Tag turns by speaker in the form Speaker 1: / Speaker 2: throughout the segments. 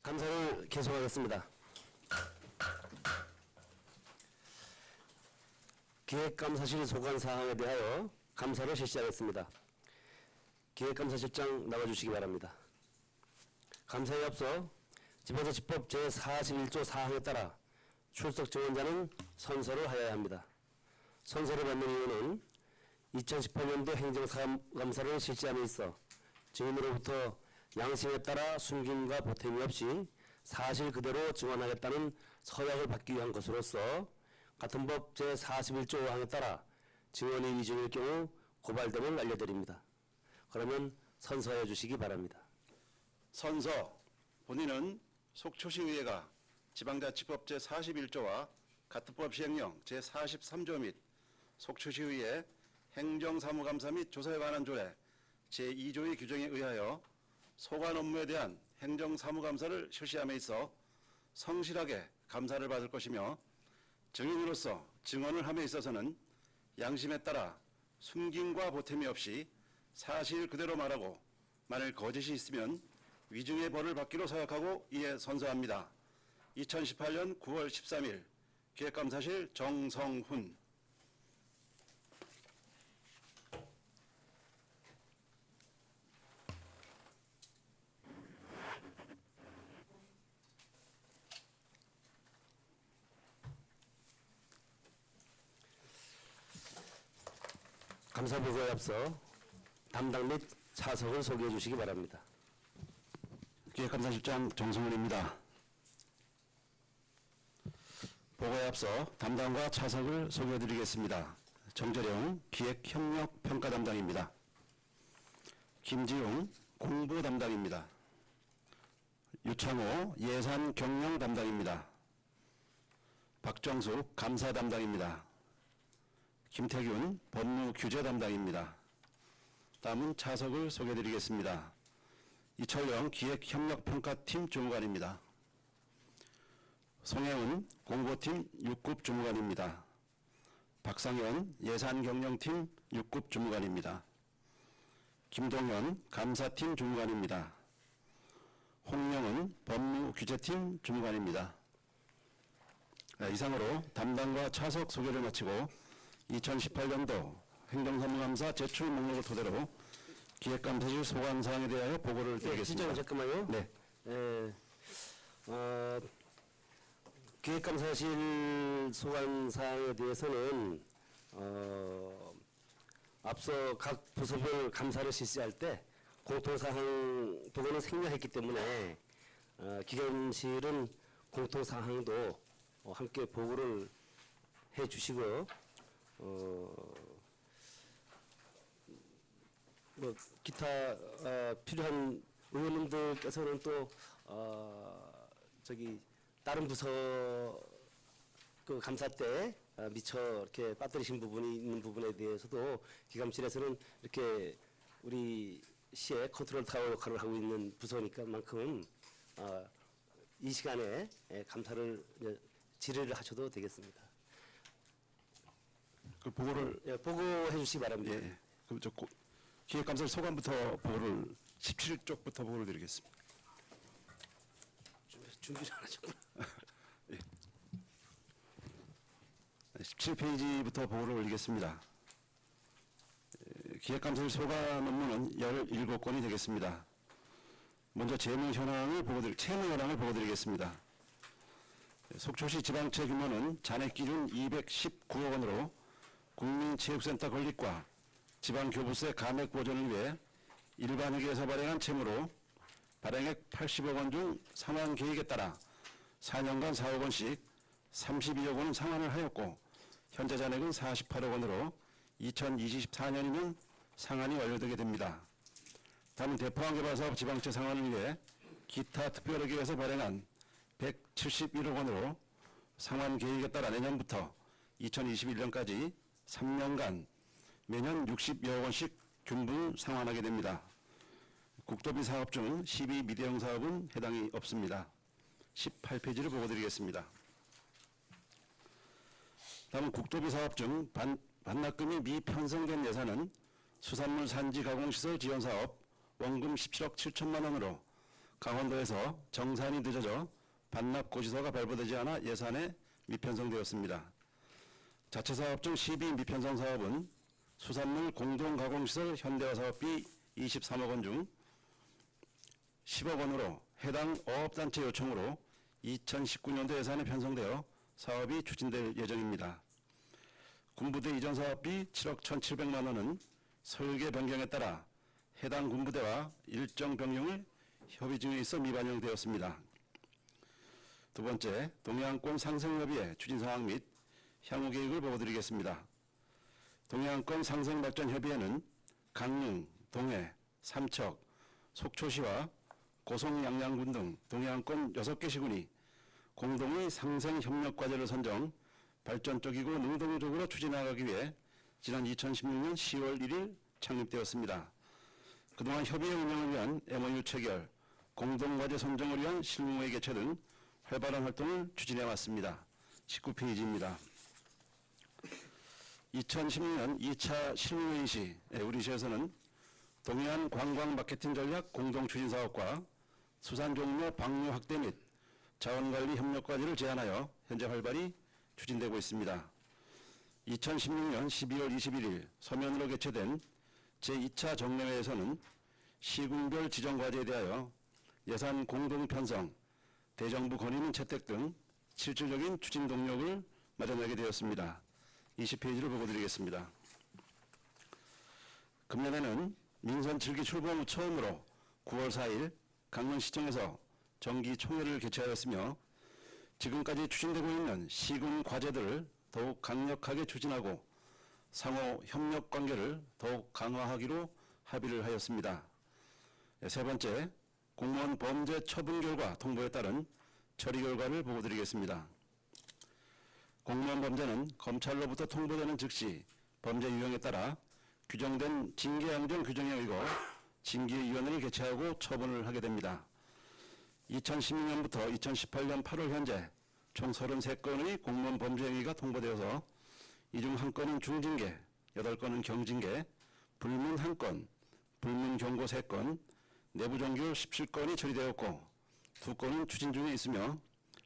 Speaker 1: 감사를 계속하겠습니다. 기획감사실 소관 사항에 대하여 감사를 실시하겠습니다. 기획감사실장 나와주시기 바랍니다. 감사에 앞서 지방자치법 제41조 사항에 따라 출석 증언자는 선서를 하여야 합니다. 선서를 받는 이유는 2018년도 행정감사를 실시함에 있어 증인으로부터 양심에 따라 숨김과 보탬이 없이 사실 그대로 증언하겠다는 서약을 받기 위한 것으로서 같은 법 제41조 5항에 따라 증언이 위증일 경우 고발됨을 알려드립니다. 그러면 선서해 주시기 바랍니다.
Speaker 2: 선서. 본인은 속초시의회가 지방자치법 제41조와 같은 법 시행령 제43조 및 속초시의회 행정사무감사 및 조사에 관한 조례 제2조의 규정에 의하여 소관 업무에 대한 행정사무감사를 실시함에 있어 성실하게 감사를 받을 것이며 증인으로서 증언을 함에 있어서는 양심에 따라 숨김과 보탬이 없이 사실 그대로 말하고 만일 거짓이 있으면 위증의 벌을 받기로 서약하고 이에 선서합니다. 2018년 9월 13일 기획감사실 정성훈.
Speaker 1: 감사 보고에 앞서 담당 및 차석을 소개해 주시기 바랍니다.
Speaker 2: 기획감사실장 정성훈입니다. 보고에 앞서 담당과 차석을 소개해드리겠습니다. 정재령 기획협력평가 담당입니다. 김지용 공부 담당입니다. 유창호 예산경영 담당입니다. 박정숙 감사 담당입니다. 김태균 법무규제 담당입니다. 다음은 차석을 소개해드리겠습니다. 이철영 기획협력평가팀 주무관입니다. 송혜은 공보팀 6급 주무관입니다. 박상현 예산경영팀 6급 주무관입니다. 김동현 감사팀 주무관입니다. 홍영은 법무규제팀 주무관입니다. 이상으로 담당과 차석 소개를 마치고 2018년도 행정사무감사 제출 목록을 토대로 기획감사실 소관사항에 대하여 보고를 드리겠습니다.
Speaker 1: 잠깐만요.
Speaker 2: 네.
Speaker 1: 기획감사실 소관사항에 대해서는 앞서 각 부서별 감사를 실시할 때 공통사항 보고는 생략했기 때문에 기획실은 공통사항도 함께 보고를 해 주시고 뭐 기타 필요한 의원님들께서는 또 저기 다른 부서 그 감사 때 미처 이렇게 빠뜨리신 부분이 있는 부분에 대해서도 기감실에서는 이렇게 우리 시의 컨트롤 타워 역할을 하고 있는 부서니까만큼 이 시간에 감사를 질의를 하셔도 되겠습니다.
Speaker 2: 그 보고를
Speaker 1: 보고해 주시기 바랍니다.
Speaker 2: 예. 그럼 저 기획감사실 소관부터 보고를 17쪽부터 보고를 드리겠습니다.
Speaker 1: 준비를 안 하셨구나.
Speaker 2: 예. 17페이지부터 보고를 올리겠습니다. 기획감사실 소관 업무는 17건이 되겠습니다. 먼저 채무 현황을 보고드리겠습니다. 속초시 지방채 규모는 잔액 기준 219억 원으로 국민체육센터 건립과 지방교부세 감액 보전을 위해 일반회계에서 발행한 채무로 발행액 80억 원 중 상환 계획에 따라 4년간 4억 원씩 32억 원은 상환을 하였고 현재 잔액은 48억 원으로 2024년이면 상환이 완료되게 됩니다. 다음은 대포항개발사업 지방채 상환을 위해 기타 특별회계에서 발행한 171억 원으로 상환 계획에 따라 내년부터 2021년까지 3년간 매년 60여 원씩 균분 상환하게 됩니다. 국도비 사업 중 12 미대형 사업은 해당이 없습니다. 18페이지를 보고드리겠습니다. 다음은 국도비 사업 중 반납금이 미편성된 예산은 수산물 산지 가공시설 지원사업 원금 17억 7천만 원으로 강원도에서 정산이 늦어져 반납 고지서가 발부되지 않아 예산에 미편성되었습니다. 자체사업 중 12 미편성 사업은 수산물 공동가공시설 현대화 사업비 23억 원 중 10억 원으로 해당 어업단체 요청으로 2019년도 예산에 편성되어 사업이 추진될 예정입니다. 군부대 이전 사업비 7억 1,700만 원은 설계 변경에 따라 해당 군부대와 일정 변경을 협의 중에 있어 미반영되었습니다. 두 번째, 동해안권 상생협의회 추진사항 및 향후 계획을 보고드리겠습니다. 동해안권 상생발전협의회는 강릉, 동해, 삼척, 속초시와 고성 양양군 등 동해안권 6개 시군이 공동의 상생협력과제를 선정, 발전적이고 능동적으로 추진하기 위해 지난 2016년 10월 1일 창립되었습니다. 그동안 협의회 운영을 위한 MOU 체결, 공동과제 선정을 위한 실무회 개최 등 활발한 활동을 추진해 왔습니다. 19페이지입니다. 2016년 2차 실무회의 시 우리 시에서는 동해안 관광 마케팅 전략 공동추진사업과 수산종료 방류 확대 및 자원관리 협력과제를 제안하여 현재 활발히 추진되고 있습니다. 2016년 12월 21일 서면으로 개최된 제2차 정례회에서는 시군별 지정과제에 대하여 예산 공동편성, 대정부 건의문 채택 등 실질적인 추진 동력을 마련하게 되었습니다. 20페이지를 보고드리겠습니다. 금년에는 민선 7기 출범 후 처음으로 9월 4일 강릉시청에서 정기총회를 개최하였으며 지금까지 추진되고 있는 시군 과제들을 더욱 강력하게 추진하고 상호 협력 관계를 더욱 강화하기로 합의를 하였습니다. 세 번째, 공무원 범죄 처분 결과 통보에 따른 처리 결과를 보고드리겠습니다. 공무원 범죄는 검찰로부터 통보되는 즉시 범죄 유형에 따라 규정된 징계양정 규정에 의거 징계위원회를 개최하고 처분을 하게 됩니다. 2016년부터 2018년 8월 현재 총 33건의 공무원 범죄 행위가 통보되어서 이 중 1건은 중징계, 8건은 경징계, 불문 1건, 불문 경고 3건, 내부 종결 17건이 처리되었고 2건은 추진 중에 있으며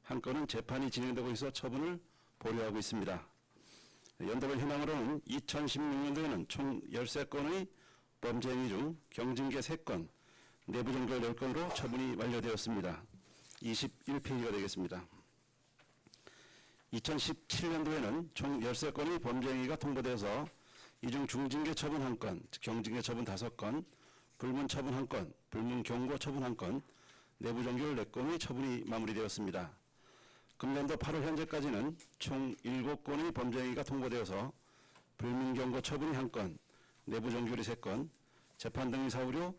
Speaker 2: 1건은 재판이 진행되고 있어 처분을 보류하고 있습니다. 연도별 현황으로는 2016년도에는 총 13건의 범죄 행위 중 경징계 3건, 내부 종결 10건으로 처분이 완료되었습니다. 21페이지가 되겠습니다. 2017년도에는 총 13건의 범죄 행위가 통보되어서 이 중 중징계 처분 1건, 즉 경징계 처분 5건, 불문 처분 1건, 불문 경고 처분 1건, 내부 종결 4건의 처분이 마무리되었습니다. 금년도 8월 현재까지는 총 7건의 범죄 행위가 통보되어서 불문 경고 처분이 1건, 내부 종결이 3건, 재판 등의 사유로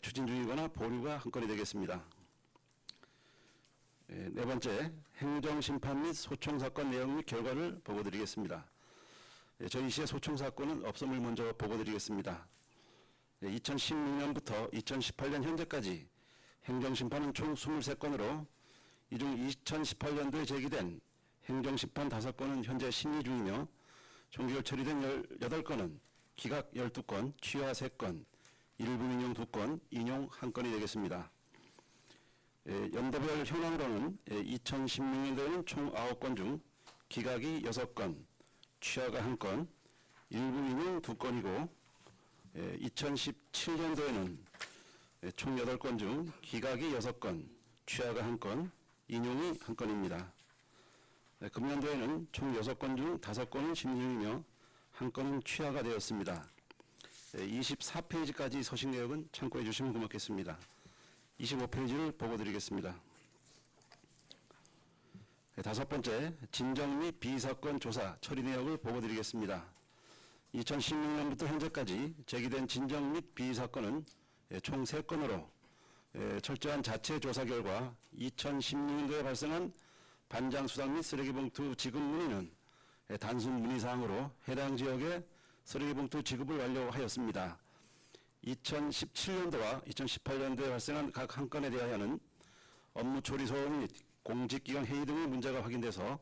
Speaker 2: 추진 중이거나 보류가 1건이 되겠습니다. 네 번째, 행정심판 및 소총사건 내용 및 결과를 보고드리겠습니다. 저희 시의 소총사건은 없음을 먼저 보고드리겠습니다. 2016년부터 2018년 현재까지 행정심판은 총 23건으로 이 중 2018년도에 제기된 행정심판 5건은 현재 심의 중이며 종결 처리된 18건은 기각 12건, 취하 3건, 일부 인용 2건, 인용 1건이 되겠습니다. 연도별 현황으로는 2016년도에는 총 9건 중 기각이 6건, 취하가 1건, 일부 인용 2건이고 2017년도에는 총 8건 중 기각이 6건, 취하가 1건, 인용이 1건입니다. 금년도에는 총 6건 중 5건은 심의 중이며 1건은 취하가 되었습니다. 24페이지까지 서식 내역은 참고해 주시면 고맙겠습니다. 25페이지를 보고드리겠습니다. 다섯 번째, 진정 및 비사건 조사 처리 내역을 보고드리겠습니다. 2016년부터 현재까지 제기된 진정 및 비사건은 총 3건으로 철저한 자체 조사 결과 2016년도에 발생한 반장 수당 및 쓰레기봉투 지급 문의는 단순 문의사항으로 해당 지역에 쓰레기봉투 지급을 완료하였습니다. 2017년도와 2018년도에 발생한 각 한 건에 대하여는 업무 처리 소홀 및 공직기관 회의 등의 문제가 확인돼서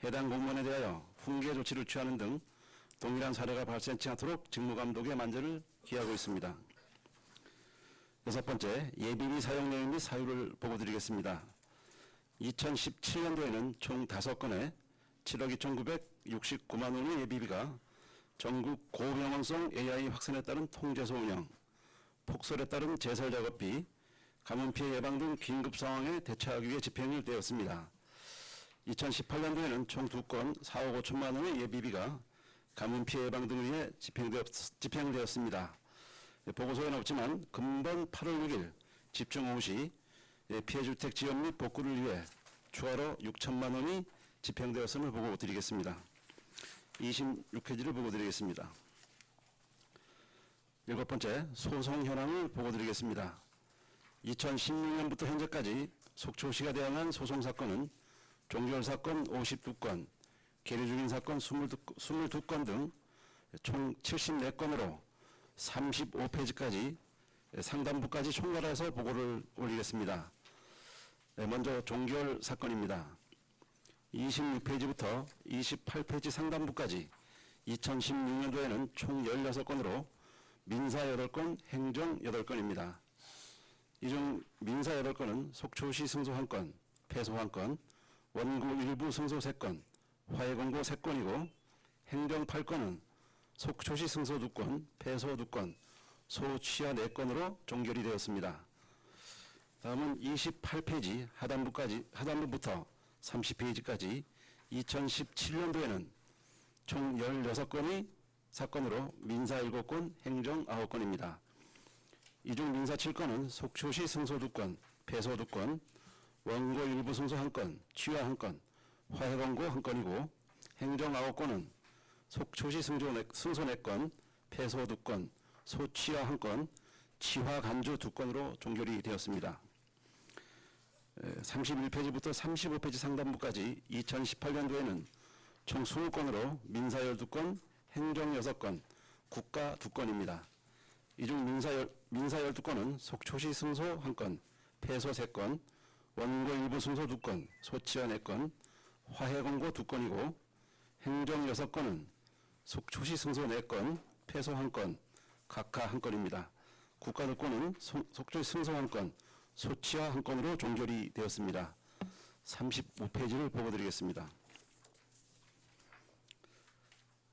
Speaker 2: 해당 공무원에 대하여 훈계 조치를 취하는 등 동일한 사례가 발생치 않도록 직무감독의 만전을 기하고 있습니다. 여섯 번째, 예비비 사용 내용 및 사유를 보고드리겠습니다. 2017년도에는 총 5건의 7억 2,969만 원의 예비비가 전국 고병원성 AI 확산에 따른 통제소 운영, 폭설에 따른 제설 작업비, 가뭄 피해 예방 등 긴급 상황에 대처하기 위해 집행이 되었습니다. 2018년도에는 총 2건 4억 5천만 원의 예비비가 가뭄 피해 예방 등을 위해 집행되었습니다. 보고서에는 없지만 금번 8월 6일 집중 오후 시 피해주택 지원 및 복구를 위해 추가로 6천만 원이 집행되었음을 보고드리겠습니다. 26페이지를 보고드리겠습니다. 일곱 번째, 소송 현황을 보고드리겠습니다. 2016년부터 현재까지 속초시가 대항한 소송 사건은 종결 사건 52건, 계류 중인 사건 22건 등 총 74건으로 35페이지까지 상단부까지 총괄해서 보고를 올리겠습니다. 먼저 종결 사건입니다. 26페이지부터 28페이지 상단부까지 2016년도에는 총 16건으로 민사 8건, 행정 8건입니다. 이 중 민사 8건은 속초시 승소 1건, 패소 1건, 원고 일부 승소 3건, 화해 공고 3건이고 행정 8건은 속초시 승소 2건, 패소 2건, 소취하 4건으로 종결이 되었습니다. 다음은 28페이지 하단부부터 30페이지까지 2017년도에는 총 16건의 사건으로 민사 7건, 행정 9건입니다. 이 중 민사 7건은 속초시 승소 2건, 패소 2건, 원고 일부 승소 1건, 취하 1건, 화해 공고 1건이고 행정 9건은 속초시 승소 4건, 패소 2건, 소취하 1건, 치화 간주 2건으로 종결이 되었습니다. 31페이지부터 35페이지 상단부까지 2018년도에는 총 20건으로 민사 12건, 행정 6건, 국가 2건입니다. 이 중 민사 12건은 속초시 승소 1건, 패소 3건, 원고 일부 승소 2건, 소취하 4건, 화해 공고 2건이고 행정 6건은 속초시 승소 4건, 패소 1건, 각하 1건입니다. 국가 2건은 속초시 승소 1건, 소취하 1건으로 종결이 되었습니다. 35페이지를 보고드리겠습니다.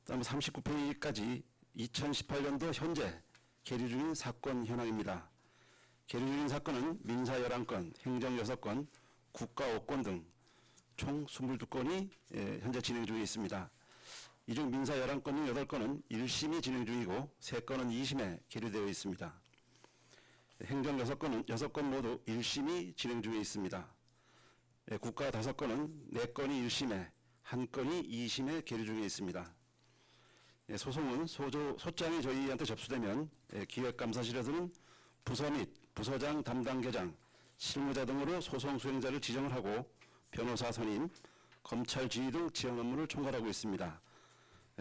Speaker 2: 다음 39페이지까지 2018년도 현재 계류 중인 사건 현황입니다. 계류 중인 사건은 민사 11건, 행정 6건, 국가 5건 등 총 22건이 현재 진행 중에 있습니다. 이 중 민사 11건 중 8건은 1심이 진행 중이고 3건은 2심에 계류되어 있습니다. 행정 6건 모두 1심이 진행 중에 있습니다. 국가 5건은 4건이 1심에, 1건이 2심에 계류 중에 있습니다. 소송은 소장이 저희한테 접수되면 기획감사실에서는 부서 및 부서장 담당 계장, 실무자 등으로 소송 수행자를 지정을 하고 변호사 선임, 검찰 지휘 등 지형 업무를 총괄하고 있습니다.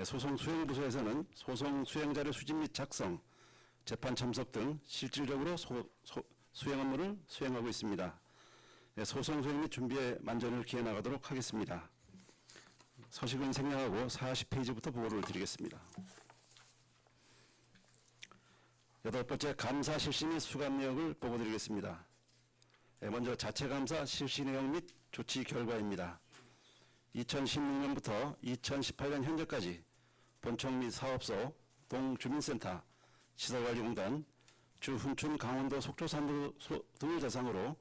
Speaker 2: 소송 수행부서에서는 소송 수행자료 수집 및 작성, 재판 참석 등 실질적으로 수행 업무를 수행하고 있습니다. 소송 수행 및 준비에 만전을 기해 나가도록 하겠습니다. 서식은 생략하고 40페이지부터 보고를 드리겠습니다. 8번째, 감사 실시 및 수감 내역을 보고드리겠습니다. 먼저 자체 감사 실시 내용 및 조치 결과입니다. 2016년부터 2018년 현재까지 본청 및 사업소, 동주민센터, 시설관리공단, 주훈춘 강원도 속초산도 등을 대상으로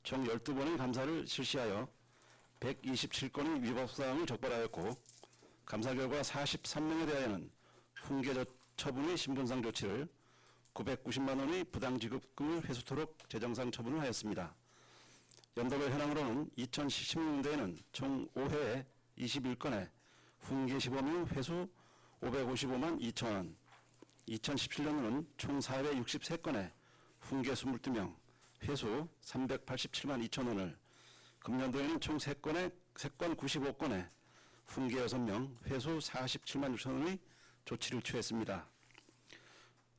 Speaker 2: 총 12번의 감사를 실시하여 127건의 위법사항을 적발하였고 감사 결과 43명에 대하여는 훈계 처분의 신분상 조치를 990만 원의 부당지급금을 회수토록 재정상 처분을 하였습니다. 연도별 현황으로는 2016년도에는 총 5회에 21건에 훈계 15명 회수 555만 2천 원, 2017년도는 총 4회 63건에 훈계 22명 회수 387만 2천 원을, 금년도에는 총 3건 95건에 훈계 6명 회수 47만 6천 원의 조치를 취했습니다.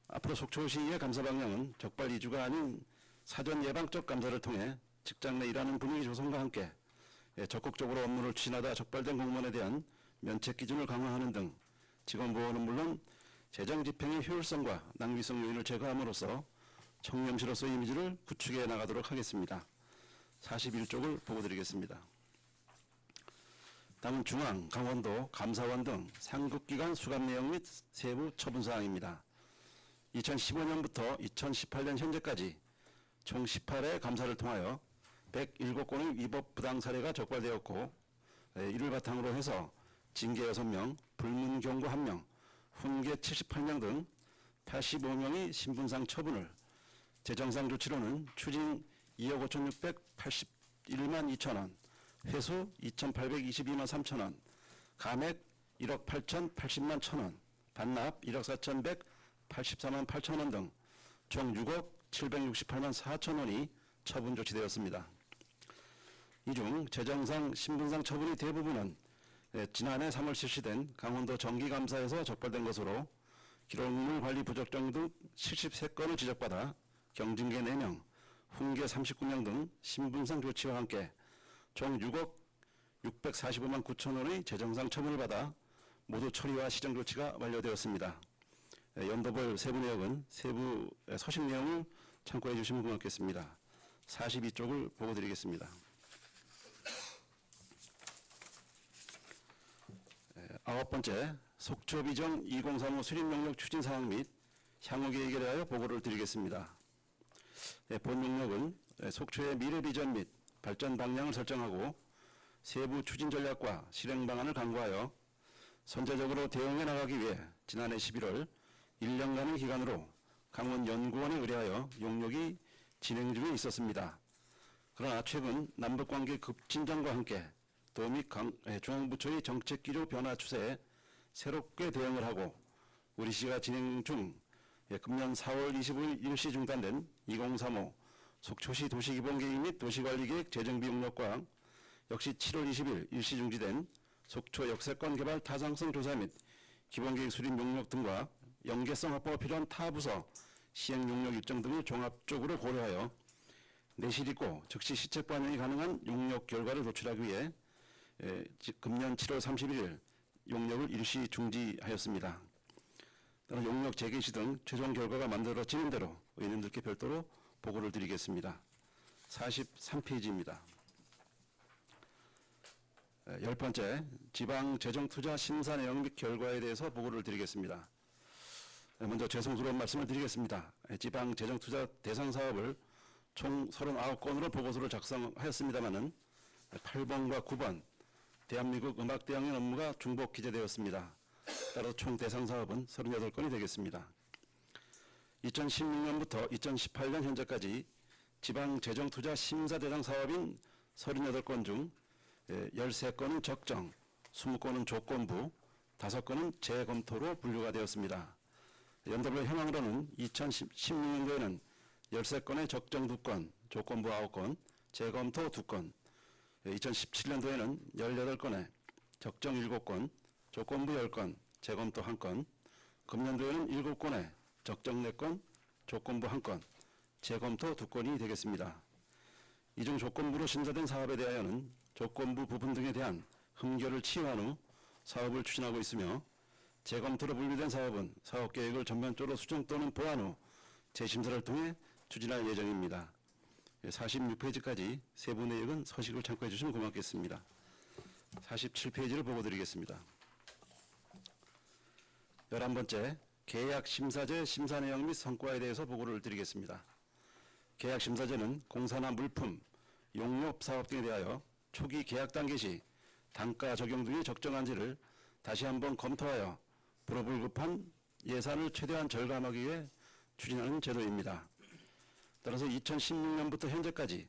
Speaker 2: 앞으로 속초시의 감사 방향은 적발 이주가 아닌 사전 예방적 감사를 통해 직장 내 일하는 분위기 조성과 함께 적극적으로 업무를 추진하다 적발된 공무원에 대한 면책 기준을 강화하는 등 직원 보호는 물론 재정 집행의 효율성과 낭비성 요인을 제거함으로써 청렴시로서 이미지를 구축해 나가도록 하겠습니다. 41쪽을 보고 드리겠습니다. 다음은 중앙, 강원도, 감사원 등 상급기관 수감 내용 및 세부 처분 사항입니다. 2015년부터 2018년 현재까지 총 18회 감사를 통하여 107건의 위법 부당 사례가 적발되었고, 이를 바탕으로 해서 징계 6명, 불문 경고 1명, 훈계 78명 등 85명의 신분상 처분을, 재정상 조치로는 추징 2억 5,681만 2천원, 회수 2,822만 3천원, 감액 1억 8,080만 1천원, 반납 1억 4,184만 8천원 등 총 6억 768만 4천원이 처분 조치되었습니다. 이 중 재정상 신분상 처분의 대부분은 지난해 3월 실시된 강원도 정기감사에서 적발된 것으로 기록물 관리 부적정 등 73건을 지적받아 경징계 4명, 훈계 39명 등 신분상 조치와 함께 총 6억 645만 9천 원의 재정상 처분을 받아 모두 처리와 시정 조치가 완료되었습니다. 연도별 세부 내역은 세부 서식 내용을 참고해 주시면 고맙겠습니다. 42쪽을 보고 드리겠습니다. 9번째, 속초비정 2035 수립용역 추진 사항 및 향후 계획에 대하여 보고를 드리겠습니다. 본 용역은 속초의 미래 비전 및 발전 방향을 설정하고 세부 추진 전략과 실행 방안을 강구하여 선제적으로 대응해 나가기 위해 지난해 11월 1년간의 기간으로 강원연구원에 의뢰하여 용역이 진행 중에 있었습니다. 그러나 최근 남북관계 급진전과 함께 도미 중앙부처의 정책 기조 변화 추세에 새롭게 대응을 하고 우리시가 진행 중 금년 4월 25일 일시 중단된 2035 속초시 도시기본계획 및 도시관리계획 재정비 용역과 역시 7월 20일 일시 중지된 속초 역세권 개발 타당성 조사 및 기본계획 수립 용역 등과 연계성 확보가 필요한 타 부서 시행 용역 일정 등을 종합적으로 고려하여 내실 있고 즉시 시책 반영이 가능한 용역 결과를 도출하기 위해 금년 7월 31일 용역을 일시 중지하였습니다. 따라 용역 재개시 등 최종 결과가 만들어지는 대로 의원님들께 별도로 보고를 드리겠습니다. 43페이지입니다. 10번째, 지방재정투자 심사 내용 및 결과에 대해서 보고를 드리겠습니다. 먼저 죄송스러운 말씀을 드리겠습니다. 지방재정투자 대상 사업을 총 39건으로 보고서를 작성하였습니다마는 8번과 9번 대한민국 음악대학원 업무가 중복 기재되었습니다. 따라서 총 대상 사업은 38건이 되겠습니다. 2016년부터 2018년 현재까지 지방재정투자 심사 대상 사업인 38건 중 13건은 적정, 20건은 조건부, 5건은 재검토로 분류가 되었습니다. 연도별 현황으로는 2016년도에는 13건의 적정 2건, 조건부 9건, 재검토 2건, 2017년도에는 18건에 적정 7건, 조건부 10건, 재검토 1건, 금년도에는 7건에 적정 4건, 조건부 1건, 재검토 2건이 되겠습니다. 이 중 조건부로 심사된 사업에 대하여는 조건부 부분 등에 대한 흠결을 치유한 후 사업을 추진하고 있으며 재검토로 분류된 사업은 사업계획을 전면적으로 수정 또는 보완 후 재심사를 통해 추진할 예정입니다. 46페이지까지 세부 내역은 서식을 참고해 주시면 고맙겠습니다. 47페이지를 보고 드리겠습니다. 11번째, 계약심사제 심사 내용 및 성과에 대해서 보고를 드리겠습니다. 계약심사제는 공사나 물품, 용역 사업 등에 대하여 초기 계약 단계 시 단가 적용 등이 적정한지를 다시 한번 검토하여 불허불급한 예산을 최대한 절감하기 위해 추진하는 제도입니다. 따라서 2016년부터 현재까지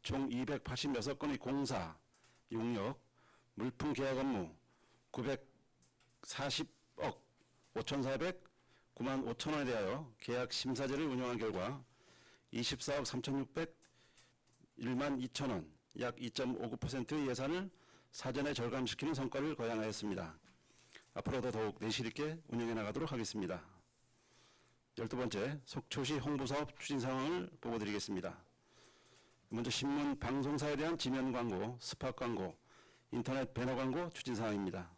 Speaker 2: 총 286건의 공사, 용역, 물품 계약 업무 940억 5,409만 5천 원에 대하여 계약 심사제를 운영한 결과 24억 3,601만 2천 원, 약 2.59%의 예산을 사전에 절감시키는 성과를 거양하였습니다. 앞으로도 더욱 내실 있게 운영해 나가도록 하겠습니다. 12번째, 속초시 홍보사업 추진 상황을 보고 드리겠습니다. 먼저 신문, 방송사에 대한 지면 광고, 스팟 광고, 인터넷 배너 광고 추진 사항입니다.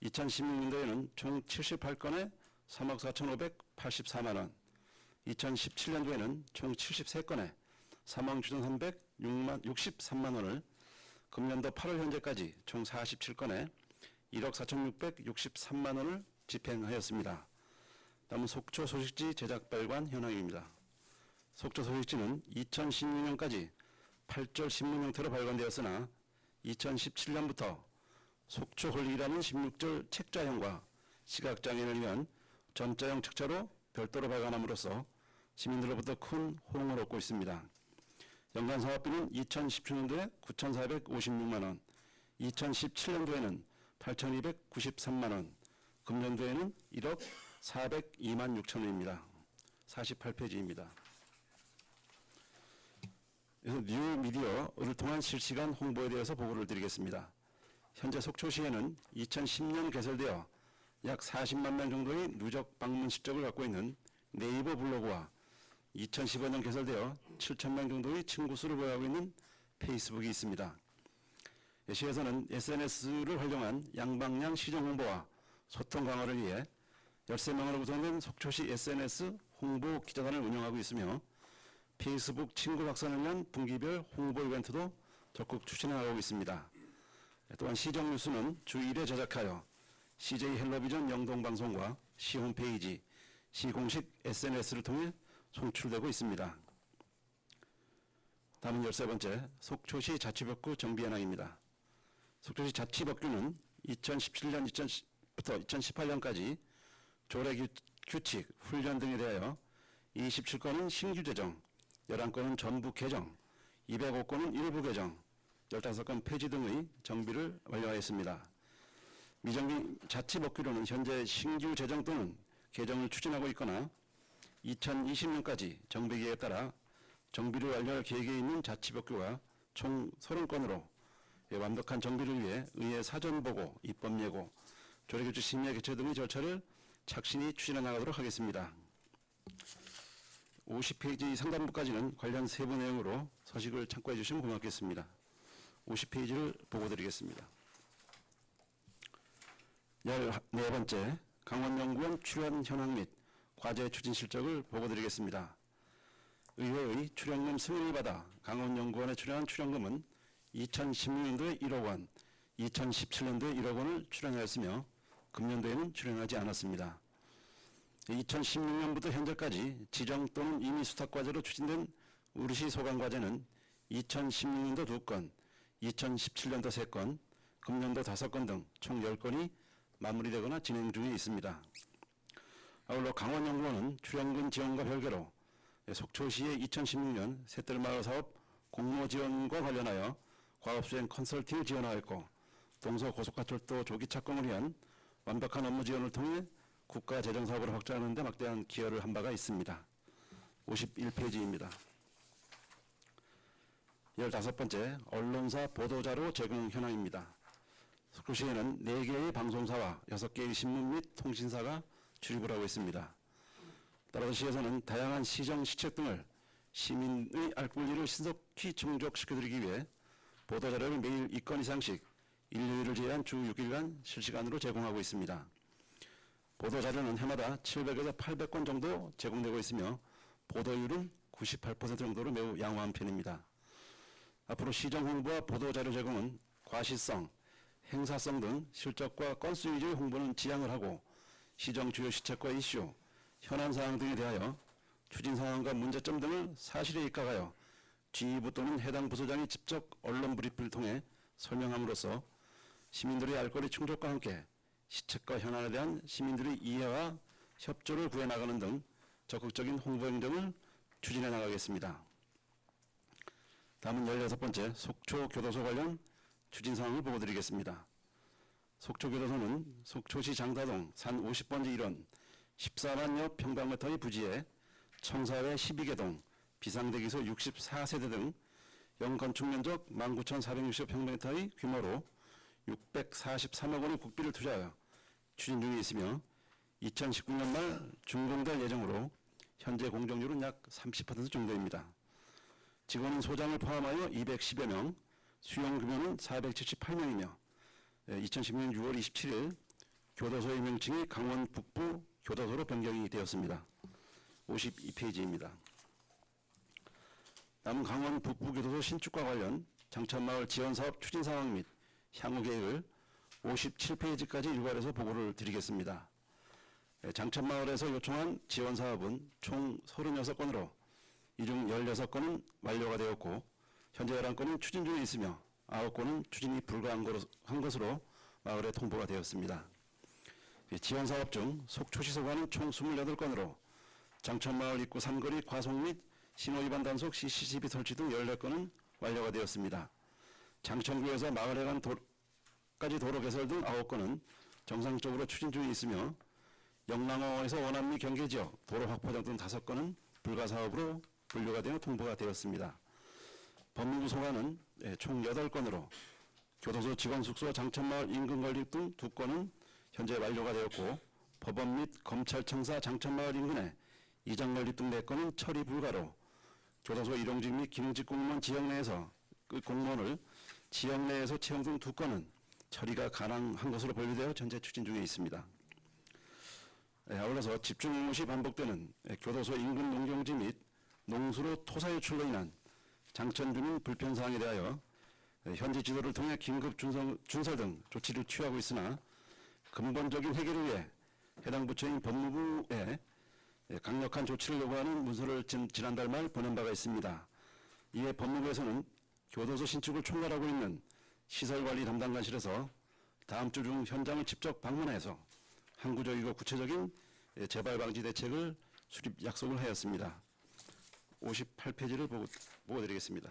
Speaker 2: 2016년도에는 총 78건에 3억 4,584만 원, 2017년도에는 총 73건에 사망 추정 63만 원을, 금년도 8월 현재까지 총 47건에 1억 4,663만 원을 집행하였습니다. 다음은 속초 소식지 제작 발관 현황입니다. 속초 소식지는 2016년까지 8절 신문 형태로 발간되었으나 2017년부터 속초 홀릭이라는 16절 책자형과 시각장애인을 위한 전자형 책자로 별도로 발간함으로써 시민들로부터 큰 호응을 얻고 있습니다. 연간 사업비는 2017년도에 9,456만 원, 2017년도에는 8,293만 원, 금년도에는 1억 402만 6천 원입니다. 48페이지입니다. 그래서 뉴미디어를 통한 실시간 홍보에 대해서 보고를 드리겠습니다. 현재 속초시에는 2010년 개설되어 약 40만 명 정도의 누적 방문 실적을 갖고 있는 네이버 블로그와 2015년 개설되어 7천 명 정도의 친구 수를 보유하고 있는 페이스북이 있습니다. 시에서는 SNS를 활용한 양방향 시정 홍보와 소통 강화를 위해 13명으로 구성된 속초시 SNS 홍보 기자단을 운영하고 있으며 페이스북 친구 확산을 위한 분기별 홍보 이벤트도 적극 추진하고 있습니다. 또한 시정 뉴스는 주 1회 제작하여 CJ 헬로비전 영동방송과 시 홈페이지, 시 공식 SNS를 통해 송출되고 있습니다. 다음은 13번째, 속초시 자치법규 정비 현황입니다. 속초시 자치법규는 2017년부터 2018년까지 조례 규칙, 훈련 등에 대하여 27건은 신규 제정, 11건은 전부 개정, 205건은 일부 개정, 15건 폐지 등의 정비를 완료하였습니다. 미정비 자치법규로는 현재 신규 제정 또는 개정을 추진하고 있거나 2020년까지 정비계획에 따라 정비를 완료할 계획에 있는 자치법규가 총 30건으로 완벽한 정비를 위해 의회 사전보고, 입법예고, 조례규칙 심의 개최 등의 절차를 착실히 추진해 나가도록 하겠습니다. 50페이지 상단부까지는 관련 세부 내용으로 서식을 참고해 주시면 고맙겠습니다. 50페이지를 보고 드리겠습니다. 14번째, 강원연구원 출연 현황 및 과제 추진 실적을 보고 드리겠습니다. 의회의 출연금 승인을 받아 강원연구원에 출연한 출연금은 2016년도에 1억 원, 2017년도에 1억 원을 출연하였으며 금년도에는 출연하지 않았습니다. 2016년부터 현재까지 지정 또는 임의 수탁과제로 추진된 우리시 소강과제는 2016년도 2건, 2017년도 3건, 금년도 5건 등 총 10건이 마무리되거나 진행 중에 있습니다. 아울러 강원연구원은 출연금 지원과 별개로 속초시의 2016년 새뜰마을 사업 공모 지원과 관련하여 과업수행 컨설팅을 지원하였고, 동서고속화철도 조기 착공을 위한 완벽한 업무 지원을 통해 국가 재정 사업을 확장하는 데 막대한 기여를 한 바가 있습니다. 51페이지입니다. 15번째, 언론사 보도자료 제공 현황입니다. 속초시에는 4개의 방송사와 6개의 신문 및 통신사가 출입을 하고 있습니다. 따라서 시에서는 다양한 시정 시책 등을 시민의 알 권리를 신속히 충족시켜드리기 위해 보도자료를 매일 2건 이상씩 일요일을 제외한 주 6일간 실시간으로 제공하고 있습니다. 보도자료는 해마다 700에서 800건 정도 제공되고 있으며 보도율은 98% 정도로 매우 양호한 편입니다. 앞으로 시정 홍보와 보도자료 제공은 과시성, 행사성 등 실적과 건수 위주의 홍보는 지양을 하고 시정 주요 시책과 이슈, 현안사항 등에 대하여 추진사항과 문제점 등을 사실에 입각하여 지휘부 또는 해당 부서장이 직접 언론 브리핑을 통해 설명함으로써 시민들의 알 권리 충족과 함께 시책과 현안에 대한 시민들의 이해와 협조를 구해 나가는 등 적극적인 홍보 행정을 추진해 나가겠습니다. 다음은 16번째, 속초교도소 관련 추진사항을 보고 드리겠습니다. 속초교도소는 속초시 장사동 산 50번지 1원 14만여 평방미터의 부지에 청사회 12개동, 비상대기소 64세대 등 연건축 면적 19,460평방미터의 규모로 643억 원의 국비를 투자하여 추진 중에 있으며 2019년 말 준공될 예정으로 현재 공정률은 약 30% 정도입니다. 직원인 소장을 포함하여 210여 명, 수용 규모는 478명이며 2010년 6월 27일 교도소의 명칭이 강원 북부 교도소로 변경이 되었습니다. 52페이지입니다. 남은 강원 북부교도소 신축과 관련 장천마을 지원사업 추진 상황 및 향후 계획을 57페이지까지 일괄해서 보고를 드리겠습니다. 장천마을에서 요청한 지원사업은 총 36건으로 이 중 16건은 완료가 되었고 현재 11건은 추진 중에 있으며 9건은 추진이 불가한 것으로 마을에 통보가 되었습니다. 지원사업 중 속초시소관은 총 28건으로 장천마을 입구 삼거리 과속 및 신호위반 단속 CCTV 설치 등 14건은 완료가 되었습니다. 장천구에서 마을에 간 까지 도로 개설 등 9건은 정상적으로 추진 중에 있으며 영랑어에서 원암리 경계지역 도로 확보장 등 5건은 불가사업으로 분류가 되어 통보가 되었습니다. 법무부 소관은 총 8건으로 교도소 직원 숙소 장천마을 인근 건립 등 2건은 현재 완료가 되었고 법원 및 검찰청사 장천마을 인근에 이장 건립 등 4건은 처리 불가로 교도소 일용직 및 기능직 공무원 지역 내에서 그 공무원을 지역 내에서 채용 등 2건은 처리가 가능한 것으로 분류되어 현재 추진 중에 있습니다. 아울러서 집중 의무 시 반복되는 교도소 인근 농경지 및 농수로 토사 유출로 인한 장천 주민 불편 사항에 대하여 현지 지도를 통해 긴급 준설 등 조치를 취하고 있으나 근본적인 해결을 위해 해당 부처인 법무부에 강력한 조치를 요구하는 문서를 지난달 말 보낸 바가 있습니다. 이에 법무부에서는 교도소 신축을 총괄하고 있는 시설관리 담당관실에서 다음 주 중 현장을 직접 방문해서 항구적이고 구체적인 재발 방지 대책을 수립 약속을 하였습니다. 58페이지를 보고드리겠습니다.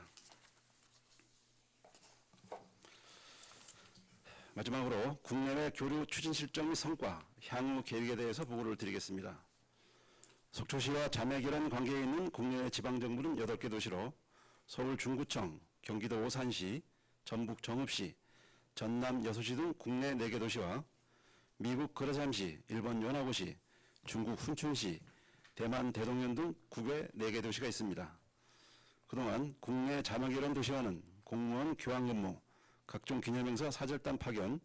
Speaker 2: 마지막으로 국내외 교류 추진 실정 및 성과, 향후 계획에 대해서 보고를 드리겠습니다. 속초시와 자매결연 관계에 있는 국내외 지방정부는 8개 도시로 서울 중구청, 경기도 오산시, 전북 정읍시, 전남 여수시 등 국내 4개 도시와 미국 거래삼시, 일본 요나고시, 중국 훈춘시, 대만 대동현 등 국외 4개 도시가 있습니다. 그동안 국내 자매결연 도시와는 공무원 교환근무, 각종 기념행사 사절단 파견,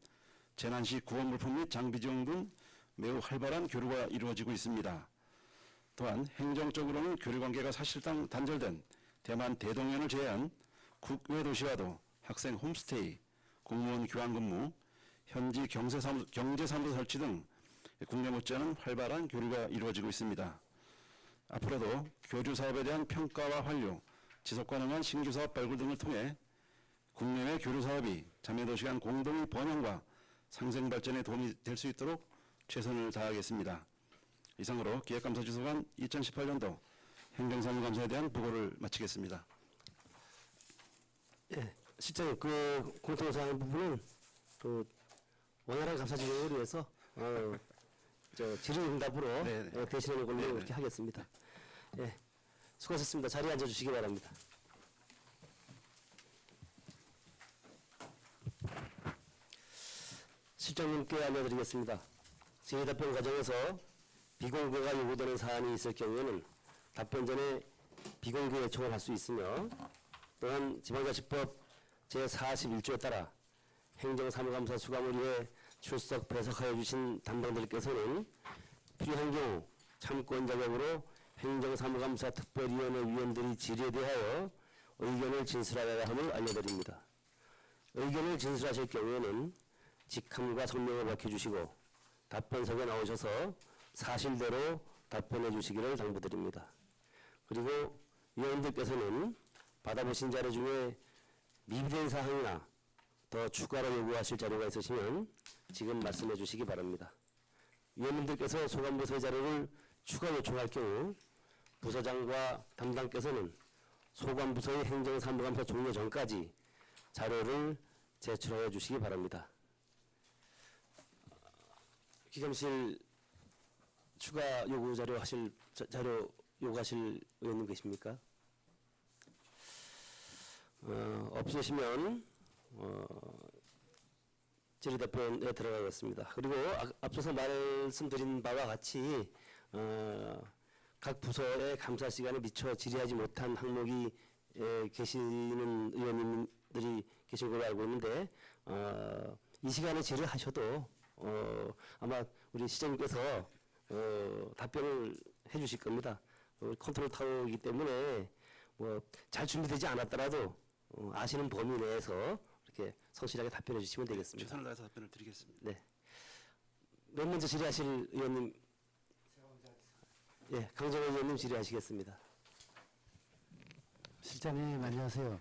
Speaker 2: 재난시 구원 물품 및 장비 지원 등 매우 활발한 교류가 이루어지고 있습니다. 또한 행정적으로는 교류관계가 사실상 단절된 대만 대동현을 제외한 국외 도시와도 학생 홈스테이, 공무원 교환근무, 현지 경제사무소 설치 등 국내 못지않은 활발한 교류가 이루어지고 있습니다. 앞으로도 교주 사업에 대한 평가와 환류, 지속 가능한 신규 사업 발굴 등을 통해 국내외 교류 사업이 자매도시 간 공동의 번영과 상생 발전에 도움이 될 수 있도록 최선을 다하겠습니다. 이상으로 기획감사주소관 2018년도 행정사무감사에 대한 보고를 마치겠습니다.
Speaker 1: 예, 실장님, 그 공통사항 부분은 또 원활한 감사 진행을 위해서 질의응답으로 대신하는 걸로
Speaker 2: 네네.
Speaker 1: 그렇게 하겠습니다. 예, 수고하셨습니다. 자리에 앉아주시기 바랍니다. 실장님께 알려드리겠습니다. 질의답변 과정에서 비공개가 요구되는 사안이 있을 경우에는 답변 전에 비공개 요청을 할 수 있으며 또한 지방자치법 제41조에 따라 행정사무감사 수감을 위해 출석 배석하여 주신 담당들께서는 필요한 경우 참권 자격으로 행정사무감사 특별위원회 위원들이 질의에 대하여 의견을 진술하여야 함을 알려드립니다. 의견을 진술하실 경우에는 직함과 성명을 밝혀주시고 답변석에 나오셔서 사실대로 답변해 주시기를 당부드립니다. 그리고 위원들께서는 받아보신 자료 중에 미비된 사항이나 더 추가로 요구하실 자료가 있으시면 지금 말씀해 주시기 바랍니다. 위원님들께서 소관부서의 자료를 추가 요청할 경우 부서장과 담당께서는 소관부서의 행정사무감사 종료 전까지 자료를 제출하여 주시기 바랍니다. 기감실 추가 요구 자료 요구하실 의원님 계십니까? 없으시면 질의답변에 들어가겠습니다. 그리고 앞서서 말씀드린 바와 같이 각 부서의 감사 시간에 미처 질의하지 못한 항목이 계시는 의원님들이 계신 걸로 알고 있는데 이 시간에 질의하셔도 아마 우리 시장님께서 답변을 해주실 겁니다. 컨트롤 타워이기 때문에 뭐 잘 준비되지 않았더라도 아시는 범위 내에서 이렇게 성실하게 답변해 주시면 되겠습니다.
Speaker 2: 최선을 다해서 답변을 드리겠습니다.
Speaker 1: 네. 맨 먼저 질의하실 의원님. 예, 강정원 의원님 질의하시겠습니다.
Speaker 3: 실장님 안녕하세요.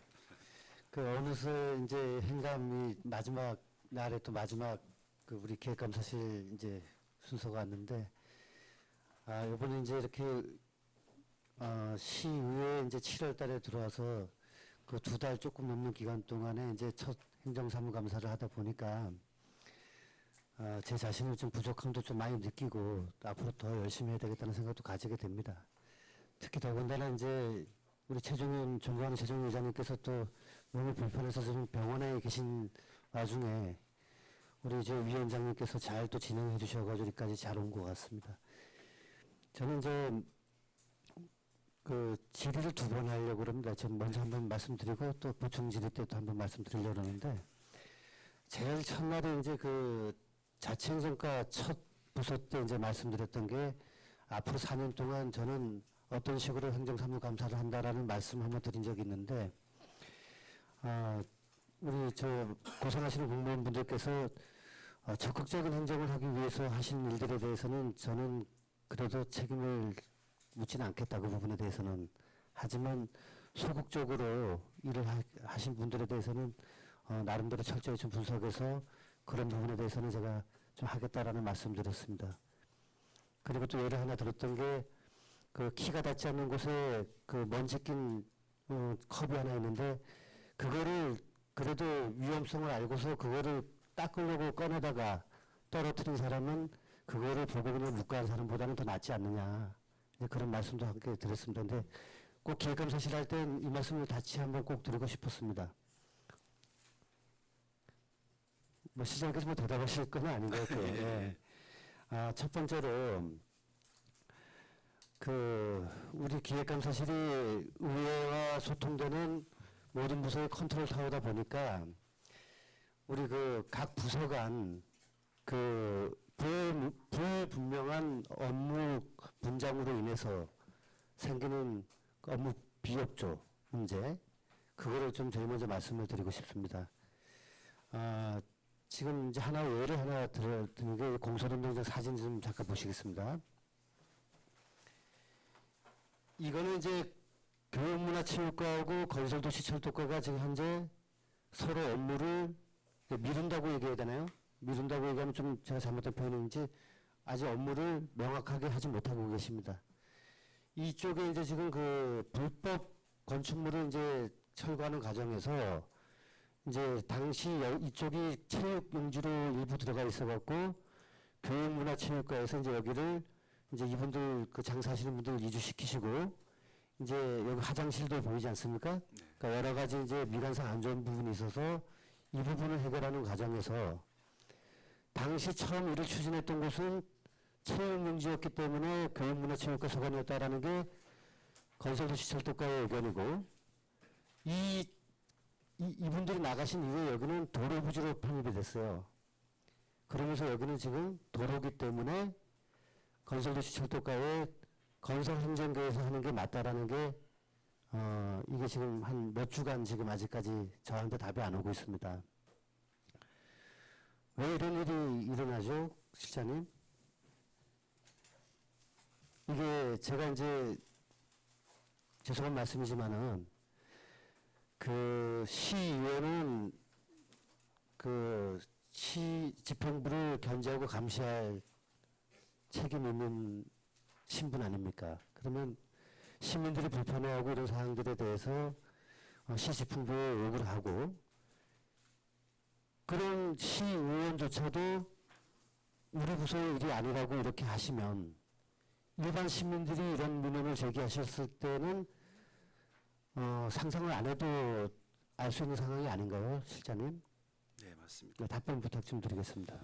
Speaker 3: 그 어느새 이제 행감이 마지막 날에 또 마지막 그 우리 기획감사실 이제 순서가 왔는데 이번에 이제 이렇게 시의회 이제 7월달에 들어와서 그 2달 조금 넘는 기간 동안에 이제 첫 행정사무감사를 하다 보니까 제 자신을 좀 부족함도 좀 많이 느끼고 또 앞으로 더 열심히 해야 되겠다는 생각도 가지게 됩니다. 특히 더군다나 이제 우리 존경하는 최종현 의장님께서 또 몸이 불편해서 좀 병원에 계신 와중에 우리 이제 위원장님께서 잘 또 진행해 주셔가지고 여기까지 잘 온 것 같습니다. 저는 이제 그 질의를 2번 하려고 그럽니다. 전 먼저 한번 말씀드리고 또 보충 질의 때도 한번 말씀드리려고 하는데 제일 첫날에 이제 그 자치행정과 첫 부서 때 이제 말씀드렸던 게 앞으로 4년 동안 저는 어떤 식으로 행정사무감사를 한다라는 말씀 한번 드린 적이 있는데 우리 저 고생하시는 공무원분들께서 적극적인 행정을 하기 위해서 하신 일들에 대해서는 저는 그래도 책임을 묻지는 않겠다 그 부분에 대해서는. 하지만 소극적으로 일을 하신 분들에 대해서는 나름대로 철저히 좀 분석해서 그런 부분에 대해서는 제가 좀 하겠다라는 말씀드렸습니다. 그리고 또 예를 하나 들었던 게 그 키가 닿지 않는 곳에 그 먼지 낀 컵이 하나 있는데 그거를 그래도 위험성을 알고서 그거를 닦으려고 꺼내다가 떨어뜨린 사람은 그거를 보고 그냥 묵과한 사람보다는 더 낫지 않느냐. 그런 말씀도 함께 드렸습니다. 근데 꼭 기획감사실 할 땐 이 말씀을 다시 한번 꼭 드리고 싶었습니다. 뭐 시장님께서 뭐 대답하실 건 아닌 것 같아요. 예. 첫 번째로 그 우리 기획감사실이 의회와 소통되는 모든 부서의 컨트롤 타워다 보니까 우리 그 각 부서 간 그 불분명한 업무 분장으로 인해서 생기는 업무 비협조 문제, 그거를 좀 제일 먼저 말씀을 드리고 싶습니다. 지금 이제 예를 하나 드리는 게 공설운동장 사진 좀 잠깐 보시겠습니다. 이거는 이제 교육문화체육과하고 건설도시철도과가 지금 현재 서로 업무를 미룬다고 얘기해야 되나요? 미룬다고 얘기하면 좀 제가 잘못된 표현인지 아직 업무를 명확하게 하지 못하고 계십니다. 이쪽에 이제 지금 그 불법 건축물을 이제 철거하는 과정에서 이제 당시 이쪽이 체육용지로 일부 들어가 있어갖고 교육문화체육과에서 이제 여기를 이제 이분들 그 장사하시는 분들 이주시키시고 이제 여기 화장실도 보이지 않습니까? 그러니까 여러 가지 이제 미관상 안 좋은 부분이 있어서 이 부분을 해결하는 과정에서 당시 처음 이를 추진했던 곳은 체육용지였기 때문에 교육문화체육과 소관이었다라는 게 건설도시철도과의 의견이고 이분들이 나가신 이후에 여기는 도로부지로 편입이 됐어요. 그러면서 여기는 지금 도로기 때문에 건설도시철도과의 건설행정계에서 하는 게 맞다라는 게 이게 지금 한 몇 주간 지금 아직까지 저한테 답이 안 오고 있습니다. 왜 이런 일이 일어나죠, 실장님? 이게 제가 이제 죄송한 말씀이지만은 그 시의회는 그 시 집행부를 견제하고 감시할 책임 있는 신분 아닙니까? 그러면 시민들이 불편해하고 이런 사항들에 대해서 시 집행부에 요구를 하고 그런 시의원조차도 우리 부서의 일이 아니라고 이렇게 하시면 일반 시민들이 이런 민원을 제기하셨을 때는 상상을 안 해도 알 수 있는 상황이 아닌가요, 실장님?
Speaker 2: 네, 맞습니다.
Speaker 3: 네, 답변 부탁 좀 드리겠습니다.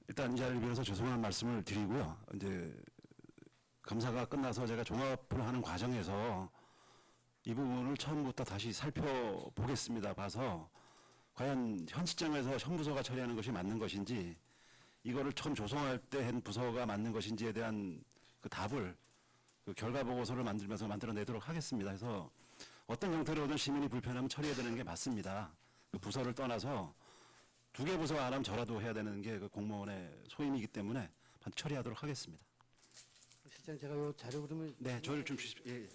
Speaker 2: 일단 이 자리를 빌어서 죄송한 말씀을 드리고요. 이제 감사가 끝나서 제가 종합을 하는 과정에서 이 부분을 처음부터 다시 살펴보겠습니다. 봐서 과연 현 시점에서 현 부서가 처리하는 것이 맞는 것인지 이거를 처음 조성할 때 한 부서가 맞는 것인지에 대한 그 답을 그 결과 보고서를 만들어내도록 하겠습니다. 그래서 어떤 형태로든 시민이 불편하면 처리해야 되는 게 맞습니다. 그 부서를 떠나서 두 개 부서가 안 하면 저라도 해야 되는 게 그 공무원의 소임이기 때문에 반드시 처리하도록 하겠습니다.
Speaker 3: 실장 제가 요 자료 그러면
Speaker 2: 네, 저를 좀 주십시오. 예, 예.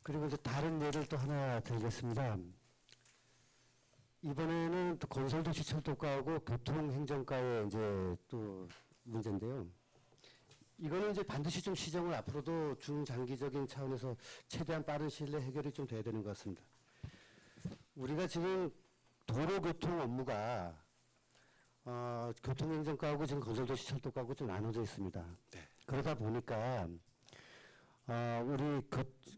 Speaker 3: 그리고 이제 다른 예를 또 하나 드리겠습니다. 이번에는 또 건설도시철도과하고 교통행정과의 이제 또 문제인데요. 이거는 이제 반드시 좀 시정을 앞으로도 중장기적인 차원에서 최대한 빠른 시일 내에 해결이 좀 돼야 되는 것 같습니다. 우리가 지금 도로교통 업무가 교통행정과하고 지금 건설도시철도과하고 좀 나눠져 있습니다.
Speaker 2: 네.
Speaker 3: 그러다 보니까 우리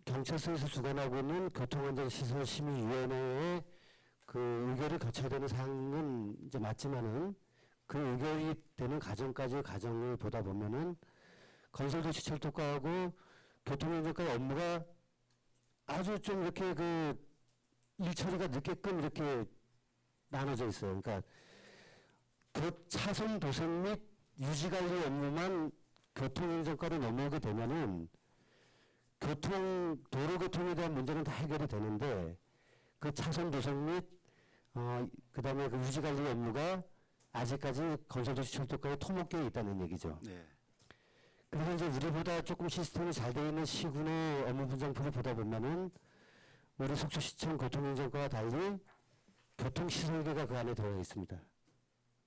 Speaker 3: 경찰서에서 주관하고 있는 교통안전시설심의위원회의 그 의결을 거쳐야 되는 사항은 이제 맞지만은 그 의결이 되는 과정까지의 과정을 보다 보면은 건설도시철도과하고 교통행정과의 업무가 아주 좀 이렇게 그 일 처리가 늦게끔 이렇게 나눠져 있어요. 그러니까 차선 도색 및 유지관리 업무만 교통행정과로 넘어오게 되면은 도로교통에 대한 문제는 다 해결이 되는데 그 차선 도색 및 그다음에 그 유지관리 업무가 아직까지 건설도시철도과의 토목계에 있다는 얘기죠.
Speaker 2: 네.
Speaker 3: 그래서 이제 우리보다 조금 시스템이 잘 되어 있는 시군의 업무 분장표를 보다 보면은 우리 속초시청 교통행정과와 달리 교통시설계가 그 안에 들어가 있습니다.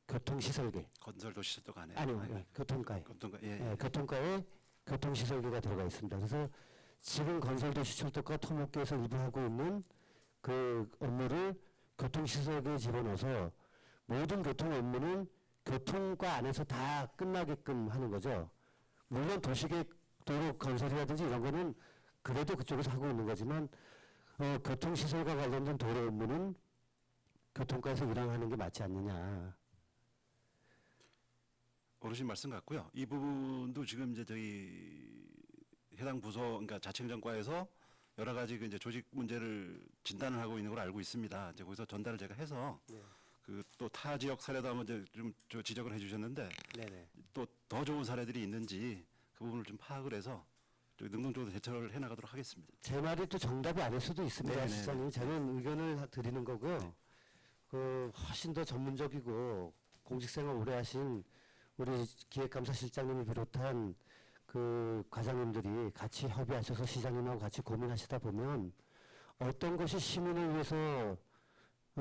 Speaker 3: 교통시설계.
Speaker 2: 건설도시철도가 안에.
Speaker 3: 아니요, 교통과에.
Speaker 2: 교통과. 예,
Speaker 3: 예,
Speaker 2: 예.
Speaker 3: 교통과에 교통시설계가 들어가 있습니다. 그래서 지금 건설도시철도과 토목계에서 일부 하고 있는 그 업무를 교통시설계에 집어넣어서 모든 교통 업무는 교통과 안에서 다 끝나게끔 하는 거죠. 물론 도시계 도로 건설이라든지 이런 거는 그래도 그쪽에서 하고 있는 거지만 교통시설과 관련된 도로 업무는 교통과에서 일항하는 게 맞지 않느냐.
Speaker 2: 어르신 말씀 같고요. 이 부분도 지금 이제 저희 해당 부서, 그러니까 자치행정과에서 여러 가지 그 이제 조직 문제를 진단을 하고 있는 걸 알고 있습니다. 이제 거기서 전달을 제가 해서 그 또 타 지역 사례도 한번 이제 좀 지적을 해주셨는데
Speaker 3: 네네.
Speaker 2: 또 더 좋은 사례들이 있는지 그 부분을 좀 파악을 해서 좀 능동적으로 대처를 해나가도록 하겠습니다.
Speaker 3: 제 말이 또 정답이 아닐 수도 있습니다,
Speaker 2: 네네네.
Speaker 3: 시장님. 저는 의견을 드리는 거고요. 그 훨씬 더 전문적이고 공직생활 오래 하신 우리 기획감사실장님을 비롯한 그 과장님들이 같이 협의하셔서 시장님하고 같이 고민하시다 보면 어떤 것이 시민을 위해서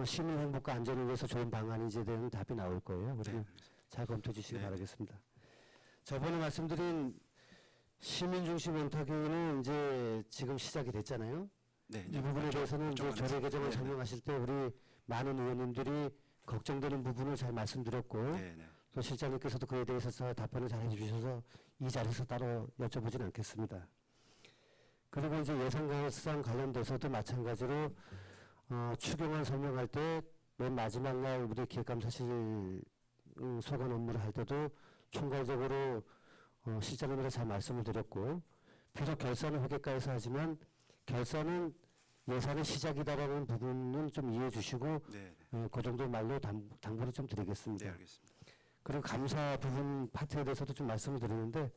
Speaker 3: 시민 행복과 안전을 위해서 좋은 방안인지에 대한 답이 나올 거예요. 그러면 잘 검토해 주시기
Speaker 2: 네.
Speaker 3: 바라겠습니다. 저번에 말씀드린 시민 중심 원탁위는 이제 지금 시작이 됐잖아요.
Speaker 2: 네.
Speaker 3: 이 부분에 대해서는 이제
Speaker 2: 걱정 안
Speaker 3: 조례 개정을
Speaker 2: 네, 네.
Speaker 3: 설명하실 때 우리 많은 의원님들이 걱정되는 부분을 잘 말씀드렸고
Speaker 2: 네, 네.
Speaker 3: 또 실장님께서도 그에 대해서 답변을 잘 해주셔서 이 자리에서 따로 여쭤보진 않겠습니다. 그리고 이제 예산강상 관련돼서도 마찬가지로 추경안 설명할 때 맨 마지막 날 우리 기획감사실 소관 업무를 할 때도 총괄적으로 실장님한테 잘 말씀을 드렸고 비록 결산은 회계과에서 하지만 결산은 예산의 시작이다라는 부분은 좀 이해해 주시고
Speaker 2: 네,
Speaker 3: 그 정도 말로 당부를 좀 드리겠습니다.
Speaker 2: 네, 알겠습니다.
Speaker 3: 그리고 감사 부분 파트에 대해서도 좀 말씀을 드리는데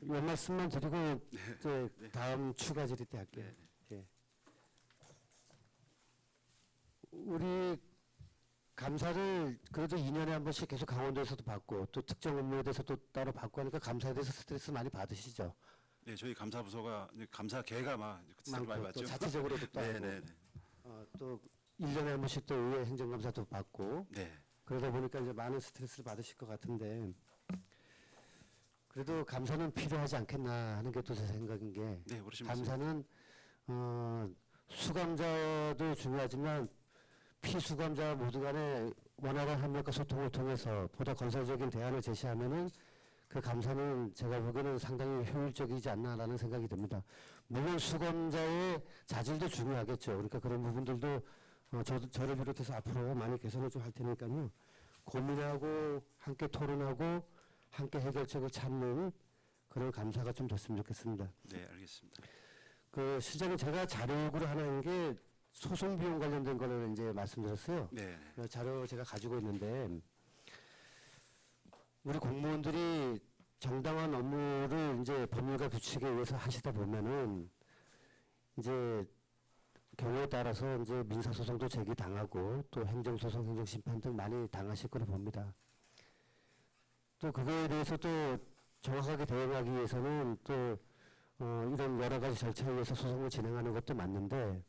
Speaker 3: 이 말씀만 드리고 이제 다음 추가 질의 때 할게요. 예. 우리 감사를 그래도 2년에 한 번씩 계속 강원도에서도 받고 또 특정 업무에 대해서도 따로 받고 하니까 감사에 대해서 스트레스 많이 받으시죠?
Speaker 2: 네, 저희 감사부서가 이제 감사계가 막 스트레스 많이
Speaker 3: 많고 또
Speaker 2: 받죠.
Speaker 3: 자체적으로도 또
Speaker 2: 네,
Speaker 3: 하고
Speaker 2: 네, 네.
Speaker 3: 또 1년에 한 번씩 또 의회 행정감사도 받고
Speaker 2: 네.
Speaker 3: 그러다 보니까 이제 많은 스트레스를 받으실 것 같은데 그래도 감사는 필요하지 않겠나 하는 게 또 제 생각인 게
Speaker 2: 네, 어르신 말씀.
Speaker 3: 감사는 수감자도 중요하지만 피수감자 모두 간에 원활한 협력과 소통을 통해서 보다 건설적인 대안을 제시하면은 그 감사는 제가 보기에는 상당히 효율적이지 않나라는 생각이 듭니다. 물론 수감자의 자질도 중요하겠죠. 그러니까 그런 부분들도 저를 비롯해서 앞으로 많이 개선을 좀 할 테니까요. 고민하고 함께 토론하고 함께 해결책을 찾는 그런 감사가 좀 됐으면 좋겠습니다.
Speaker 2: 네, 알겠습니다.
Speaker 3: 그 실장님 제가 자료 요구를 하는 게 소송 비용 관련된 거를 이제 말씀드렸어요.
Speaker 2: 네, 네.
Speaker 3: 자료 제가 가지고 있는데 우리 공무원들이 정당한 업무를 이제 법률과 규칙에 의해서 하시다 보면은 이제 경우에 따라서 이제 민사소송도 제기당하고 또 행정소송, 행정심판 등 많이 당하실 거로 봅니다. 또 그거에 대해서 또 정확하게 대응하기 위해서는 또 이런 여러 가지 절차에 의해서 소송을 진행하는 것도 맞는데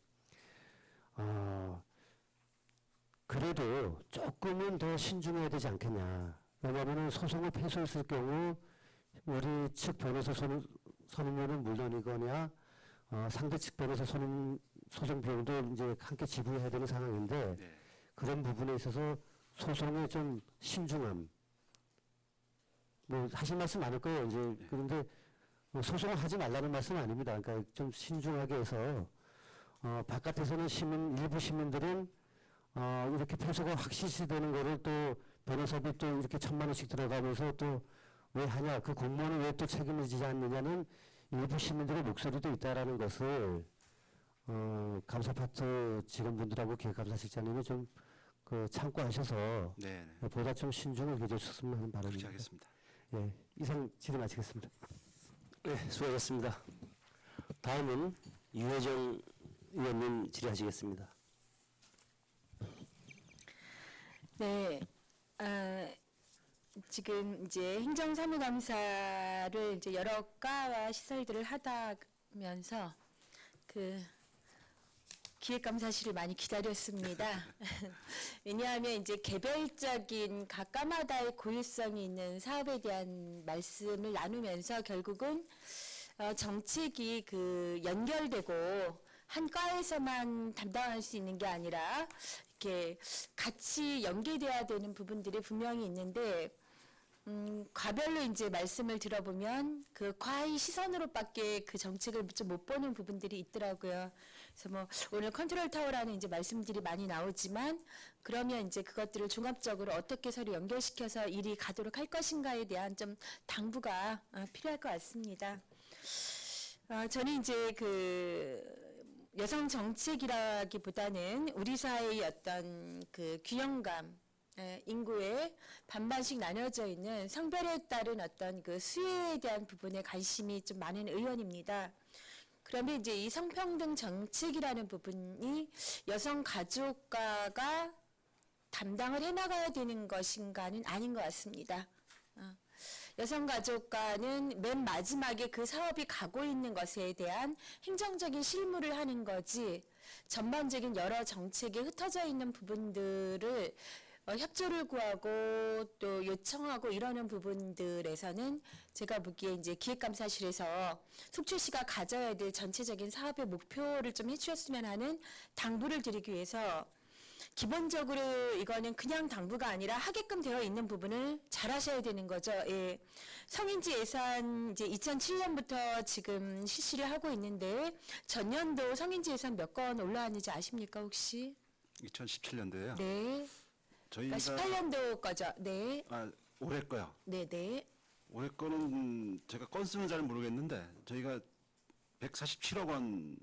Speaker 3: 그래도 조금은 더 신중해야 되지 않겠냐. 왜냐하면 소송을 패소했을 경우 우리 측 변호사 선임료는 물론이거나 상대 측 변호사 소송 비용도 이제 함께 지불해야 되는 상황인데
Speaker 2: 네.
Speaker 3: 그런 부분에 있어서 소송의 좀 신중함. 뭐 하실 말씀 많을 거예요. 이제 그런데 소송을 하지 말라는 말씀은 아닙니다. 그러니까 좀 신중하게 해서 바깥에서는 일부 시민들은 이렇게 패소가 확실시 되는 거를 또 변호사비 또 이렇게 1,000만 원씩 들어가면서 또 왜 하냐, 그 공무원은 왜 또 책임을 지지 않느냐는 일부 시민들의 목소리도 있다라는 것을 감사파트 직원분들하고 기획감사실장님이 좀 참고하셔서
Speaker 2: 네, 네.
Speaker 3: 보다 좀 신중을 기해주셨으면 하는
Speaker 2: 그렇게
Speaker 3: 바람입니다.
Speaker 2: 하겠습니다.
Speaker 3: 예, 이상 질의 마치겠습니다.
Speaker 1: 네, 수고하셨습니다. 다음은 유혜정 의원님 질의하시겠습니다.
Speaker 4: 네, 지금 이제 행정사무감사를 이제 여러 과와 시설들을 하다면서 그 기획감사실을 많이 기다렸습니다. 왜냐하면 이제 개별적인 각과마다의 고유성이 있는 사업에 대한 말씀을 나누면서 결국은 정책이 그 연결되고 한 과에서만 담당할 수 있는 게 아니라 이렇게 같이 연계돼야 되는 부분들이 분명히 있는데 과별로 이제 말씀을 들어보면 그 과의 시선으로밖에 그 정책을 좀 못 보는 부분들이 있더라고요. 그래서 뭐 오늘 컨트롤 타워라는 이제 말씀들이 많이 나오지만 그러면 이제 그것들을 종합적으로 어떻게 서로 연결시켜서 일이 가도록 할 것인가에 대한 좀 당부가 필요할 것 같습니다. 저는 이제 그 여성 정책이라기보다는 우리 사회의 어떤 그 균형감, 인구에 반반씩 나눠져 있는 성별에 따른 어떤 그 수혜에 대한 부분에 관심이 좀 많은 의원입니다. 그러면 이제 이 성평등 정책이라는 부분이 여성 가족과가 담당을 해나가야 되는 것인가는 아닌 것 같습니다. 여성가족과는 맨 마지막에 그 사업이 가고 있는 것에 대한 행정적인 실무를 하는 거지 전반적인 여러 정책에 흩어져 있는 부분들을 협조를 구하고 또 요청하고 이러는 부분들에서는 제가 보기에 이제 기획감사실에서 속출시가 가져야 될 전체적인 사업의 목표를 좀 해주셨으면 하는 당부를 드리기 위해서 기본적으로 이거는 그냥 당부가 아니라 하게끔 되어 있는 부분을 잘 하셔야 되는 거죠. 예. 성인지 예산 이제 2007년부터 지금 실시를 하고 있는데 전년도 성인지 예산 몇 건 올라왔는지 아십니까 혹시?
Speaker 2: 2017년도에요.
Speaker 4: 네.
Speaker 2: 저희가
Speaker 4: 18년도 거죠. 네.
Speaker 2: 올해 거요.
Speaker 4: 네네.
Speaker 2: 올해 거는 제가 건수는 잘 모르겠는데 저희가 147억 원이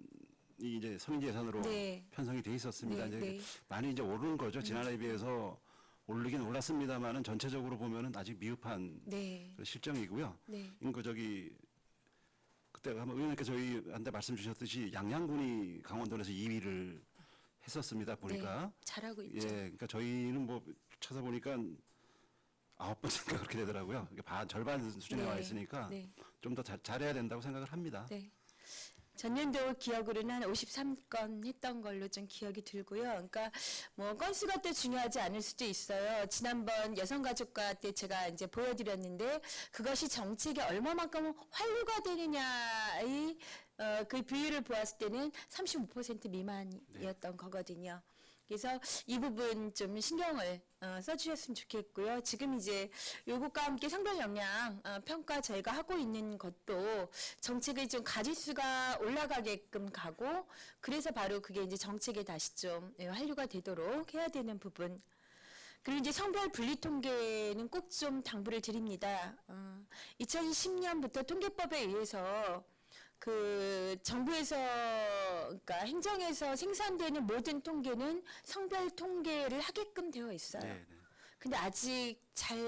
Speaker 2: 이제 성인지 예산으로
Speaker 4: 네.
Speaker 2: 편성이 돼 있었습니다.
Speaker 4: 네,
Speaker 2: 이제
Speaker 4: 네.
Speaker 2: 많이 이제 오르는 거죠. 지난해에 비해서 오르긴 올랐습니다만은 전체적으로 보면은 아직 미흡한
Speaker 4: 네.
Speaker 2: 그 실정이고요.
Speaker 4: 네.
Speaker 2: 그때 한번 의원님께서 저희한테 말씀 주셨듯이 양양군이 강원도에서 2위를 했었습니다. 보니까.
Speaker 4: 네. 잘하고
Speaker 2: 예,
Speaker 4: 있죠.
Speaker 2: 그러니까 저희는 뭐 찾아보니까 9번인가 그렇게 되더라고요. 이게 절반 수준에
Speaker 4: 네.
Speaker 2: 와 있으니까
Speaker 4: 네.
Speaker 2: 좀 더 잘해야 된다고 생각을 합니다.
Speaker 4: 네. 전년도 기억으로는 한 53건 했던 걸로 좀 기억이 들고요. 그러니까 뭐 건수가 또 중요하지 않을 수도 있어요. 지난번 여성가족과 때 제가 이제 보여드렸는데 그것이 정책에 얼마만큼 환류가 되느냐의 그 비율을 보았을 때는 35% 미만이었던 거거든요. 그래서 이 부분 좀 신경을 써주셨으면 좋겠고요. 지금 이제 요것과 함께 성별 역량 평가 저희가 하고 있는 것도 정책을 좀 가짓수가 올라가게끔 가고 그래서 바로 그게 이제 정책에 다시 좀 환류가 되도록 해야 되는 부분. 그리고 이제 성별 분리 통계는 꼭 좀 당부를 드립니다. 2010년부터 통계법에 의해서 그 정부에서 그러니까 행정에서 생산되는 모든 통계는 성별 통계를 하게끔 되어 있어요.
Speaker 2: 네, 네.
Speaker 4: 근데 아직 잘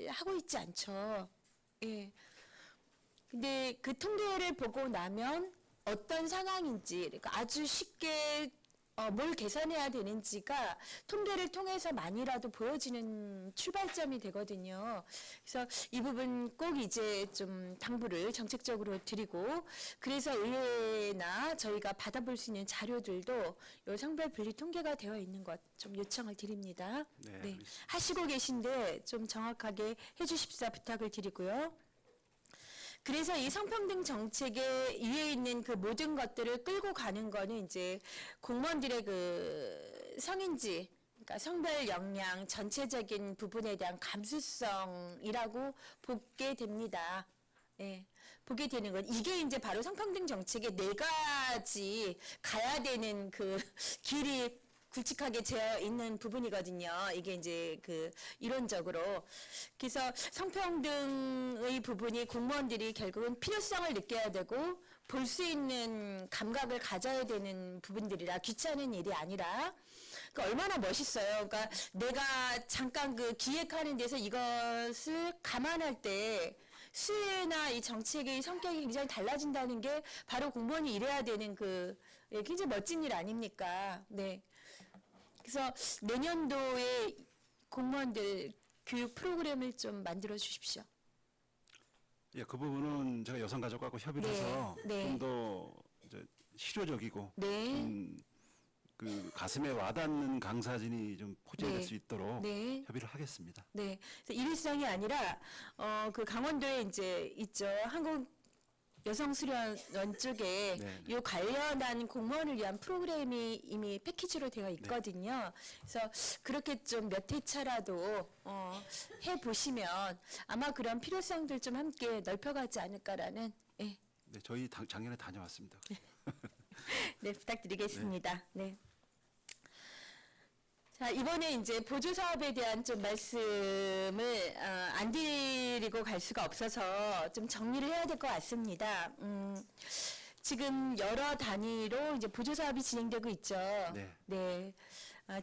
Speaker 4: 하고 있지 않죠. 예. 근데 그 통계를 보고 나면 어떤 상황인지, 그러니까 아주 쉽게 뭘 개선해야 되는지가 통계를 통해서만이라도 보여지는 출발점이 되거든요. 그래서 이 부분 꼭 이제 좀 당부를 정책적으로 드리고, 그래서 의회나 저희가 받아볼 수 있는 자료들도 요 성별 분리 통계가 되어 있는 것 좀 요청을 드립니다.
Speaker 2: 네,
Speaker 4: 네.
Speaker 2: 알겠습니다.
Speaker 4: 하시고 계신데 좀 정확하게 해주십사 부탁을 드리고요. 그래서 이 성평등 정책에 위에 있는 그 모든 것들을 끌고 가는 거는 이제 공무원들의 그 성인지, 그러니까 성별 역량 전체적인 부분에 대한 감수성이라고 보게 됩니다. 예, 보게 되는 건 이게 이제 바로 성평등 정책의 네 가지 가야 되는 그 길이 굵직하게 되어 있는 부분이거든요. 이게 이제 그 이론적으로. 그래서 성평등의 부분이 공무원들이 결국은 필요성을 느껴야 되고 볼 수 있는 감각을 가져야 되는 부분들이라 귀찮은 일이 아니라 그러니까 얼마나 멋있어요. 그러니까 내가 잠깐 그 기획하는 데서 이것을 감안할 때 수혜나 이 정책의 성격이 굉장히 달라진다는 게 바로 공무원이 이래야 되는 그 굉장히 멋진 일 아닙니까? 네. 그래서 내년도에 공무원들 교육 프로그램을 좀 만들어 주십시오.
Speaker 2: 예, 그 부분은 제가 여성가족하고 협의를
Speaker 4: 네,
Speaker 2: 해서
Speaker 4: 네.
Speaker 2: 좀 더 이제 실효적이고
Speaker 4: 네.
Speaker 2: 그 가슴에 와닿는 강사진이 좀 포진될
Speaker 4: 네.
Speaker 2: 수 있도록
Speaker 4: 네.
Speaker 2: 협의를 하겠습니다.
Speaker 4: 네. 그래서 일일성이 아니라 그 강원도에 이제 있죠. 한국 여성수련원 쪽에
Speaker 2: 네,
Speaker 4: 요 관련한 공무원을 위한 프로그램이 이미 패키지로 되어 있거든요. 그래서 그렇게 좀 몇 회차라도 해보시면 아마 그런 필요성들 좀 함께 넓혀가지 않을까라는 예,
Speaker 2: 네, 저희 작년에 다녀왔습니다.
Speaker 4: 네, 부탁드리겠습니다. 네. 자, 이번에 이제 보조 사업에 대한 좀 말씀을 안 드리고 갈 수가 없어서 좀 정리를 해야 될 것 같습니다. 지금 여러 단위로 이제 보조 사업이 진행되고 있죠.
Speaker 2: 네.
Speaker 4: 네.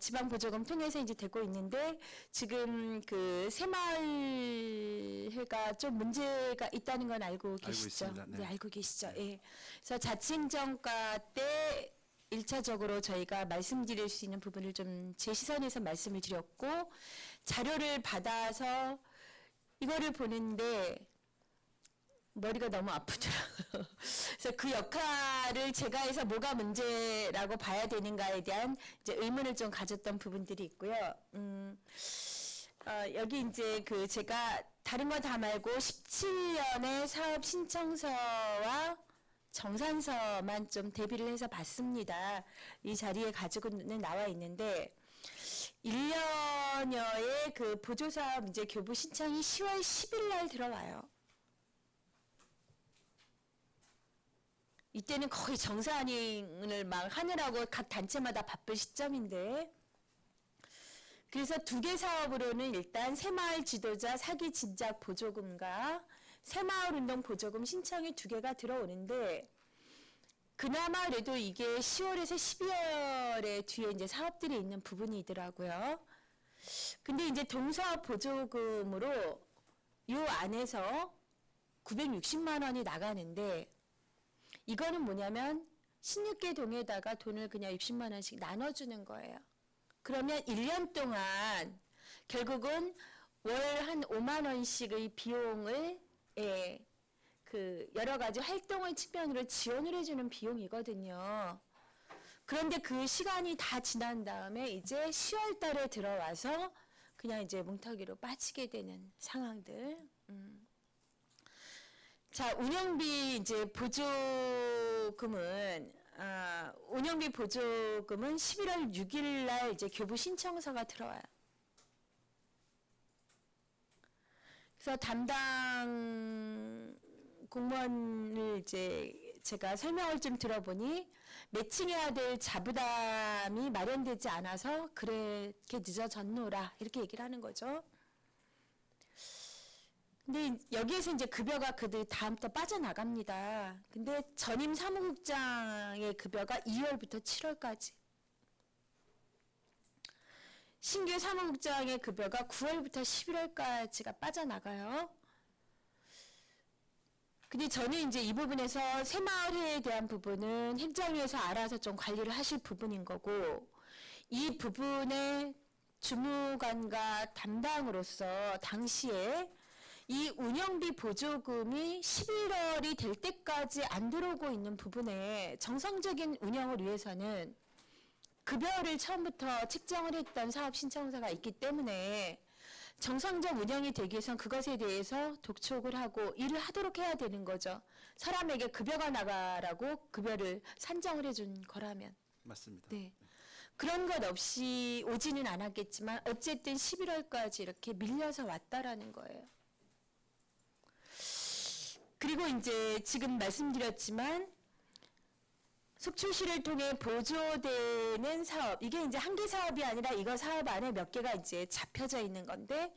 Speaker 4: 지방 보조금 통해서 이제 되고 있는데 지금 그 새마을회가 좀 문제가 있다는 건 알고 계시죠?
Speaker 2: 있습니다. 네.
Speaker 4: 알고 계시죠. 예. 그래서 자치행정과 때 1차적으로 저희가 말씀드릴 수 있는 부분을 좀 제 시선에서 말씀을 드렸고 자료를 받아서 이거를 보는데 머리가 너무 아프더라고요. 그래서 그 역할을 제가 해서 뭐가 문제라고 봐야 되는가에 대한 이제 의문을 좀 가졌던 부분들이 있고요. 여기 이제 그 제가 다른 거 다 말고 17년의 사업 신청서와 정산서만 좀 대비를 해서 봤습니다. 이 자리에 가지고는 나와 있는데 1년여의 그 보조사업 이제 교부 신청이 10월 10일 날 들어와요. 이때는 거의 정산을 막 하느라고 각 단체마다 바쁠 시점인데 그래서 두 개 사업으로는 일단 새마을 지도자 사기 진작 보조금과 새마을운동 보조금 신청이 두 개가 들어오는데 그나마 그래도 이게 10월에서 12월에 뒤에 이제 사업들이 있는 부분이더라고요. 근데 이제 동사업 보조금으로 요 안에서 960만 원이 나가는데 이거는 뭐냐면 16개 동에다가 돈을 그냥 60만 원씩 나눠주는 거예요. 그러면 1년 동안 결국은 월 한 5만 원씩의 비용을 그 여러 가지 활동의 측면으로 지원을 해주는 비용이거든요. 그런데 그 시간이 다 지난 다음에 이제 10월 달에 들어와서 그냥 이제 뭉텅이로 빠지게 되는 상황들. 자, 운영비 이제 보조금은 운영비 보조금은 11월 6일 날 이제 교부 신청서가 들어와요. 그래서 담당 공무원을 이제 제가 설명을 좀 들어보니 매칭해야 될 자부담이 마련되지 않아서 그렇게 늦어졌노라 이렇게 얘기를 하는 거죠. 근데 여기에서 이제 급여가 그 다음부터 빠져나갑니다. 근데 전임 사무국장의 급여가 2월부터 7월까지. 신규 사무국장의 급여가 9월부터 11월까지가 빠져나가요. 근데 저는 이제 이 부분에서 새마을회에 대한 부분은 행정위에서 알아서 좀 관리를 하실 부분인 거고, 이 부분의 주무관과 담당으로서 당시에 이 운영비 보조금이 11월이 될 때까지 안 들어오고 있는 부분에 정상적인 운영을 위해서는 급여를 처음부터 책정을 했던 사업 신청서가 있기 때문에 정상적 운영이 되기 위해선 그것에 대해서 독촉을 하고 일을 하도록 해야 되는 거죠. 사람에게 급여가 나가라고 급여를 산정을 해준 거라면.
Speaker 2: 맞습니다.
Speaker 4: 네. 그런 것 없이 오지는 않았겠지만 어쨌든 11월까지 이렇게 밀려서 왔다라는 거예요. 그리고 이제 지금 말씀드렸지만 속출시를 통해 보조되는 사업, 이게 이제 한 개 사업이 아니라 이거 사업 안에 몇 개가 이제 잡혀져 있는 건데,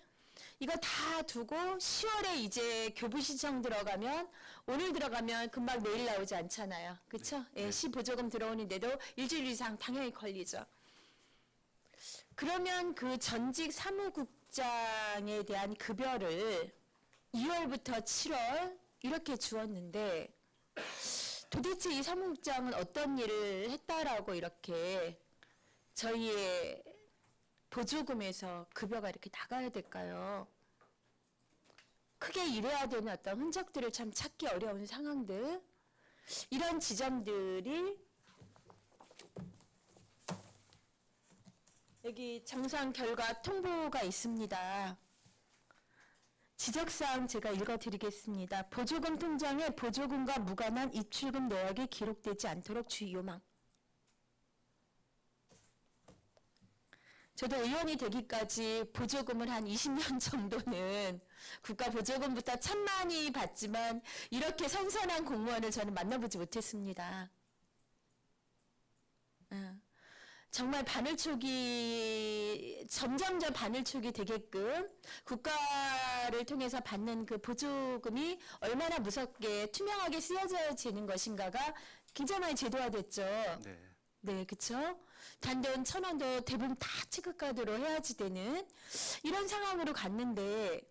Speaker 4: 이거 다 두고 10월에 이제 교부 신청 들어가면, 오늘 들어가면 금방 내일 나오지 않잖아요. 그쵸? 예, 시 보조금 들어오는데도 일주일 이상 당연히 걸리죠. 그러면 그 전직 사무국장에 대한 급여를 2월부터 7월 이렇게 주었는데, 도대체 이 사무국장은 어떤 일을 했다라고 이렇게 저희의 보조금에서 급여가 이렇게 나가야 될까요? 크게 일해야 되는 어떤 흔적들을 참 찾기 어려운 상황들, 이런 지점들이 여기 정상 결과 통보가 있습니다. 지적사항 제가 읽어드리겠습니다. 보조금 통장에 보조금과 무관한 입출금 내역이 기록되지 않도록 주의 요망. 저도 의원이 되기까지 보조금을 한 20년 정도는 국가 보조금부터 참 많이 받지만 이렇게 선선한 공무원을 저는 만나보지 못했습니다. 정말 바늘촉이 점점점 바늘촉이 되게끔 국가를 통해서 받는 그 보조금이 얼마나 무섭게 투명하게 쓰여지는 것인가가 굉장히 많이 제도화됐죠.
Speaker 2: 네.
Speaker 4: 네, 그쵸? 단돈 1,000원도 대부분 다 체크카드로 해야지 되는 이런 상황으로 갔는데,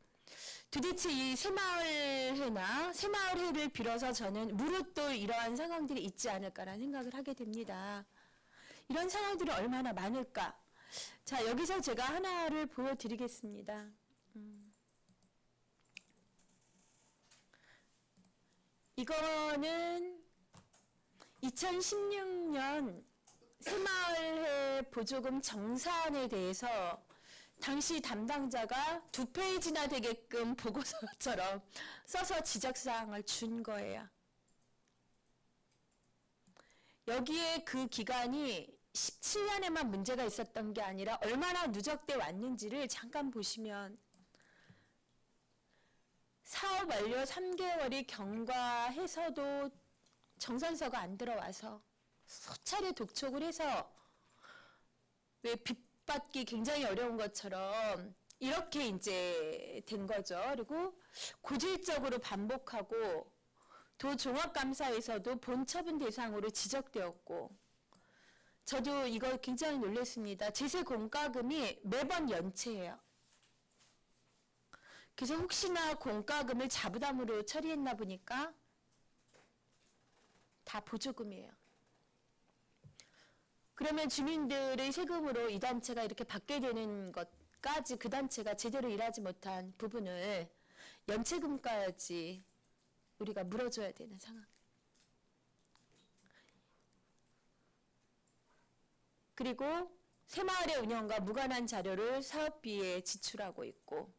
Speaker 4: 도대체 이 새마을회나 새마을회를 빌어서 저는 무릇 또 이러한 상황들이 있지 않을까라는 생각을 하게 됩니다. 이런 상황들이 얼마나 많을까? 자, 여기서 제가 하나를 보여드리겠습니다. 이거는 2016년 새마을회 보조금 정산에 대해서 당시 담당자가 2페이지나 되게끔 보고서처럼 써서 지적사항을 준 거예요. 여기에 그 기간이 17년에만 문제가 있었던 게 아니라 얼마나 누적돼 왔는지를 잠깐 보시면, 사업 완료 3개월이 경과해서도 정산서가 안 들어와서 수차례 독촉을 해서 왜 빚받기 굉장히 어려운 것처럼 이렇게 이제 된 거죠. 그리고 고질적으로 반복하고 도종합감사에서도 본처분 대상으로 지적되었고, 저도 이거 굉장히 놀랐습니다. 제세 공과금이 매번 연체해요. 그래서 혹시나 공과금을 자부담으로 처리했나 보니까 다 보조금이에요. 그러면 주민들의 세금으로 이 단체가 이렇게 받게 되는 것까지 그 단체가 제대로 일하지 못한 부분을 연체금까지 우리가 물어줘야 되는 상황. 그리고 새마을의 운영과 무관한 자료를 사업비에 지출하고 있고,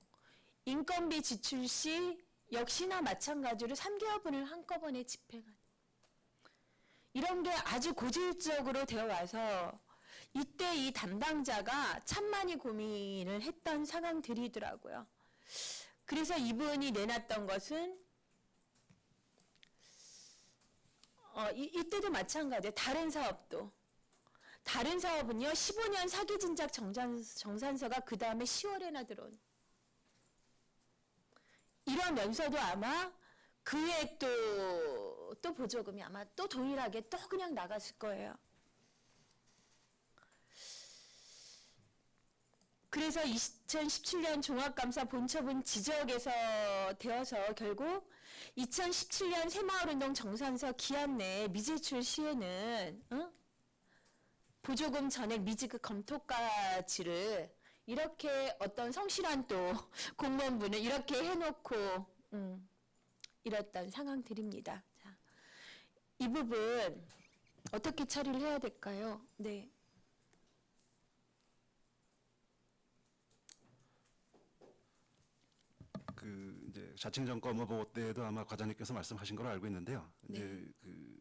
Speaker 4: 인건비 지출 시 역시나 마찬가지로 3개월분을 한꺼번에 집행하는, 이런 게 아주 고질적으로 되어 와서 이때 이 담당자가 참 많이 고민을 했던 상황들이더라고요. 그래서 이분이 내놨던 것은 이때도 마찬가지예요. 다른 사업은요 15년 사기진작 정산서가 그 다음에 10월에나 들어온, 이러면서도 아마 그에 또 보조금이 아마 또 동일하게 또 그냥 나갔을 거예요. 그래서 2017년 종합감사 본처분 지적에서 되어서 결국 2017년 새마을운동 정산서 기한 내에 미제출 시에는 보조금 전액 미지급 검토까지를 이렇게 어떤 성실한 또 공무원분을 이렇게 해놓고 이랬던 상황들입니다. 자, 이 부분 어떻게 처리를 해야 될까요? 네.
Speaker 2: 그 이제 자칭정과 업무보고 때에도 아마 과장님께서 말씀하신 걸로 알고 있는데요.
Speaker 4: 네.
Speaker 2: 이제 그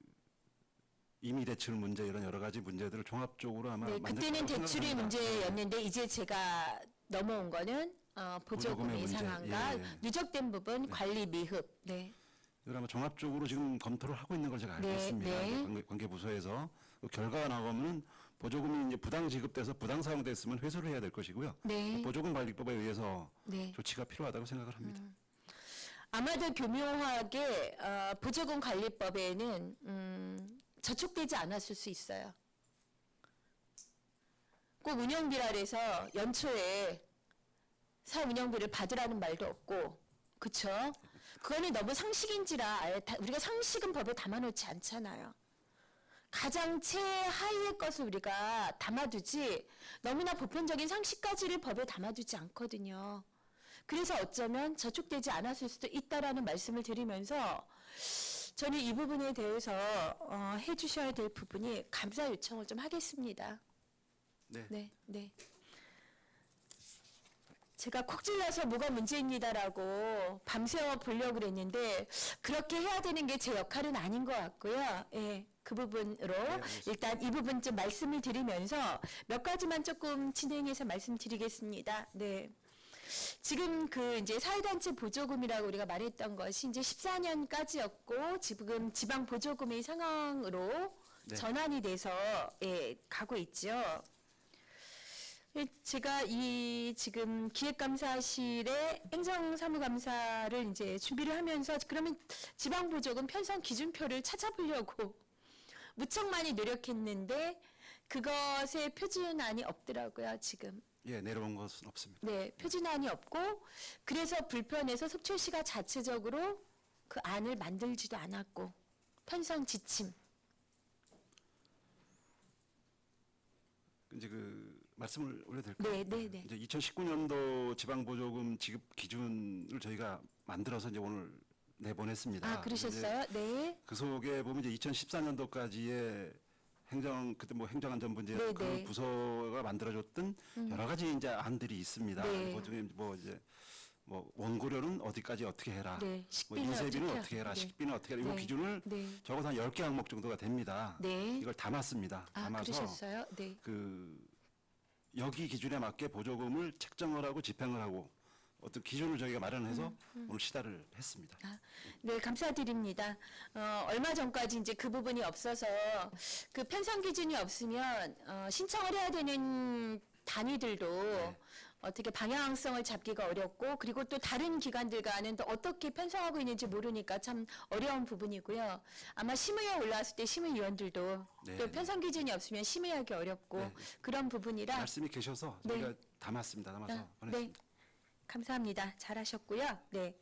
Speaker 2: 임의 대출 문제 이런 여러 가지 문제들을 종합적으로 아마
Speaker 4: 네,
Speaker 2: 만들
Speaker 4: 그때는
Speaker 2: 거라고
Speaker 4: 대출이
Speaker 2: 생각합니다.
Speaker 4: 문제였는데 이제 제가 넘어온 거는
Speaker 2: 보조금의
Speaker 4: 보조금의
Speaker 2: 문제.
Speaker 4: 상한과
Speaker 2: 예, 예.
Speaker 4: 누적된 부분 관리 미흡. 네.
Speaker 2: 이걸 아마 종합적으로 지금 검토를 하고 있는 걸 제가 알고
Speaker 4: 네,
Speaker 2: 있습니다.
Speaker 4: 네.
Speaker 2: 관계부서에서 그 결과가 나오면은 보조금이 이제 부당 지급돼서 부당 사용됐으면 회수를 해야 될 것이고요.
Speaker 4: 네.
Speaker 2: 보조금 관리법에 의해서
Speaker 4: 네.
Speaker 2: 조치가 필요하다고 생각을 합니다.
Speaker 4: 아마도 교묘하게 보조금 관리법에는 저촉되지 않았을 수 있어요. 꼭 운영비라 해서 연초에 사운영비를 받으라는 말도 없고, 그쵸? 그거는 너무 상식인지라 아예 우리가 상식은 법에 담아놓지 않잖아요. 가장 최하위의 것을 우리가 담아두지 너무나 보편적인 상식까지를 법에 담아두지 않거든요. 그래서 어쩌면 저촉되지 않았을 수도 있다라는 말씀을 드리면서 저는 이 부분에 대해서 해주셔야 될 부분이 감사 요청을 좀 하겠습니다.
Speaker 2: 네.
Speaker 4: 네, 네. 제가 콕 찔러서 뭐가 문제입니다라고 밤새워 보려고 그랬는데 그렇게 해야 되는 게 제 역할은 아닌 것 같고요. 예, 그 부분으로
Speaker 2: 알겠습니다.
Speaker 4: 일단 이 부분 좀 말씀을 드리면서 몇 가지만 조금 진행해서 말씀드리겠습니다. 네. 지금 그 이제 사회단체 보조금이라고 우리가 말했던 것이 이제 14년까지였고 지금 지방 보조금의 상황으로
Speaker 2: 네.
Speaker 4: 전환이 돼서 예, 가고 있죠. 제가 이 지금 기획감사실에 행정사무감사를 이제 준비를 하면서 그러면 지방보조금 편성 기준표를 찾아보려고 무척 많이 노력했는데 그것에 표준안이 없더라고요, 지금.
Speaker 2: 예, 내려온 것은 없습니다.
Speaker 4: 네, 표준안이 없고 그래서 불편해서 속초시가 자체적으로 그 안을 만들지도 않았고 편성 지침.
Speaker 2: 이제 그 말씀을 올려드릴까요?
Speaker 4: 네, 네, 네.
Speaker 2: 이제 2019년도 지방보조금 지급 기준을 저희가 만들어서 이제 오늘 내보냈습니다.
Speaker 4: 아, 그러셨어요? 네.
Speaker 2: 그 속에 보면 이제 2014년도까지의 그때 뭐 행정안전분제
Speaker 4: 네,
Speaker 2: 그
Speaker 4: 네.
Speaker 2: 부서가 만들어줬던 여러 가지 이제 안들이 있습니다.
Speaker 4: 네.
Speaker 2: 그 중에 뭐 이제 뭐 원고료는 어디까지 어떻게 해라.
Speaker 4: 네,
Speaker 2: 뭐
Speaker 4: 식비는
Speaker 2: 인쇄비는
Speaker 4: 어떻게
Speaker 2: 어떻게 해라.
Speaker 4: 네.
Speaker 2: 식비는 어떻게 해라. 이
Speaker 4: 네.
Speaker 2: 기준을
Speaker 4: 네.
Speaker 2: 적어서 한 10개 항목 정도가 됩니다.
Speaker 4: 네.
Speaker 2: 이걸 담았습니다.
Speaker 4: 아,
Speaker 2: 담아서
Speaker 4: 그러셨어요? 네.
Speaker 2: 그 여기 기준에 맞게 보조금을 책정을 하고 집행을 하고 어떤 기준을 저희가 마련해서 오늘 시달을 했습니다.
Speaker 4: 아, 네, 감사드립니다. 얼마 전까지 이제 그 부분이 없어서 그 편성 기준이 없으면 신청을 해야 되는 단위들도
Speaker 2: 네.
Speaker 4: 어떻게 방향성을 잡기가 어렵고 그리고 또 다른 기관들과는 또 어떻게 편성하고 있는지 모르니까 참 어려운 부분이고요. 아마 심의에 올라왔을 때 심의위원들도
Speaker 2: 네,
Speaker 4: 또
Speaker 2: 네.
Speaker 4: 편성 기준이 없으면 심의하기 어렵고
Speaker 2: 네.
Speaker 4: 그런 부분이라
Speaker 2: 말씀이 계셔서
Speaker 4: 네.
Speaker 2: 저희가 담았습니다. 담아서
Speaker 4: 네.
Speaker 2: 보냈습니다.
Speaker 4: 감사합니다. 잘하셨고요. 네.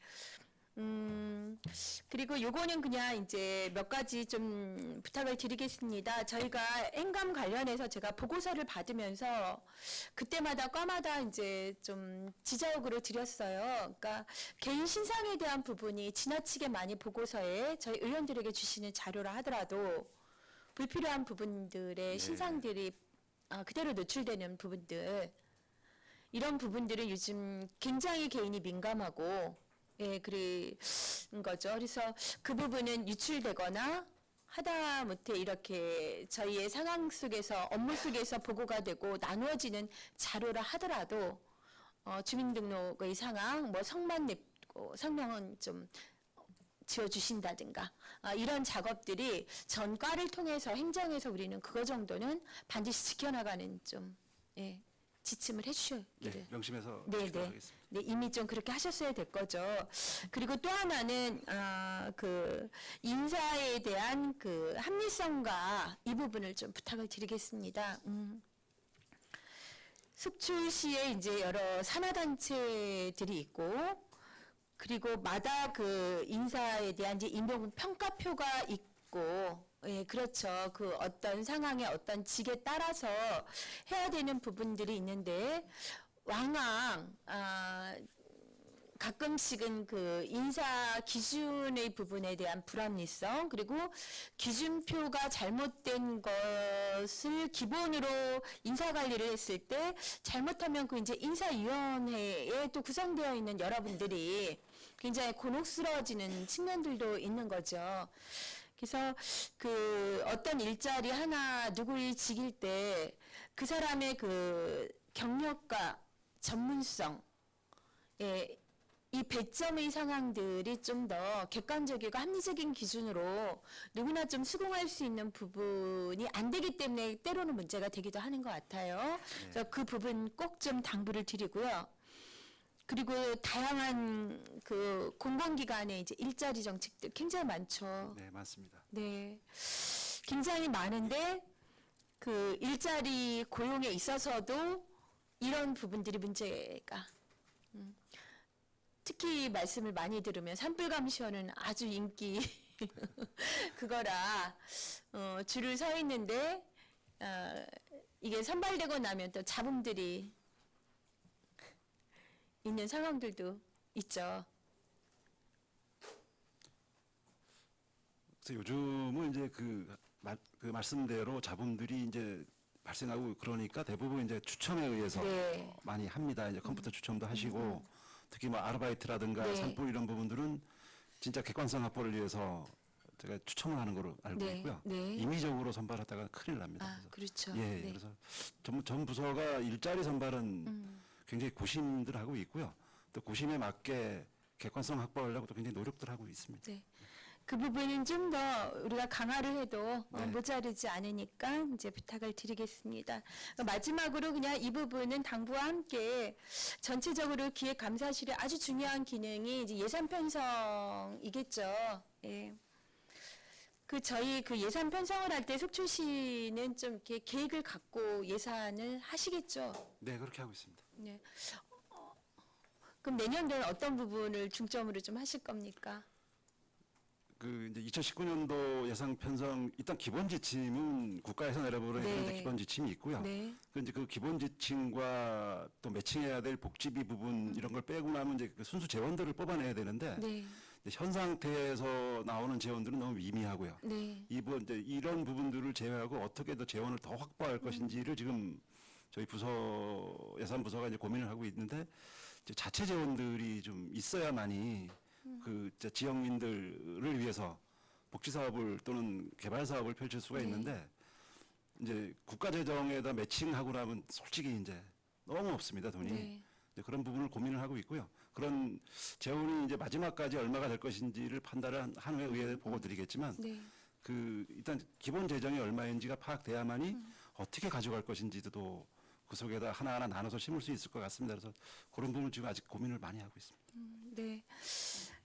Speaker 4: 그리고 요거는 그냥 이제 몇 가지 좀 부탁을 드리겠습니다. 저희가 행감 관련해서 제가 보고서를 받으면서 그때마다 과마다 이제 좀 지적으로 드렸어요. 그러니까 개인 신상에 대한 부분이 지나치게 많이 보고서에 저희 의원들에게 주시는 자료라 하더라도 불필요한 부분들의
Speaker 2: 네.
Speaker 4: 신상들이 그대로 노출되는 부분들 이런 부분들은 요즘 굉장히 개인이 민감하고 예, 그런 거죠. 그래서 그 부분은 유출되거나 하다못해 이렇게 저희의 상황 속에서 업무 속에서 보고가 되고 나누어지는 자료라 하더라도 주민등록의 상황, 뭐 성만 냈고 성명은 좀 지어주신다든가 이런 작업들이 전과를 통해서 행정에서 우리는 그거 정도는 반드시 지켜나가는 좀 예, 지침을 해주시기를.
Speaker 2: 네, 명심해서
Speaker 4: 네, 네.
Speaker 2: 하겠습니다.
Speaker 4: 네, 이미 좀 그렇게 하셨어야 될 거죠. 그리고 또 하나는 그 인사에 대한 그 합리성과 이 부분을 좀 부탁을 드리겠습니다. 속초시에 이제 여러 산하단체들이 있고, 그리고 마다 그 인사에 대한 이제 임용 평가표가 있고, 예, 그렇죠. 그 어떤 상황의 어떤 직에 따라서 해야 되는 부분들이 있는데, 가끔씩은 그 인사 기준의 부분에 대한 불합리성, 그리고 기준표가 잘못된 것을 기본으로 인사 관리를 했을 때 잘못하면 그 이제 인사위원회에 또 구성되어 있는 여러분들이 굉장히 곤혹스러워지는 측면들도 있는 거죠. 그래서 그 어떤 일자리 하나 누구를 지킬 때 그 사람의 그 경력과 전문성, 예, 이 배점의 상황들이 좀 더 객관적이고 합리적인 기준으로 누구나 좀 수긍할 수 있는 부분이 안 되기 때문에 때로는 문제가 되기도 하는 것 같아요. 그래서 그 부분 꼭 좀 당부를 드리고요. 그리고 다양한 그 공공기관의 이제 일자리 정책들 굉장히 많죠.
Speaker 2: 네, 맞습니다.
Speaker 4: 네. 굉장히 많은데 그 일자리 고용에 있어서도 이런 부분들이 문제가. 특히 말씀을 많이 들으면 산불감시원은 아주 인기 그거라 줄을 서 있는데 이게 선발되고 나면 또 잡음들이 있는 상황들도 있죠.
Speaker 2: 그래서 요즘은 이제 그 말씀대로 잡음들이 이제 발생하고 그러니까 대부분 이제 추첨에 의해서
Speaker 4: 네.
Speaker 2: 많이 합니다. 이제 컴퓨터 추첨도 하시고 특히 뭐 아르바이트라든가
Speaker 4: 네.
Speaker 2: 산불 이런 부분들은 진짜 객관성 확보를 위해서 제가 추첨을 하는 걸로 알고
Speaker 4: 네.
Speaker 2: 있고요.
Speaker 4: 네.
Speaker 2: 임의적으로 선발하다가 큰일 납니다.
Speaker 4: 아, 그렇죠.
Speaker 2: 예,
Speaker 4: 네.
Speaker 2: 그래서 전 부서가 일자리 선발은 굉장히 고심들 하고 있고요. 또 고심에 맞게 객관성 확보하려고 또 굉장히 노력들 하고 있습니다.
Speaker 4: 네. 그 부분은 좀 더 우리가 강화를 해도
Speaker 2: 네.
Speaker 4: 모자르지 않으니까 이제 부탁을 드리겠습니다. 마지막으로 그냥 이 부분은 당부와 함께 전체적으로 기획감사실의 아주 중요한 기능이 이제 예산 편성이겠죠. 예. 그 저희 그 예산 편성을 할 때 속초시는 좀 이렇게 계획을 갖고 예산을 하시겠죠.
Speaker 2: 네, 그렇게 하고 있습니다.
Speaker 4: 네. 그럼 내년도는 어떤 부분을 중점으로 좀 하실 겁니까?
Speaker 2: 그 이제 2019년도 예산 편성 일단 기본 지침은 국가에서 내려보는
Speaker 4: 네.
Speaker 2: 기본 지침이 있고요.
Speaker 4: 네.
Speaker 2: 그 이제 그 기본 지침과 또 매칭해야 될 복지비 부분 이런 걸 빼고 나면 이제 그 순수 재원들을 뽑아내야 되는데
Speaker 4: 네.
Speaker 2: 이제 현 상태에서 나오는 재원들은 너무 미미하고요.
Speaker 4: 네.
Speaker 2: 이제 이런 부분들을 제외하고 어떻게 더 재원을 더 확보할 것인지를 지금 저희 부서 예산 부서가 이제 고민을 하고 있는데 이제 자체 재원들이 좀 있어야만이 그 이제 지역민들을 위해서 복지 사업을 또는 개발 사업을 펼칠 수가
Speaker 4: 네.
Speaker 2: 있는데 이제 국가 재정에다 매칭하고 나면 솔직히 이제 너무 없습니다 돈이.
Speaker 4: 네.
Speaker 2: 이제 그런 부분을 고민을 하고 있고요. 그런 재원이 이제 마지막까지 얼마가 될 것인지를 판단을 한 후에 의회에 보고 드리겠지만
Speaker 4: 네.
Speaker 2: 그 일단 기본 재정이 얼마인지가 파악돼야만이 어떻게 가져갈 것인지도 그 속에다 하나하나 나눠서 심을 수 있을 것 같습니다. 그래서 그런 부분을 지금 아직 고민을 많이 하고 있습니다.
Speaker 4: 네.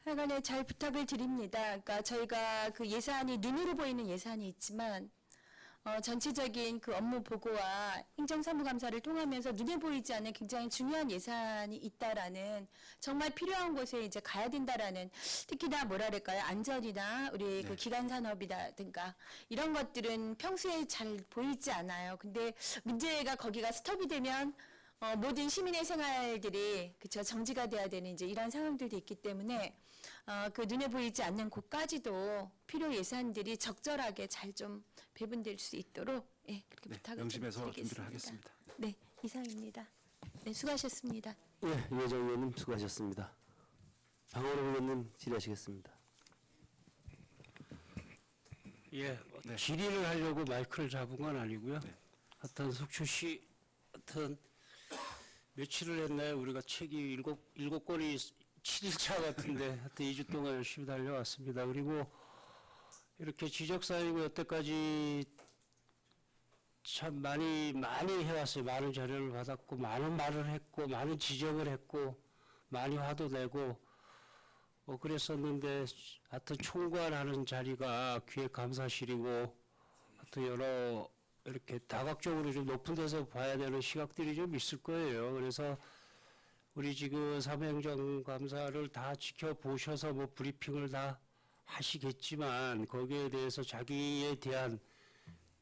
Speaker 4: 하여간에 잘 부탁을 드립니다. 그러니까 저희가 그 예산이 눈으로 보이는 예산이 있지만 전체적인 그 업무 보고와 행정사무감사를 통하면서 눈에 보이지 않는 굉장히 중요한 예산이 있다라는 정말 필요한 곳에 이제 가야 된다라는 특히나 뭐라 그럴까요? 안전이나 우리 그 기간 산업이라든가 이런 것들은 평소에 잘 보이지 않아요. 근데 문제가 거기가 스톱이 되면 모든 시민의 생활들이 그쵸 정지가 돼야 되는 이제 이런 상황들도 있기 때문에 그 눈에 보이지 않는 곳까지도 필요 예산들이 적절하게 잘 좀 배분될 수 있도록 예 그렇게
Speaker 2: 네,
Speaker 4: 부탁을 좀
Speaker 2: 명심해서
Speaker 4: 드리겠습니다.
Speaker 2: 준비를 하겠습니다.
Speaker 4: 네 이상입니다. 네 수고하셨습니다.
Speaker 1: 예, 유혜정 의원님 수고하셨습니다. 방원호 의원님 질의하시겠습니다.
Speaker 5: 예,
Speaker 2: 네.
Speaker 5: 질의를 하려고 마이크를 잡은 건 아니고요. 하여튼 속초시 하여튼 며칠을 했나요? 우리가 책이 일곱 권이 7일차 같은데 하여튼 2주 동안 열심히 달려왔습니다. 그리고 이렇게 지적사항이고 여태까지 참 많이 해왔어요. 많은 자료를 받았고 많은 말을 했고 많은 지적을 했고 많이 화도 내고 그랬었는데 하여튼 총괄하는 자리가 기획감사실이고 하여튼 여러 이렇게 다각적으로 좀 높은 데서 봐야 되는 시각들이 좀 있을 거예요. 그래서 우리 지금 사무행정감사를 다 지켜보셔서 뭐 브리핑을 다 하시겠지만 거기에 대해서 자기에 대한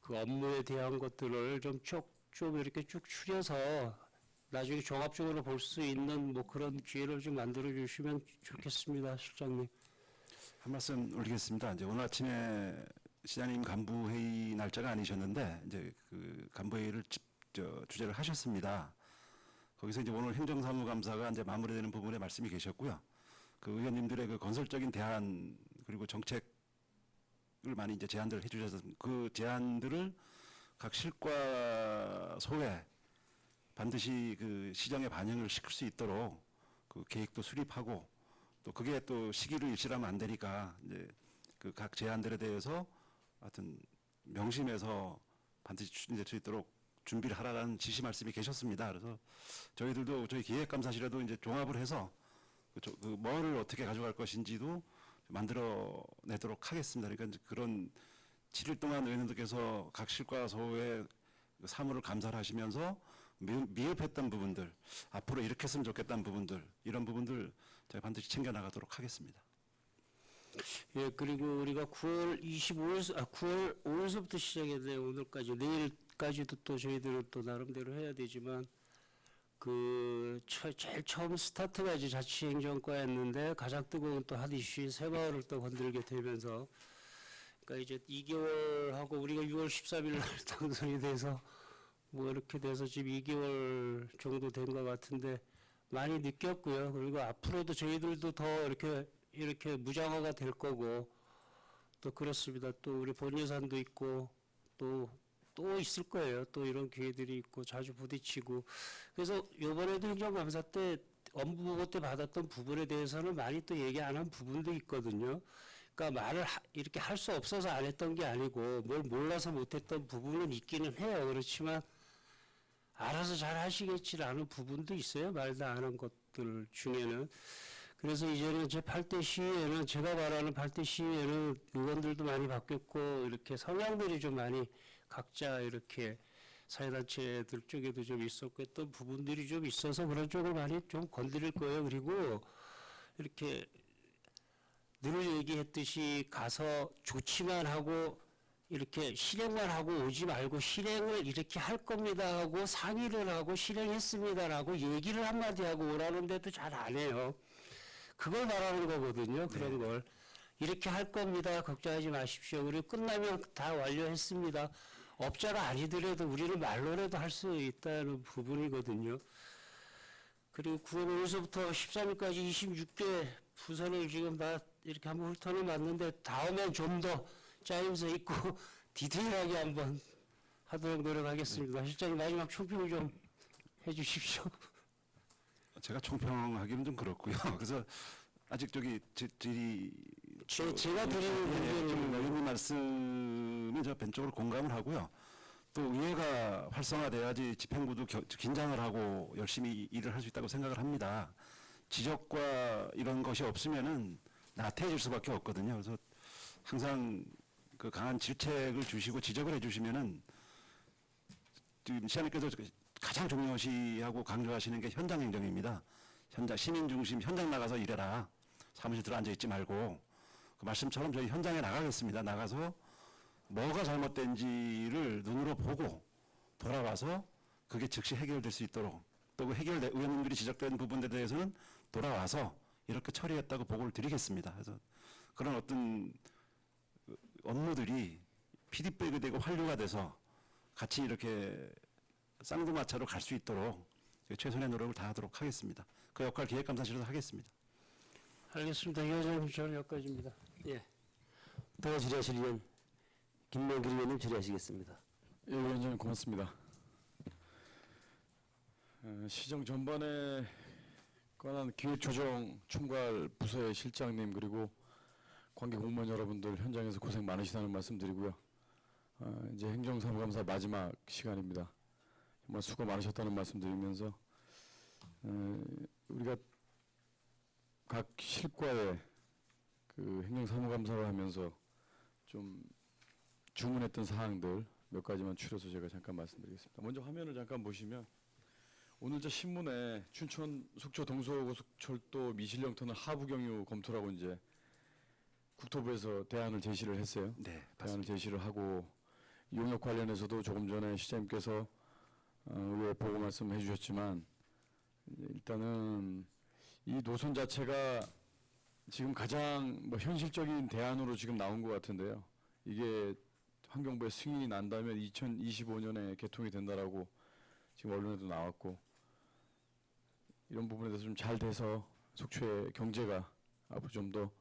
Speaker 5: 그 업무에 대한 것들을 좀 이렇게 쭉 추려서 나중에 종합적으로 볼 수 있는 뭐 그런 기회를 좀 만들어 주시면 좋겠습니다, 실장님.
Speaker 2: 한 말씀 올리겠습니다. 이제 오늘 아침에 시장님 간부회의 날짜가 아니셨는데 이제 그 간부회의를 주재를 하셨습니다. 거기서 이제 오늘 행정사무감사가 이제 마무리되는 부분에 말씀이 계셨고요. 그 의원님들의 그 건설적인 대안 그리고 정책을 많이 이제 제안들을 해주셔서 그 제안들을 각 실과 소에 반드시 그 시정에 반영을 시킬 수 있도록 그 계획도 수립하고 또 그게 또 시기를 일치하면 안 되니까 이제 그 각 제안들에 대해서 하여튼 명심해서 반드시 추진될 수 있도록 준비를 하라는 지시 말씀이 계셨습니다. 그래서 저희들도 저희 기획감사실에도 이제 종합을 해서 그 뭐를 어떻게 가져갈 것인지도 만들어내도록 하겠습니다. 그러니까 이제 그런 7일 동안 의원님들께서 각 실과 소의 그 사무를 감사를 하시면서 미흡했던 부분들, 앞으로 이렇게 했으면 좋겠다는 부분들, 이런 부분들 제가 반드시 챙겨나가도록 하겠습니다.
Speaker 5: 예, 그리고 우리가 9월 5일서부터 시작했는데 오늘까지 내일까지도 또 저희들은 또 나름대로 해야 되지만 제일 처음 스타트가 이제 자치행정과였는데 가장 뜨거운 또 한 이슈인 새마을을 또 건들게 되면서 그러니까 이제 2개월 하고 우리가 6월 13일 날 당선이 돼서 뭐 이렇게 돼서 지금 2개월 정도 된 것 같은데 많이 느꼈고요. 그리고 앞으로도 저희들도 더 이렇게 무장화가 될 거고 또 그렇습니다. 또 우리 본 예산도 있고 또 있을 거예요. 또 이런 기회들이 있고 자주 부딪히고 그래서 이번에도 행정감사 때 업무 보고 때 받았던 부분에 대해서는 많이 또 얘기 안 한 부분도 있거든요. 그러니까 말을 이렇게 할 수 없어서 안 했던 게 아니고 뭘 몰라서 못했던 부분은 있기는 해요. 그렇지만 알아서 잘 하시겠지라는 부분도 있어요. 말도 안 한 것들 중에는. 그래서 이제는 제 8대 시위에는 제가 말하는 8대 시위에는 의원들도 많이 바뀌었고 이렇게 성향들이 좀 많이 각자 이렇게 사회단체들 쪽에도 좀 있었고 했던 부분들이 좀 있어서 그런 쪽을 많이 좀 건드릴 거예요. 그리고 이렇게 늘 얘기했듯이 가서 조치만 하고 이렇게 실행만 하고 오지 말고 실행을 이렇게 할 겁니다 하고 상의를 하고 실행했습니다라고 얘기를 한마디 하고 오라는데도 잘 안 해요. 그걸 말하는 거거든요. 그런 걸. 이렇게 할 겁니다. 걱정하지 마십시오. 그리고 끝나면 다 완료했습니다. 업자가 아니더라도 우리는 말로라도 할 수 있다는 부분이거든요. 그리고 9월 5일서부터 13일까지 26개 부서를 지금 다 이렇게 한번 훑어내 봤는데 다음엔 좀 더 짜임새 있고 디테일하게 한번 하도록 노력하겠습니다. 실장님 마지막 총평을 좀 해주십시오.
Speaker 2: 제가 총평하기는 좀 그렇고요. 그래서 아직 저기
Speaker 5: 제가 드리는 문제는
Speaker 2: 의원님 말씀에 저 벤쪽으로 공감을 하고요. 또 의회가 활성화돼야지 집행부도 긴장을 하고 열심히 일을 할 수 있다고 생각을 합니다. 지적과 이런 것이 없으면은 나태해질 수밖에 없거든요. 그래서 항상 그 강한 질책을 주시고 지적을 해주시면은 지금 시장님께서 가장 중요시하고 강조하시는 게 현장 행정입니다. 현장 시민 중심 현장 나가서 일해라. 사무실 들어 앉아 있지 말고 그 말씀처럼 저희 현장에 나가겠습니다. 나가서 뭐가 잘못된지를 눈으로 보고 돌아와서 그게 즉시 해결될 수 있도록 또 그 의원님들이 지적된 부분에 대해서는 돌아와서 이렇게 처리했다고 보고를 드리겠습니다. 그래서 그런 어떤 업무들이 피드백이 되고 환류가 돼서 같이 이렇게 쌍두마차로 갈 수 있도록 최선의 노력을 다하도록 하겠습니다. 그 역할 기획감사실에서 하겠습니다.
Speaker 5: 알겠습니다. 이 회장님 저는 여기까지입니다. 예.
Speaker 1: 더 질의하실 의원 김명길 의원님 질의하시겠습니다.
Speaker 6: 예, 위원장님 고맙습니다. 시정 전반에 관한 기획조정 총괄 부서의 실장님 그리고 관계 공무원 여러분들 현장에서 고생 많으시다는 말씀드리고요. 이제 행정사무감사 마지막 시간입니다. 정말 수고 많으셨다는 말씀드리면서 우리가 각 실과에 그 행정사무감사를 하면서 좀 주문했던 사항들 몇 가지만 추려서 제가 잠깐 말씀드리겠습니다. 먼저 화면을 잠깐 보시면 오늘 저 신문에 춘천 속초 동서고속철도 미실령 터널 하부 경유 검토라고 이제 국토부에서 대안을 제시를 했어요.
Speaker 2: 네,
Speaker 6: 대안을 제시를 하고 용역 관련해서도 조금 전에 시장님께서 의회 보고 말씀해 주셨지만 일단은 이 노선 자체가 지금 가장 뭐 현실적인 대안으로 지금 나온 것 같은데요. 이게 환경부의 승인이 난다면 2025년에 개통이 된다라고 지금 언론에도 나왔고 이런 부분에 대해서 좀 잘 돼서 속초의 경제가 앞으로 좀 더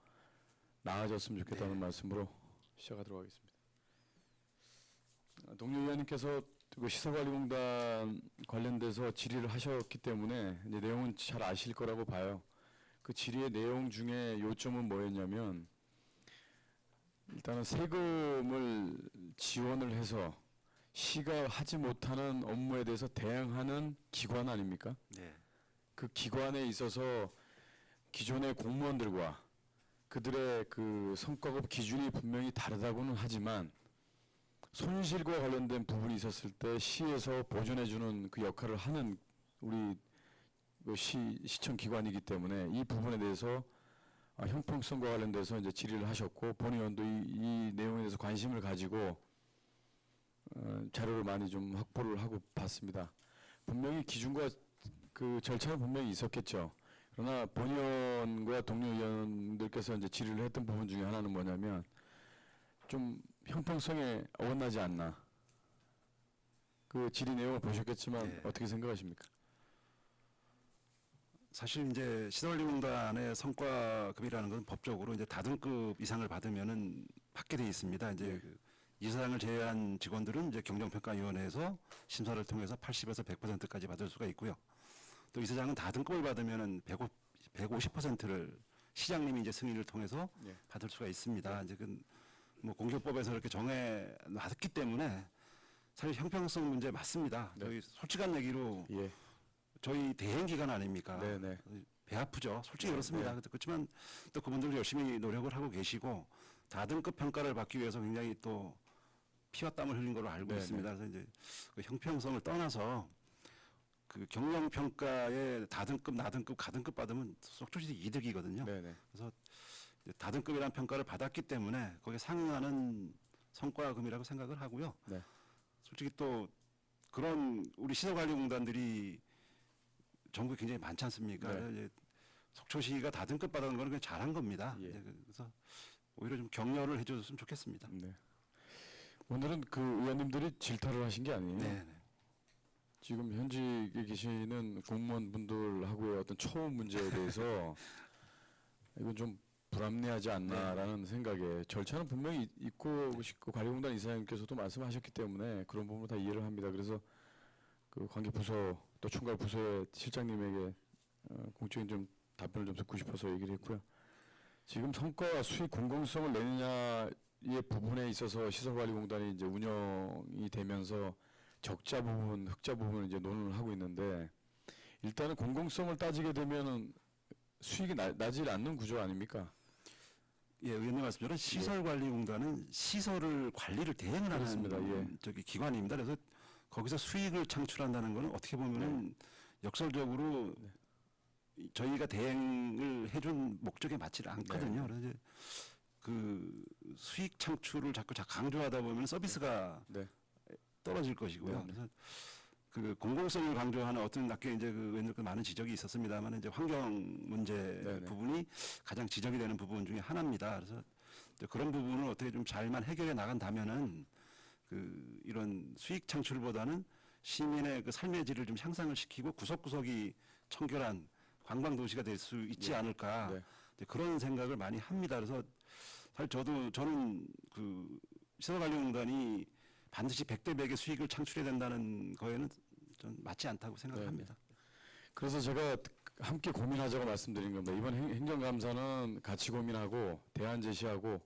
Speaker 6: 나아졌으면 좋겠다는 말씀으로 시작하도록 하겠습니다. 동료 의원님께서 그 시설관리공단 관련돼서 질의를 하셨기 때문에 이제 내용은 잘 아실 거라고 봐요. 그 질의의 내용 중에 요점은 뭐였냐면 일단은 세금을 지원을 해서 시가 하지 못하는 업무에 대해서 대응하는 기관 아닙니까?
Speaker 2: 네,
Speaker 6: 그 기관에 있어서 기존의 공무원들과 그들의 그 성과급 기준이 분명히 다르다고는 하지만 손실과 관련된 부분이 있었을 때 시에서 보존해주는 그 역할을 하는 우리 그 시청 기관이기 때문에 이 부분에 대해서 형평성과 관련돼서 이제 질의를 하셨고 본 의원도 이 내용에 대해서 관심을 가지고 자료를 많이 좀 확보를 하고 봤습니다. 분명히 기준과 그 절차는 분명히 있었겠죠. 그러나 본 의원과 동료 의원들께서 이제 질의를 했던 부분 중에 하나는 뭐냐면 좀 형평성에 어긋나지 않나. 그 질의 내용을 보셨겠지만
Speaker 2: 네.
Speaker 6: 어떻게 생각하십니까?
Speaker 2: 사실 이제 시설관리공단의 성과급이라는 건 법적으로 이제 다등급 이상을 받으면은 받게 돼 있습니다. 이제 그 이사장을 제외한 직원들은 이제 경정평가위원회에서 심사를 통해서 80에서 100%까지 받을 수가 있고요. 또 이사장은 다등급을 받으면은 150%를 시장님이 이제 승인을 통해서
Speaker 6: 네.
Speaker 2: 받을 수가 있습니다. 이제 그 뭐 공교법에서 이렇게 정해 놨기 때문에 사실 형평성 문제 맞습니다.
Speaker 6: 네.
Speaker 2: 저희 솔직한 얘기로
Speaker 6: 예.
Speaker 2: 저희 대행 기관 아닙니까?
Speaker 6: 네네.
Speaker 2: 배 아프죠. 솔직히
Speaker 6: 네,
Speaker 2: 그렇습니다.
Speaker 6: 네.
Speaker 2: 그렇지만 또 그분들 열심히 노력을 하고 계시고 다등급 평가를 받기 위해서 굉장히 또 피와 땀을 흘린 걸로 알고
Speaker 6: 네,
Speaker 2: 있습니다. 그래서 이제 그 형평성을 떠나서 그 경영 평가에 다등급, 나등급, 가등급 받으면 속초시 이득이거든요.
Speaker 6: 네네.
Speaker 2: 그래서 이제 다등급이라는 평가를 받았기 때문에 거기에 상응하는 성과금이라고 생각을 하고요.
Speaker 6: 네.
Speaker 2: 솔직히 또 그런 우리 시설관리공단들이 전국에 굉장히 많지 않습니까?
Speaker 6: 네.
Speaker 2: 이제 속초시가 다등급 받은 거는 그냥 잘한 겁니다.
Speaker 6: 예.
Speaker 2: 이제 그래서 오히려 좀 격려를 해줬으면 좋겠습니다.
Speaker 6: 네. 오늘은 그 의원님들이 질타를 하신 게 아니에요.
Speaker 2: 네, 네.
Speaker 6: 지금 현직에 계시는 공무원분들하고의 어떤 처우 문제에 대해서 이건 좀 불합리하지 않나라는 생각에 절차는 분명히 있고 그 관리공단 이사장님께서도 말씀하셨기 때문에 그런 부분을 다 이해를 합니다. 그래서 그 관계 부서 또 총괄 부서의 실장님에게 공적인 좀 답변을 좀 듣고 싶어서 얘기를 했고요. 지금 성과와 수익 공공성을 내느냐의 부분에 있어서 시설관리공단이 이제 운영이 되면서 적자 부분, 흑자 부분을 이제 논의를 하고 있는데 일단은 공공성을 따지게 되면은 수익이 나질 않는 구조 아닙니까?
Speaker 2: 예, 의원님 말씀처럼 시설관리공단은 시설을 관리를 대행을 하는
Speaker 6: 그렇습니다. 예.
Speaker 2: 저기 기관입니다. 그래서 거기서 수익을 창출한다는 것은 어떻게 보면은 역설적으로 저희가 대행을 해준 목적에 맞지를 않거든요. 그래서 이제 그 수익 창출을 자꾸 강조하다 보면 서비스가
Speaker 6: 네.
Speaker 2: 떨어질 것이고요.
Speaker 6: 네, 네.
Speaker 2: 그래서 그 공공성을 강조하는 어떤 아까 이제 그 의원님께 많은 지적이 있었습니다만 이제 환경 문제
Speaker 6: 네, 네.
Speaker 2: 부분이 가장 지적이 되는 부분 중에 하나입니다. 그래서 이제 그런 부분을 어떻게 좀 잘만 해결해 나간다면은 그 이런 수익 창출보다는 시민의 그 삶의 질을 좀 향상을 시키고 구석구석이 청결한 관광 도시가 될 수 있지 않을까
Speaker 6: 네.
Speaker 2: 이제 그런 생각을 많이 합니다. 그래서 사실 저는 그 시설관리공단이 반드시 100대 100의 수익을 창출해야 된다는 거에는 좀 맞지 않다고 생각을
Speaker 6: 네,
Speaker 2: 합니다.
Speaker 6: 그래서 제가 함께 고민하자고 말씀드린 겁니다. 이번 행정감사는 같이 고민하고 대안 제시하고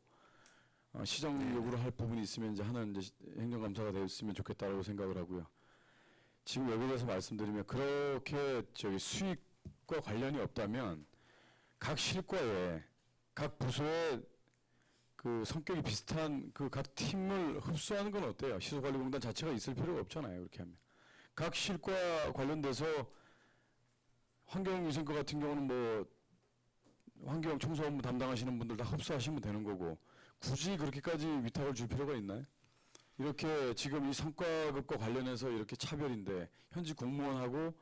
Speaker 6: 시정 요구를 할 부분이 있으면 이제 하는 이제 행정감사가 됐으면 좋겠다라고 생각을 하고요. 지금 여기에 대해서 말씀드리면 그렇게 저기 수익과 관련이 없다면 각 실과에 각 부서에 그 성격이 비슷한 그 각 팀을 흡수하는 건 어때요? 시설관리공단 자체가 있을 필요가 없잖아요. 그렇게 하면 각 실과 관련돼서 환경위생과 같은 경우는 뭐 환경 청소 업무 담당하시는 분들 다 흡수하시면 되는 거고 굳이 그렇게까지 위탁을 줄 필요가 있나요? 이렇게 지금 이 성과급과 관련해서 이렇게 차별인데 현직 공무원하고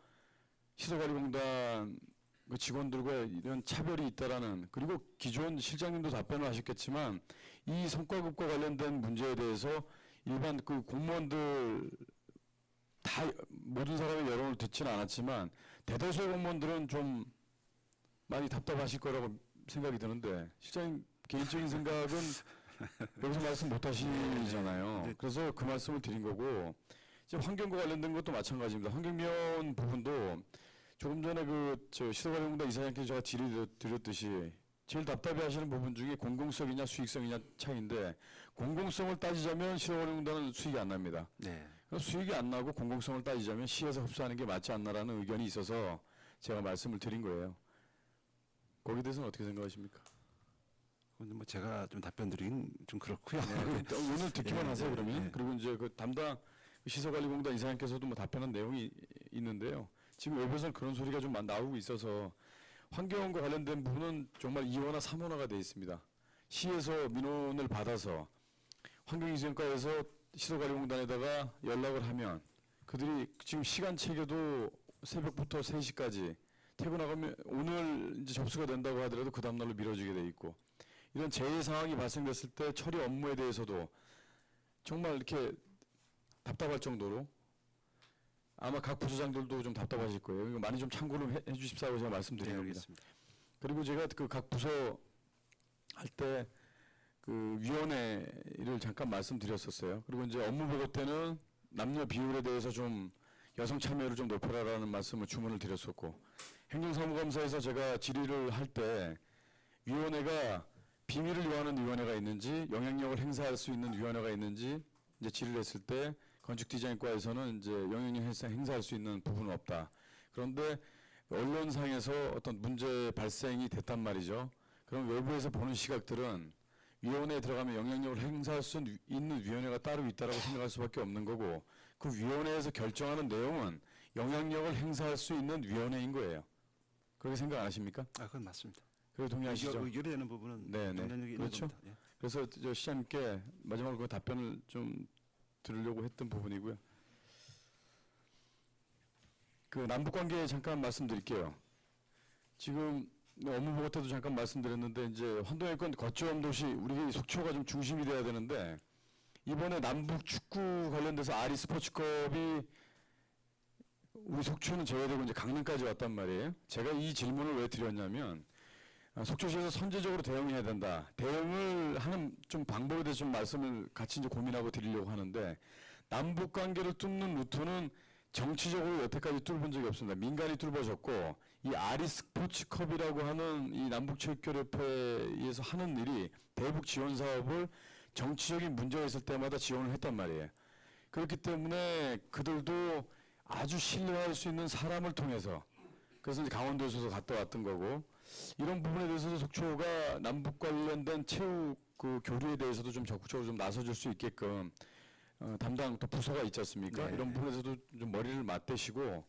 Speaker 6: 시설관리공단 그 직원들과 이런 차별이 있다라는 그리고 기존 실장님도 답변을 하셨겠지만 이 성과급과 관련된 문제에 대해서 일반 그 공무원들 다 모든 사람의 여론을 듣지는 않았지만 대다수의 공무원들은 좀 많이 답답하실 거라고 생각이 드는데 실장님 개인적인 생각은 여기서 말씀 못 하시잖아요. 그래서 그 말씀을 드린 거고 이제 환경과 관련된 것도 마찬가지입니다. 환경미원 부분도 조금 전에 저 시설관리공단 이사장께서 제가 질의 드렸듯이 제일 답답해하시는 부분 중에 공공성이냐 수익성이냐 차이인데 공공성을 따지자면 시설관리공단은 수익이 안 납니다.
Speaker 2: 네.
Speaker 6: 수익이 안 나고 공공성을 따지자면 시에서 흡수하는 게 맞지 않나라는 의견이 있어서 제가 말씀을 드린 거예요. 거기에 대해서는 어떻게 생각하십니까?
Speaker 2: 근데 뭐 제가 좀 답변 드리긴 좀 그렇고요.
Speaker 6: 네, 오늘 듣기만
Speaker 2: 예,
Speaker 6: 하세요
Speaker 2: 네,
Speaker 6: 그러면.
Speaker 2: 네.
Speaker 6: 그리고 이제 그 담당 시설관리공단 이사장께서도 뭐 답변한 내용이 있는데요. 지금 외부에서는 그런 소리가 좀 나오고 있어서 환경과 관련된 부분은 정말 2호나 3호나가 돼 있습니다. 시에서 민원을 받아서 환경위생과에서 시설관리공단에다가 연락을 하면 그들이 지금 시간 체계도 새벽부터 3시까지 퇴근하면 오늘 이제 접수가 된다고 하더라도 그 다음날로 미뤄지게 돼 있고 이런 재해 상황이 발생됐을 때 처리 업무에 대해서도 정말 이렇게 답답할 정도로 아마 각 부서장들도 좀 답답하실 거예요. 이거 많이 좀 참고를 해 주십사고 제가 말씀드린
Speaker 2: 네,
Speaker 6: 겁니다.
Speaker 2: 알겠습니다.
Speaker 6: 그리고 제가 그 각 부서 할 때 그 위원회를 잠깐 말씀드렸었어요. 그리고 이제 업무 보고 때는 남녀 비율에 대해서 좀 여성 참여를 좀 높여라라는 말씀을 주문을 드렸었고 행정사무감사에서 제가 질의를 할 때 위원회가 비밀을 요하는 위원회가 있는지 영향력을 행사할 수 있는 위원회가 있는지 이제 질의를 했을 때 건축디자인과에서는 이제 영향력 행사할 수 있는 부분은 없다. 그런데 언론상에서 어떤 문제 발생이 됐단 말이죠. 그럼 외부에서 보는 시각들은 위원회에 들어가면 영향력을 행사할 수 있는 위원회가 따로 있다라고 생각할 수밖에 없는 거고 그 위원회에서 결정하는 내용은 영향력을 행사할 수 있는 위원회인 거예요. 그렇게 생각 안 하십니까?
Speaker 2: 아, 그건 맞습니다.
Speaker 6: 그래 동의하시죠?
Speaker 2: 의결이 되는 부분은
Speaker 6: 네, 네.
Speaker 2: 동전력이 있는
Speaker 6: 그렇죠.
Speaker 2: 겁니다. 예.
Speaker 6: 그래서 저 시장님께 마지막으로 그 답변을 좀 들으려고 했던 부분이고요. 그 남북 관계에 잠깐 말씀드릴게요. 지금 업무 보고 때도 잠깐 말씀드렸는데 이제 환도해권 거점 도시 우리 속초가 좀 중심이 돼야 되는데 이번에 남북 축구 관련돼서 아리 스포츠컵이 우리 속초는 제외되고 이제 강릉까지 왔단 말이에요. 제가 이 질문을 왜 드렸냐면 속초시에서 선제적으로 대응해야 된다. 대응을 하는 좀 방법에 대해서 좀 말씀을 같이 이제 고민하고 드리려고 하는데 남북 관계를 뚫는 루트는 정치적으로 여태까지 뚫은 적이 없습니다. 민간이 뚫어졌고 이 아리 스포츠컵이라고 하는 이 남북체육협회에서 하는 일이 대북 지원 사업을 정치적인 문제가 있을 때마다 지원을 했단 말이에요. 그렇기 때문에 그들도 아주 신뢰할 수 있는 사람을 통해서 그래서 이제 강원도에서도 갔다 왔던 거고 이런 부분에 대해서도 속초가 남북 관련된 체육 그 교류에 대해서도 좀 적극적으로 좀 나서줄 수 있게끔 담당 또 부서가 있지 않습니까?
Speaker 2: 네.
Speaker 6: 이런 부분에서도 좀 머리를 맞대시고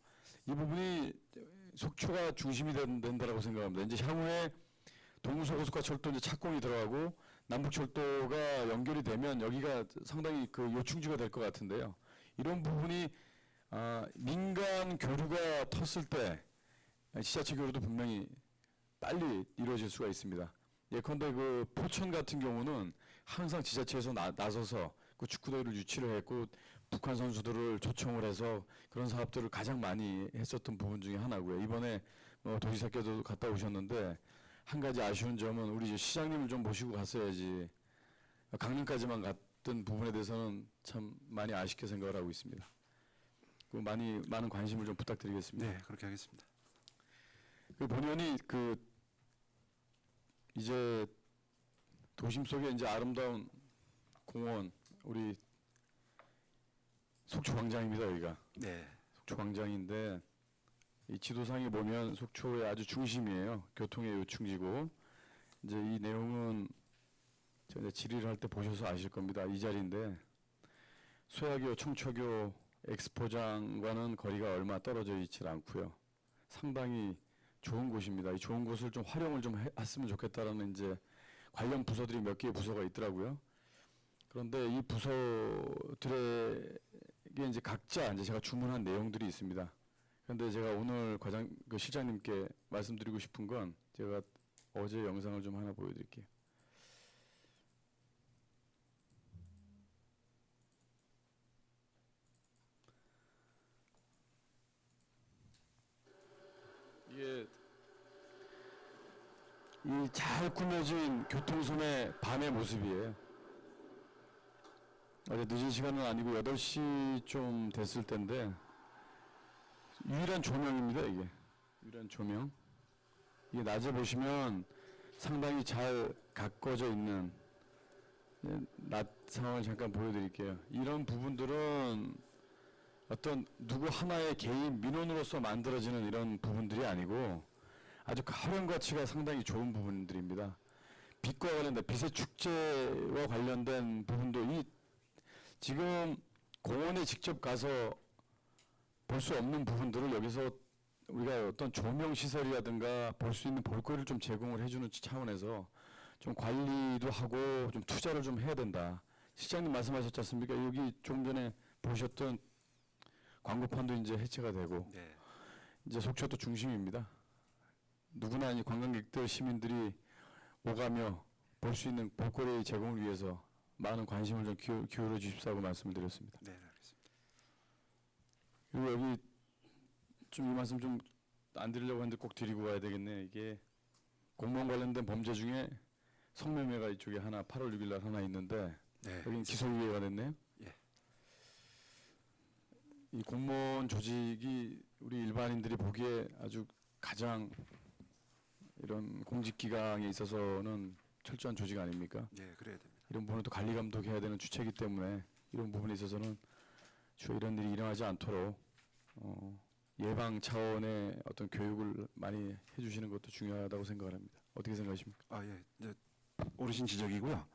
Speaker 6: 이 부분이 속초가 중심이 된다라고 생각합니다. 이제 향후에 동서고속화 철도 이제 착공이 들어가고 남북철도가 연결이 되면 여기가 상당히 그 요충지가 될 것 같은데요. 이런 부분이 민간 교류가 텄을 때 지자체 교류도 분명히 빨리 이루어질 수가 있습니다. 예컨대 그 포천 같은 경우는 항상 지자체에서 나서서 그 축구대회를 유치를 했고 북한 선수들을 초청을 해서 그런 사업들을 가장 많이 했었던 부분 중에 하나고요. 이번에 도지사께도 갔다 오셨는데 한 가지 아쉬운 점은 우리 시장님을 좀 모시고 갔어야지 강릉까지만 갔던 부분에 대해서는 참 많이 아쉽게 생각을 하고 있습니다. 그 많은 관심을 좀 부탁드리겠습니다.
Speaker 2: 네, 그렇게 하겠습니다.
Speaker 6: 그 본연이 그 이제 도심 속에 이제 아름다운 공원 우리 속초광장입니다. 여기가
Speaker 2: 네.
Speaker 6: 속초광장인데 이 지도상에 보면 속초의 아주 중심이에요. 교통의 요충지고 이제 이 내용은 저 이제 질의를 할 때 보셔서 아실 겁니다. 이 자리인데 소야교, 청초교, 엑스포장과는 거리가 얼마 떨어져 있지 않고요. 상당히 좋은 곳입니다. 이 좋은 곳을 좀 활용을 좀 했으면 좋겠다라는 이제 관련 부서들이 몇 개의 부서가 있더라고요. 그런데 이 부서들에게 이제 각자 이제 제가 주문한 내용들이 있습니다. 그런데 제가 오늘 그 실장님께 말씀드리고 싶은 건 제가 어제 영상을 좀 하나 보여드릴게요. 이게 이 잘 꾸며진 교통선의 밤의 모습이에요. 어제 늦은 시간은 아니고 8시 좀 됐을 텐데 유일한 조명입니다. 이게 유일한 조명. 이게 낮에 보시면 상당히 잘 가꿔져 있는 낮 상황을 잠깐 보여드릴게요. 이런 부분들은 어떤 누구 하나의 개인 민원으로서 만들어지는 이런 부분들이 아니고 아주 활용 가치가 상당히 좋은 부분들입니다. 빛과 관련된 빛의 축제와 관련된 부분도 이 지금 공원에 직접 가서 볼 수 없는 부분들을 여기서 우리가 어떤 조명 시설이라든가 볼 수 있는 볼거리를 좀 제공을 해주는 차원에서 좀 관리도 하고 좀 투자를 좀 해야 된다. 시장님 말씀하셨지 않습니까? 여기 좀 전에 보셨던 광고판도 이제 해체가 되고
Speaker 2: 네.
Speaker 6: 이제 속초도 중심입니다. 누구나 이 관광객들 시민들이 오가며 볼 수 있는 볼거리 제공을 위해서 많은 관심을 좀 기울여 주십사고 말씀을 드렸습니다.
Speaker 2: 네, 알겠습니다.
Speaker 6: 그리고 여기 좀 이 말씀 좀 안 드리려고 했는데 꼭 드리고 가야 되겠네. 이게 공무원 관련된 범죄 중에 성매매가 이쪽에 하나 8월 6일 날 하나 있는데
Speaker 2: 네.
Speaker 6: 여기는 기소유예가 됐네요.
Speaker 2: 예.
Speaker 6: 이 공무원 조직이 우리 일반인들이 보기에 아주 가장 이런 공직기강에 있어서는 철저한 조직 아닙니까?
Speaker 2: 네, 그래야 됩니다.
Speaker 6: 이런 부분을 또 관리 감독해야 되는 주체이기 때문에 이런 부분에 있어서는 주로 이런 일이 일어나지 않도록 예방 차원의 어떤 교육을 많이 해주시는 것도 중요하다고 생각을 합니다. 어떻게 생각하십니까?
Speaker 7: 아, 예. 이제 오르신 지적이고요.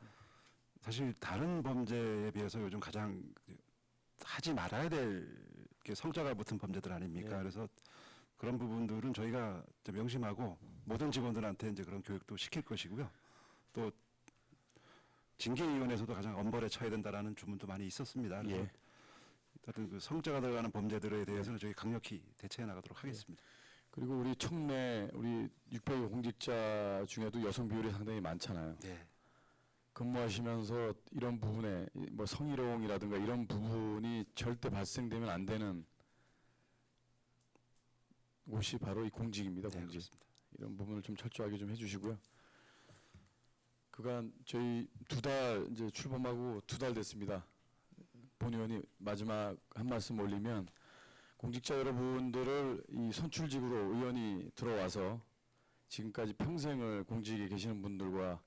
Speaker 7: 사실 다른 범죄에 비해서 요즘 가장 하지 말아야 될 게 성자가 붙은 범죄들 아닙니까?
Speaker 6: 예.
Speaker 7: 그래서 그런 부분들은 저희가 이제 명심하고 모든 직원들한테 이제 그런 교육도 시킬 것이고요. 또 징계위원회에서도 가장 엄벌에 처해야 된다라는 주문도 많이 있었습니다. 그래서
Speaker 6: 예.
Speaker 7: 하여튼 그 성자가 들어가는 범죄들에 대해서는 저희 강력히 대처해 나가도록 하겠습니다.
Speaker 6: 그리고 우리 청내 우리 600여 공직자 중에도 여성 비율이 상당히 많잖아요.
Speaker 7: 네.
Speaker 6: 근무하시면서 이런 부분에 뭐 성희롱이라든가 이런 부분이 절대 발생되면 안 되는 곳이 바로 이 공직입니다.
Speaker 7: 네,
Speaker 6: 공직.
Speaker 7: 그렇습니다.
Speaker 6: 이런 부분을 좀 철저하게 좀 해주시고요. 그간 저희 2달 이제 출범하고 2달 됐습니다. 본 의원이 마지막 한 말씀 올리면 공직자 여러분들을 이 선출직으로 의원이 들어와서 지금까지 평생을 공직에 계시는 분들과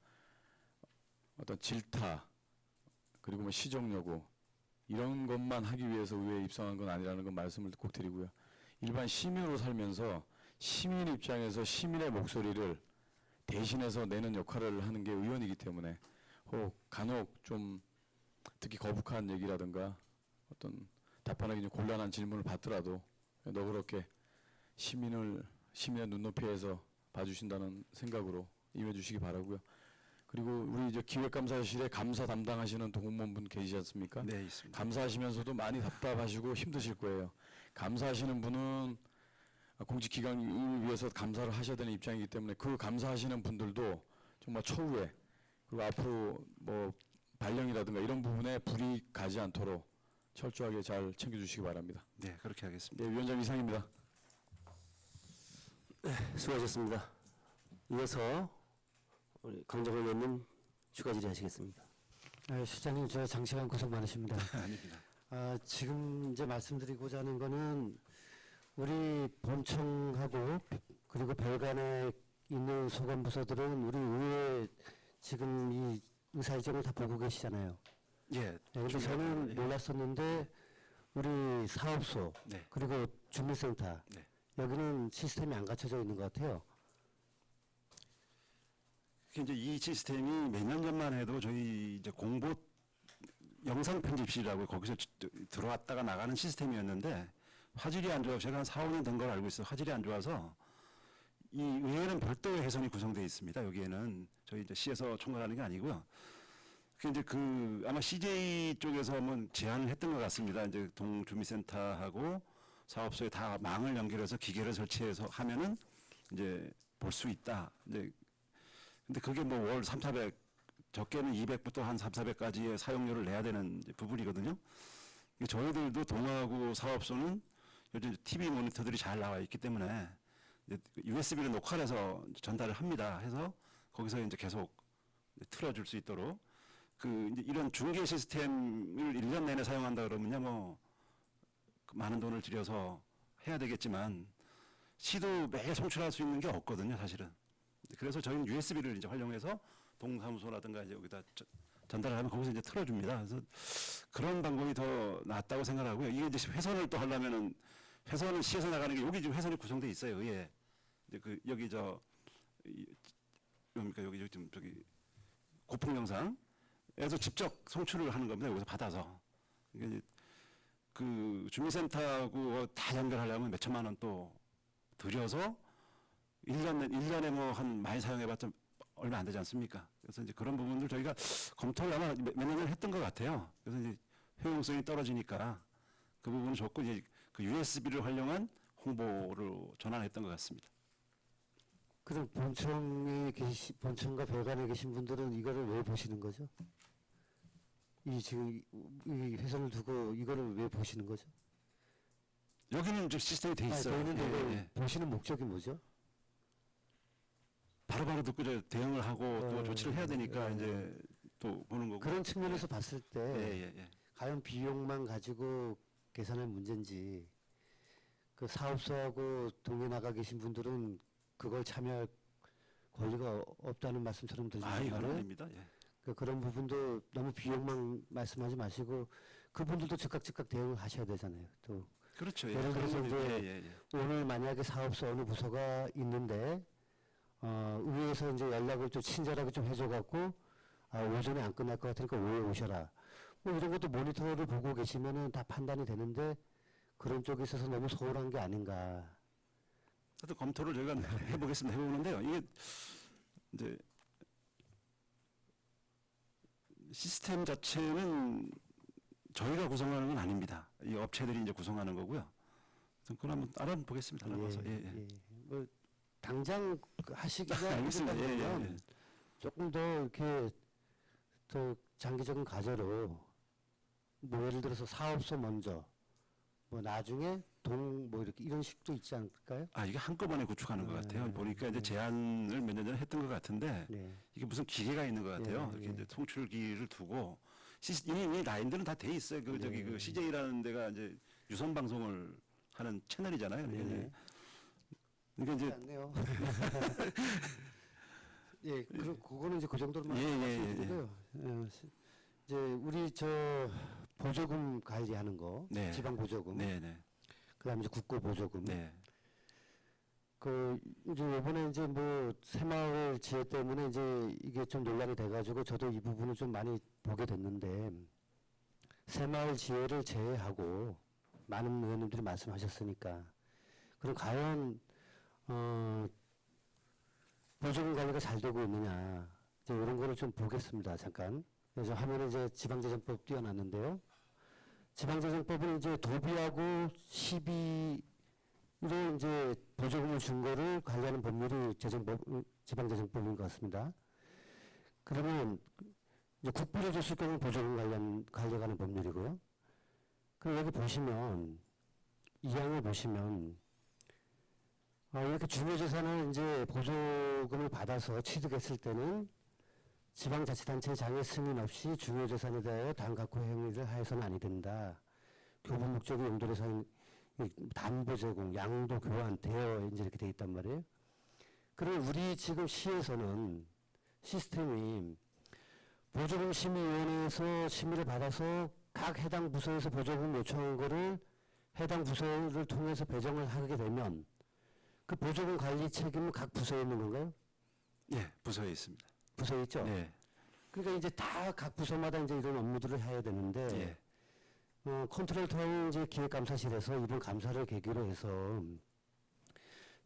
Speaker 6: 어떤 질타 그리고 뭐 시정여고 이런 것만 하기 위해서 의회에 입성한 건 아니라는 건 말씀을 꼭 드리고요. 일반 시민으로 살면서 시민 입장에서 시민의 목소리를 대신해서 내는 역할을 하는 게 의원이기 때문에 혹 간혹 좀 특히 거북한 얘기라든가 어떤 답변하기 좀 곤란한 질문을 받더라도 너그럽게 시민의 눈높이에서 봐주신다는 생각으로 임해주시기 바라고요. 그리고 우리 이제 기획감사실에 감사 담당하시는 공무원분 계시지 않습니까?
Speaker 7: 네, 있습니다.
Speaker 6: 감사하시면서도 많이 답답하시고 힘드실 거예요. 감사하시는 분은 공직기강을 위해서 감사를 하셔야 되는 입장이기 때문에 그 감사하시는 분들도 정말 처우에 그리고 앞으로 뭐 발령이라든가 이런 부분에 불이 가지 않도록 철저하게 잘 챙겨주시기 바랍니다.
Speaker 7: 네, 그렇게 하겠습니다.
Speaker 6: 네, 위원장 이상입니다.
Speaker 1: 수고하셨습니다. 이어서 우리 강정호 의원님 추가 질의하시겠습니다.
Speaker 3: 네, 시장님 저 장시간 고생 많으십니다.
Speaker 7: 아닙니다.
Speaker 3: 지금 이제 말씀드리고자 하는 거는 우리 본청하고 그리고 별관에 있는 소관부서들은 우리 의회 지금 이 의사일정을 다 보고 계시잖아요.
Speaker 7: 예.
Speaker 3: 근데 저는 몰랐었는데 우리 사업소
Speaker 7: 네.
Speaker 3: 그리고 주민센터
Speaker 7: 네.
Speaker 3: 여기는 시스템이 안 갖춰져 있는 것 같아요.
Speaker 7: 특히 이제 이 시스템이 몇 년 전만 해도 저희 이제 공보 영상 편집실이라고 거기서 들어왔다가 나가는 시스템이었는데 화질이 안 좋아. 제가 한 4, 5년 된 걸 알고 있어요. 화질이 안 좋아서 이 의회는 별도의 회선이 구성되어 있습니다. 여기에는 저희 이제 시에서 총괄하는 게 아니고요. 그 이제 그 아마 CJ 쪽에서 한번 제안을 했던 것 같습니다. 이제 동주민센터하고 사업소에 다 망을 연결해서 기계를 설치해서 하면은 이제 볼 수 있다. 이제 근데 그게 뭐 월 3, 400 적게는 200부터 한 3, 400까지의 사용료를 내야 되는 이제 부분이거든요. 저희들도 동하고 사업소는 요즘 TV 모니터들이 잘 나와 있기 때문에 USB를 녹화해서 전달을 합니다. 해서 거기서 이제 계속 틀어줄 수 있도록 그 이제 이런 중계 시스템을 1년 내내 사용한다 그러면요 뭐 많은 돈을 들여서 해야 되겠지만 시도 매일 송출할 수 있는 게 없거든요, 사실은. 그래서 저희는 USB를 이제 활용해서 동사무소라든가 이제 여기다 전달을 하면 거기서 이제 틀어줍니다. 그래서 그런 방법이 더 낫다고 생각하고요. 이게 이제 회선을 또 하려면은 회선은 시에서 나가는 게 여기 지금 회선이 구성돼 있어요. 의회. 이제 그 여기 뭡니까 여기 지금 저기 고풍 영상에서 직접 송출을 하는 겁니다. 여기서 받아서. 이게 그 주민센터하고 다 연결하려면 몇 천만 원 또 들여서 1년에 뭐 한 많이 사용해봤자 얼마 안 되지 않습니까? 그래서 이제 그런 부분들 저희가 검토를 아마 몇 년 전에 했던 것 같아요. 그래서 이제 효용성이 떨어지니까 그 부분은 좋고 이제 그 USB를 활용한 홍보로 전환했던 것 같습니다.
Speaker 3: 그럼 본청과 별관에 계신 분들은 이거를 왜 보시는 거죠? 이 지금 이 회선을 두고 이거를 왜 보시는 거죠?
Speaker 7: 여기는 이제 시스템이 돼 있어요.
Speaker 3: 돼 있는데
Speaker 7: 예,
Speaker 3: 이걸
Speaker 7: 예.
Speaker 3: 보시는 목적이 뭐죠?
Speaker 7: 바로바로 듣고 이제 대응을 하고 또 조치를 해야 되니까 이제 또 보는 거고.
Speaker 3: 그런 측면에서 봤을 때
Speaker 7: 예.
Speaker 3: 과연 비용만 가지고 계산할 문제인지 그 사업소하고 동에 나가 계신 분들은 그걸 참여할 권리가 없다는 말씀처럼
Speaker 7: 이건
Speaker 3: 들리지만
Speaker 7: 아닙니다. 예.
Speaker 3: 그런 부분도 너무 비용만 말씀하지 마시고 그분들도 즉각 대응을 하셔야 되잖아요. 또
Speaker 7: 그렇죠.
Speaker 3: 예를 들어서
Speaker 7: 그런 건
Speaker 3: 이제
Speaker 7: 예.
Speaker 3: 오늘 만약에 사업소 어느 부서가 있는데 의회에서 이제 연락을 좀 친절하게 좀 해줘갖고 오전에 안 끝날 것 같으니까 오후에 오셔라. 뭐 이런 것도 모니터를 보고 계시면은 다 판단이 되는데 그런 쪽에 있어서 너무 소홀한 게 아닌가.
Speaker 7: 하여튼 검토를 저희가 해보겠습니다. 해보는데요. 이게 이제 시스템 자체는 저희가 구성하는 건 아닙니다. 이 업체들이 이제 구성하는 거고요. 그건 한번 알아보겠습니다. 알아봐서. 예.
Speaker 3: 뭐 당장 하시기가
Speaker 7: 알겠습니다.
Speaker 3: 힘들다면
Speaker 7: 예.
Speaker 3: 조금 더 이렇게 더 장기적인 과제로 뭐 예를 들어서 사업소 먼저 뭐 나중에 뭐 이렇게 이런 식도 있지 않을까요?
Speaker 7: 이게 한꺼번에 구축하는 것 같아요. 보니까 이제 제안을 몇 년 전에 했던 것 같은데
Speaker 3: 네.
Speaker 7: 이게 무슨 기계가 있는 것 같아요. 이렇게 이제 송출기를 두고 이미 라인들은 다 돼 있어요. 그 저기 그 CJ라는 데가 이제 유선 방송을 하는 채널이잖아요.
Speaker 3: 네.
Speaker 7: 그러니까 이제
Speaker 3: 않네요. 예, 그거는 이제 그 정도로만
Speaker 7: 예.
Speaker 3: 말씀드리고요. 이제 우리 저 보조금 관리하는 거,
Speaker 7: 네.
Speaker 3: 지방 보조금,
Speaker 7: 네네.
Speaker 3: 그다음에 이제 국고 보조금.
Speaker 7: 네.
Speaker 3: 그 이제 이번에 이제 뭐 새마을 지혜 때문에 이제 이게 좀 논란이 돼가지고 저도 이 부분을 좀 많이 보게 됐는데 새마을 지혜를 제외하고 많은 의원님들이 말씀하셨으니까 그럼 과연 보조금 관리가 잘 되고 있느냐 이제 이런 거를 좀 보겠습니다. 잠깐. 그래서 화면에 이제 지방재정법 띄워놨는데요. 지방재정법은 이제 도비하고 시비로 이제 보조금을 준 거를 관리하는 법률이 지방재정법인 것 같습니다. 그러면 이제 국비를 줬을 경우 보조금 관리하는 법률이고요. 그리고 여기 보시면 이 항을 보시면 이렇게 중요재산을 이제 보조금을 받아서 취득했을 때는 지방자치단체 장애 승인 없이 중요재산에 대하여 단각호 행위를 하여서는 아니 된다. 교부 목적의 용도로 산 담보 제공, 양도 교환, 대여 이제 이렇게 돼 있단 말이에요. 그리고 우리 지금 시에서는 시스템이 보조금 심의위원회에서 심의를 받아서 각 해당 부서에서 보조금 요청한 거를 해당 부서를 통해서 배정을 하게 되면 그 보조금 관리 책임은 각 부서에 있는 건가요?
Speaker 7: 예, 부서에 있습니다.
Speaker 3: 부서 있죠.
Speaker 7: 네.
Speaker 3: 그러니까 이제 다 각 부서마다 이제 이런 업무들을 해야 되는데
Speaker 7: 예.
Speaker 3: 컨트롤 타운 이제 기획감사실에서 이번 감사를 계기로 해서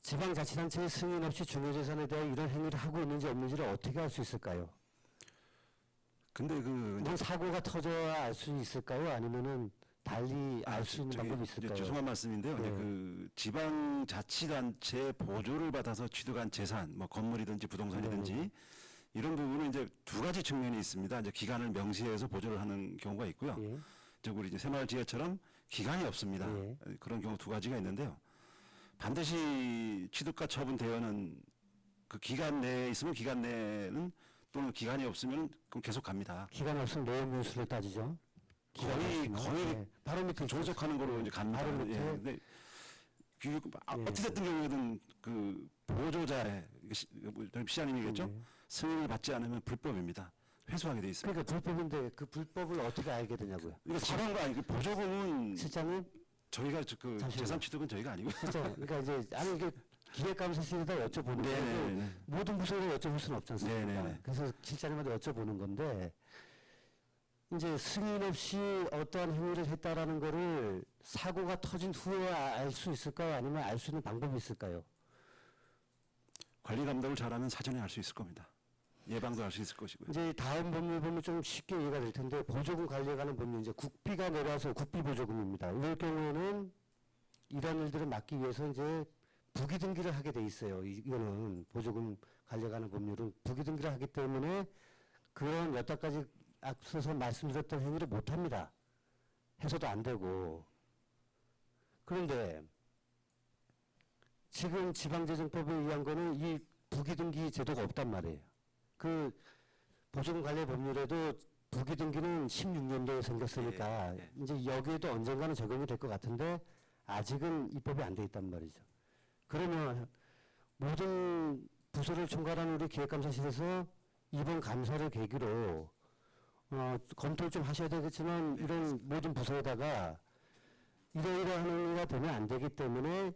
Speaker 3: 지방자치단체의 승인 없이 중요재산에 대해 이런 행위를 하고 있는지 없는지를 어떻게 알 수 있을까요?
Speaker 7: 근데 그
Speaker 3: 뭔 사고가 터져야 알 수 있을까요? 아니면은 달리 알 수 있는
Speaker 7: 저기
Speaker 3: 방법이
Speaker 7: 이제
Speaker 3: 있을까요?
Speaker 7: 죄송한 말씀인데요. 이제
Speaker 3: 네.
Speaker 7: 그 지방자치단체 보조를 받아서 취득한 재산, 뭐 건물이든지 부동산이든지
Speaker 3: 네.
Speaker 7: 이런 부분은 이제 두 가지 측면이 있습니다. 이제 기간을 명시해서 보조를 하는 경우가 있고요.
Speaker 3: 예.
Speaker 7: 즉 우리 이제 새마을지회처럼 기간이 없습니다.
Speaker 3: 예.
Speaker 7: 그런 경우 두 가지가 있는데요. 반드시 취득과 처분 대여는 그 기간 내에 있으면 기간 내는 또는 기간이 없으면 그럼 계속 갑니다.
Speaker 3: 기간 없으면 내용연수를 따지죠.
Speaker 7: 거의
Speaker 3: 바로 밑에
Speaker 7: 존속하는 거로 이제 갑니다.
Speaker 3: 바로 밑에
Speaker 7: 근데
Speaker 3: 예.
Speaker 7: 어찌됐든 경우에든 그 보조자의 시장님이겠죠.
Speaker 3: 예.
Speaker 7: 승인을 받지 않으면 불법입니다. 회수하게 돼 있습니다.
Speaker 3: 그러니까 불법인데 그 불법을 어떻게 알게 되냐고요.
Speaker 7: 이거 사과가 아니고 보조금은
Speaker 3: 실장님,
Speaker 7: 저희가 그
Speaker 3: 잠시만요.
Speaker 7: 재산 취득은 저희가 아니고.
Speaker 3: 실장, 그러니까 이제 아니 이게 기획감사실에다 여쭤보는
Speaker 7: 네네네.
Speaker 3: 거고 모든 부서에 여쭤볼 수는 없지 않습니까?
Speaker 7: 네네네.
Speaker 3: 그래서 실장님한테 여쭤보는 건데 이제 승인 없이 어떠한 행위를 했다라는 거를 사고가 터진 후에 알 수 있을까요? 아니면 알 수 있는 방법이 있을까요?
Speaker 7: 관리 감독을 잘하면 사전에 알 수 있을 겁니다. 예방도 할 수 있을 것이고요.
Speaker 3: 이제 다음 법률 보면 좀 쉽게 이해가 될 텐데 보조금 관리에 관한 법률 이제 국비가 내려와서 국비 보조금입니다. 이럴 경우에는 이런 일들을 막기 위해서 이제 부기 등기를 하게 돼 있어요. 이거는 보조금 관리에 관한 법률은 부기 등기를 하기 때문에 그런 여태 까지 앞서서 말씀드렸던 행위를 못 합니다. 해서도 안 되고. 그런데 지금 지방재정법에 의한 거는 이 부기 등기 제도가 없단 말이에요. 그 보조금 관리 법률에도 부기 등기는 16년도에 생겼으니까
Speaker 7: 예, 예.
Speaker 3: 이제 여기에도 언젠가는 적용이 될 것 같은데 아직은 입법이 안 돼 있단 말이죠. 그러면 모든 부서를 총괄하는 우리 기획감사실에서 이번 감사를 계기로 검토를 좀 하셔야 되겠지만 이런 모든 부서에다가 이러이러한 행위가 되면 안 되기 때문에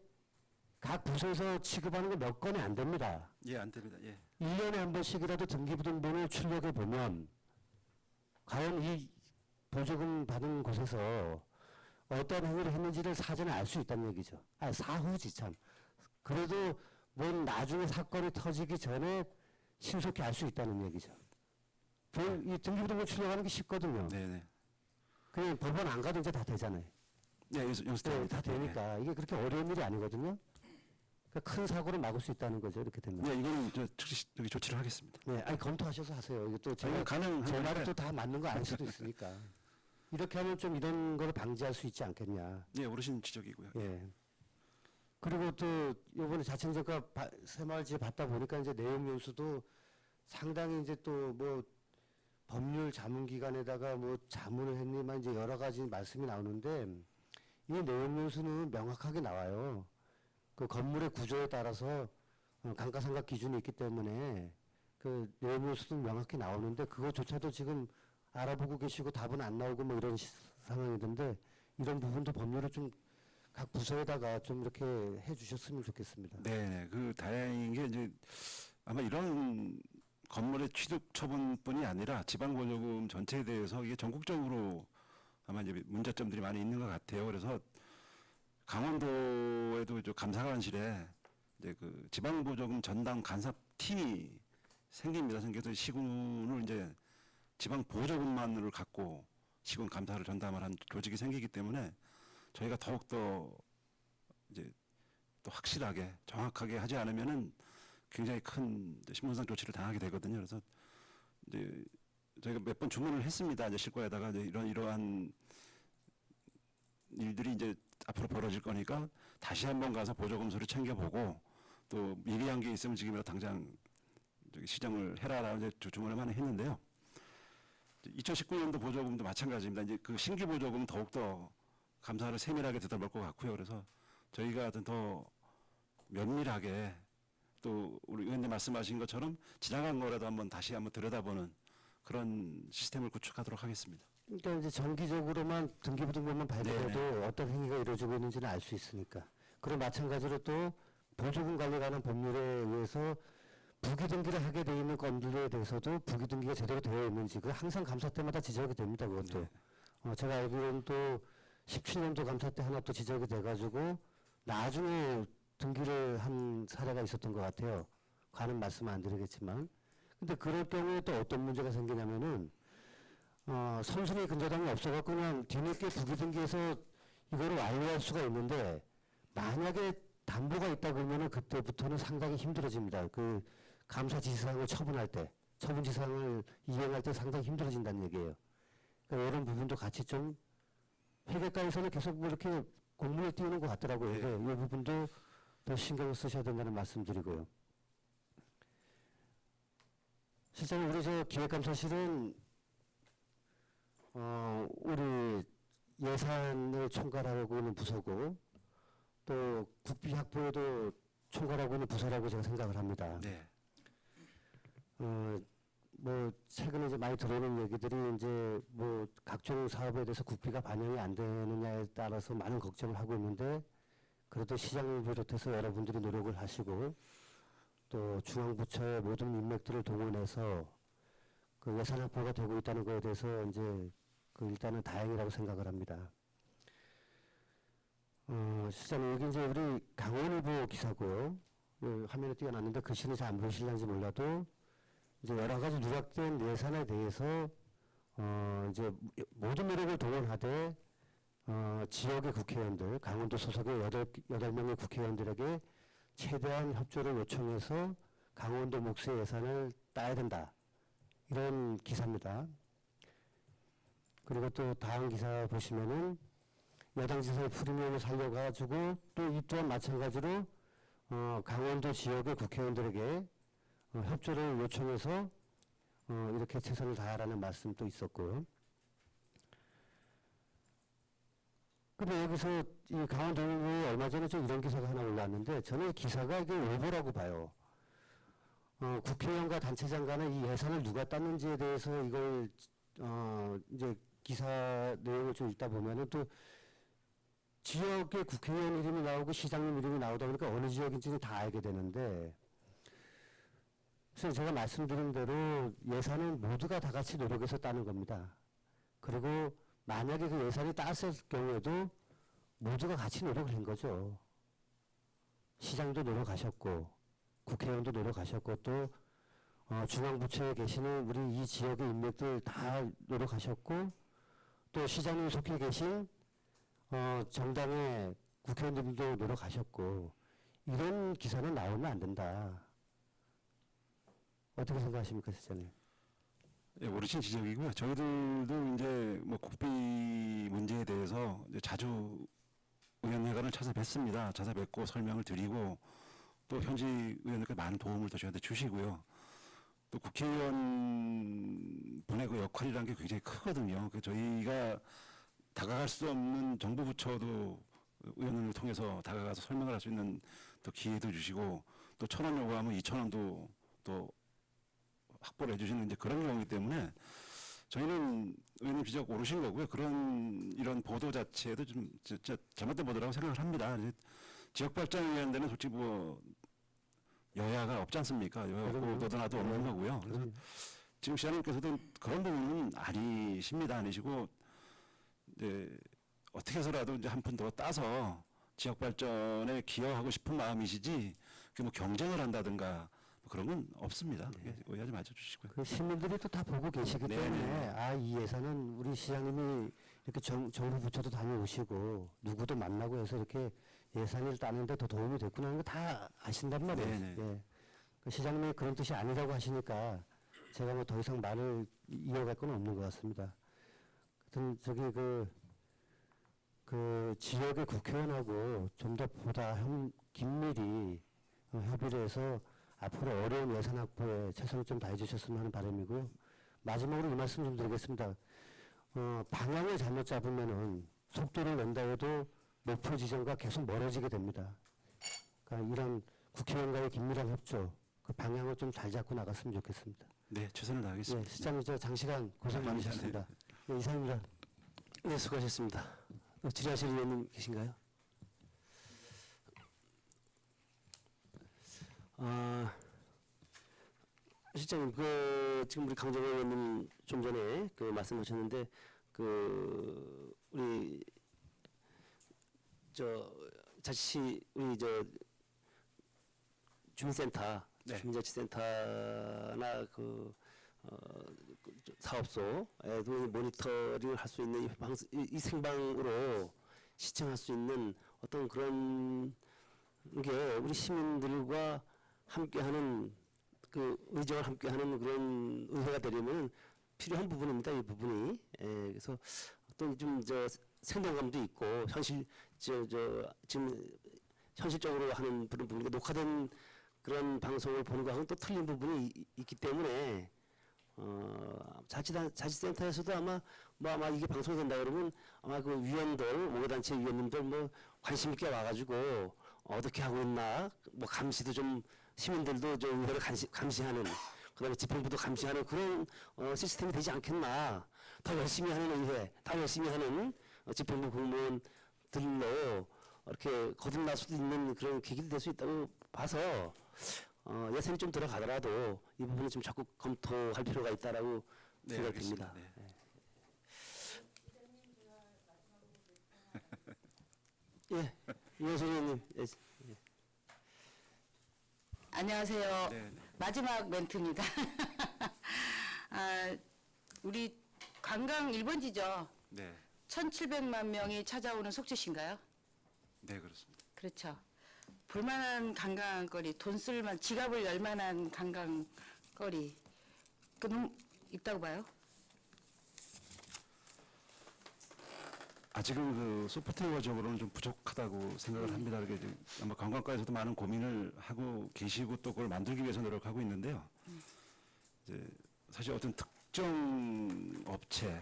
Speaker 3: 각 부서에서 취급하는 거 몇 건이 안 됩니다.
Speaker 7: 예, 안 됩니다. 예.
Speaker 3: 1년에 한 번씩이라도 등기부등본을 출력해 보면 과연 이 보조금 받은 곳에서 어떤 행위를 했는지를 사전에 알 수 있다는 얘기죠. 사후지 참. 그래도 뭔 나중에 사건이 터지기 전에 신속히 알 수 있다는 얘기죠. 이 등기부등본 출력하는 게 쉽거든요.
Speaker 7: 네네.
Speaker 3: 그냥 법원 안 가도 이제 다 되잖아요.
Speaker 7: 네,
Speaker 3: 네, 다 되니까 이게 그렇게 어려운 일이 아니거든요. 그러니까 큰 사고를 막을 수 있다는 거죠. 이렇게 되면.
Speaker 7: 네, 이거는 저 즉시 여기 조치를 하겠습니다.
Speaker 3: 네, 아니 검토하셔서 하세요. 이게 또
Speaker 7: 이거
Speaker 3: 제가
Speaker 7: 가능한
Speaker 3: 제 말이
Speaker 7: 건데.
Speaker 3: 또 다 맞는 거 아닐 수도 있으니까. 이렇게 하면 좀 이런 걸 방지할 수 있지 않겠냐.
Speaker 7: 예, 어르신 지적이고요.
Speaker 3: 예. 그리고 또 이번에 자치행정과 새마을지에 받다 보니까 이제 내용 연수도 상당히 이제 또 뭐 법률 자문기관에다가 뭐 자문을 했니만 이제 여러 가지 말씀이 나오는데 이 내용 연수는 명확하게 나와요. 그 건물의 구조에 따라서 감가상각 기준이 있기 때문에 그 내용 연수도 명확히 나오는데 그거조차도 지금 알아보고 계시고 답은 안 나오고 뭐 이런 상황이던데 이런 부분도 법률을 좀 각 부서에다가 좀 이렇게 해 주셨으면 좋겠습니다.
Speaker 7: 네네. 그 다행인 게 이제 아마 이런 건물의 취득 처분뿐이 아니라 지방보조금 전체에 대해서 이게 전국적으로 아마 이제 문제점들이 많이 있는 것 같아요. 그래서 강원도에도 저 감사관실에 이제 그 지방보조금 전담 간사팀이 생깁니다. 생겨서 시군을 이제 지방보조금만을 갖고 시군 감사를 전담을 한 조직이 생기기 때문에 저희가 더욱더 이제 또 확실하게 정확하게 하지 않으면은 굉장히 큰 신분상 조치를 당하게 되거든요. 그래서 이제 저희가 몇 번 주문을 했습니다. 이제 실과에다가 이제 이러한 일들이 이제 앞으로 벌어질 거니까 다시 한번 가서 보조금서를 챙겨보고 또 미비한 게 있으면 지금이라도 당장 저기 시정을 해라라고 이제 주문을 많이 했는데요. 2019년도 보조금도 마찬가지입니다. 이제 그 신규 보조금은 더욱더 감사를 세밀하게 들여다볼 것 같고요. 그래서 저희가 더 면밀하게 또 우리 의원님 말씀하신 것처럼 지나간 거라도 다시 한번 들여다보는 그런 시스템을 구축하도록 하겠습니다.
Speaker 3: 그러니까 이제 정기적으로만 등기부등본만 발급해도 어떤 행위가 이루어지고 있는지는 알 수 있으니까. 그리고 마찬가지로 또 보조금 관리에 관한 법률에 의해서 부기등기를 하게 돼 있는 건들에 대해서도 부기등기가 제대로 되어 있는지 그 항상 감사 때마다 지적이 됩니다. 그것도. 제가 알기로는 또 17년도 감사 때 하나 또 지적이 돼가지고 나중에 등기를 한 사례가 있었던 것 같아요. 관은 말씀 안 드리겠지만. 근데 그럴 경우에 또 어떤 문제가 생기냐면은 선순위 근저당이 없어갖고 그냥 뒤늦게 부기등기해서 이거를 완료할 수가 있는데 만약에 담보가 있다 그러면은 그때부터는 상당히 힘들어집니다. 그 감사 지시사항을 처분할 때, 처분 지시사항을 이행할 때 상당히 힘들어진다는 얘기예요. 그러니까 이런 부분도 같이 좀 회계과에서는 계속 뭐 이렇게 공문을 띄우는 것 같더라고요.
Speaker 2: 네.
Speaker 3: 이 부분도 더 신경을 쓰셔야 된다는 말씀드리고요. 실제로 우리 저 기획감사실은 우리 예산을 총괄하고 있는 부서고 또 국비 확보에도 총괄하고 있는 부서라고 제가 생각을 합니다.
Speaker 2: 네.
Speaker 3: 뭐 최근에 이제 많이 들어오는 얘기들이 이제 뭐 각종 사업에 대해서 국비가 반영이 안 되느냐에 따라서 많은 걱정을 하고 있는데 그래도 시장을 비롯해서 여러분들이 노력을 하시고 또 중앙부처의 모든 인맥들을 동원해서 그 예산 확보가 되고 있다는 거에 대해서 이제 그 일단은 다행이라고 생각을 합니다. 실제로 여기 이제 우리 강원일보 기사고요. 화면에 띄워놨는데 글씨는 잘 안 보이실는지 몰라도 이제 여러 가지 누락된 예산에 대해서 이제 모든 노력을 동원하되 지역의 국회의원들, 강원도 소속의 8명의 국회의원들에게 최대한 협조를 요청해서 강원도 몫의 예산을 따야 된다. 이런 기사입니다. 그리고 또 다음 기사 보시면은 여당 지사의 프리미엄을 살려가지고 또 이 또한 마찬가지로 강원도 지역의 국회의원들에게 협조를 요청해서 이렇게 최선을 다하라는 말씀도 있었고요. 근데 여기서 이 강원도에 얼마 전에 좀 이런 기사가 하나 올라왔는데 저는 이 기사가 이게 오보라고 봐요. 국회의원과 단체장 간에 이 예산을 누가 땄는지에 대해서 이걸 이제 기사 내용을 좀 읽다 보면은 또 지역의 국회의원 이름이 나오고 시장님 이름이 나오다 보니까 어느 지역인지는 다 알게 되는데 그래서 제가 말씀드린 대로 예산은 모두가 다 같이 노력해서 따는 겁니다. 그리고 만약에 그 예산이 땄을 경우에도 모두가 같이 노력을 한 거죠. 시장도 노력하셨고 국회의원도 노력하셨고 또 중앙부처에 계시는 우리 이 지역의 인맥들 다 노력하셨고 또 시장님 속해 계신 정당의 국회의원들도 노력하셨고 이런 기사는 나오면 안 된다. 어떻게 생각하십니까, 실장님?
Speaker 7: 예, 옳으신 지적이고요. 저희들도 이제 뭐 국비 문제에 대해서 이제 자주 의원회관을 찾아뵙습니다. 찾아뵙고 설명을 드리고 또 현지 의원들께 많은 도움을 더 저희한테 주시고요. 또 국회의원 분의 그 역할이라는 게 굉장히 크거든요. 그 저희가 다가갈 수 없는 정부 부처도 의원을 통해서 다가가서 설명을 할 수 있는 또 기회도 주시고 또 1,000원 요구하면 2,000원도 또 확보를 해주시는 이제 그런 경우이기 때문에 저희는 의원님 지적 오르신 거고요. 이런 보도 자체도 좀 진짜 잘못된 보도라고 생각을 합니다. 지역발전위원회는 솔직히 뭐 여야가 없지 않습니까? 여야 없고 너도 나도 없는 거고요. 그래서 지금 시장님께서도 그런 부분은 아니시고 이제 어떻게 해서라도 이제 한 푼 더 따서 지역 발전에 기여하고 싶은 마음이시지 그 뭐 경쟁을 한다든가 뭐 그런 건 없습니다. 오해하지 마주시고요.
Speaker 3: 그 시민들이 또 다 보고 계시기
Speaker 7: 네,
Speaker 3: 때문에 이 예산은 우리 시장님이 이렇게 정부 부처도 다녀오시고 누구도 만나고 해서 이렇게 예산을 따는데 더 도움이 됐구나 하는 거 다 아신단 말이에요.
Speaker 7: 네.
Speaker 3: 예. 그 시장님이 그런 뜻이 아니라고 하시니까 제가 뭐 더 이상 말을 이어갈 건 없는 것 같습니다. 하여튼 저기 그 지역의 국회의원하고 좀 더 보다 긴밀히 협의를 해서 앞으로 어려운 예산 확보에 최선을 좀 다해 주셨으면 하는 바람이고요. 마지막으로 이 말씀 좀 드리겠습니다. 방향을 잘못 잡으면은 속도를 낸다 해도 목표 지점과 계속 멀어지게 됩니다. 그러니까 이런 국회의원과의 긴밀한 협조, 그 방향을 좀 잘 잡고 나갔으면 좋겠습니다.
Speaker 7: 네, 최선을 다하겠습니다.
Speaker 3: 예, 시장님 장시간 고생 많으셨습니다. 네, 이상입니다.
Speaker 1: 네, 수고하셨습니다. 질의하실 의원님 계신가요? 실장님, 지금 우리 강정호 의원님 좀 전에 말씀하셨는데 우리 우리 주민센터,
Speaker 7: 네.
Speaker 1: 주민자치센터나 사업소에도 모니터링을 할 수 있는 이 생방으로 시청할 수 있는 어떤 그런 게 우리 시민들과 함께하는 의정을 함께하는 그런 의회가 되려면 필요한 부분입니다. 이 부분이. 그래서 어떤 좀 생동감도 있고 지금 현실적으로 하는 그런 부분이 녹화된 그런 방송을 보는 거하고는 또 틀린 부분이 있기 때문에 자치센터에서도 아마 이게 방송이 된다 그러면 아마 그 위원들, 모교단체 위원님들 관심 있게 와가지고 어떻게 하고 있나, 감시도 좀 시민들도 좀 의회를 감시하는, 그다음에 집행부도 감시하는 그런 시스템이 되지 않겠나. 더 열심히 하는 의회, 더 열심히 하는 집행부 공무원들로 이렇게 거듭날 수도 있는 그런 계기도 될 수 있다고 봐서 예산이 좀 들어가더라도 이 부분은 좀 적극 검토할 필요가 있다라고
Speaker 7: 네,
Speaker 1: 생각이 듭니다.
Speaker 7: 알겠습니다. 네.
Speaker 1: 예, 이현수 의원님. 예.
Speaker 8: 안녕하세요.
Speaker 7: 네, 네.
Speaker 8: 마지막 멘트입니다. 우리 관광 1번지죠.
Speaker 7: 네.
Speaker 8: 1,700만 명이 찾아오는 속초시인가요?
Speaker 7: 네, 그렇습니다.
Speaker 8: 그렇죠. 볼만한 관광거리, 돈 쓸만, 지갑을 열 만한 관광거리, 그는 있다고 봐요?
Speaker 7: 아직은 소프트웨어적으로는 좀 부족하다고 생각을 합니다. 그게 이제 아마 관광가에서도 많은 고민을 하고 계시고 또 그걸 만들기 위해서 노력하고 있는데요. 이제 사실 어떤 특정 업체,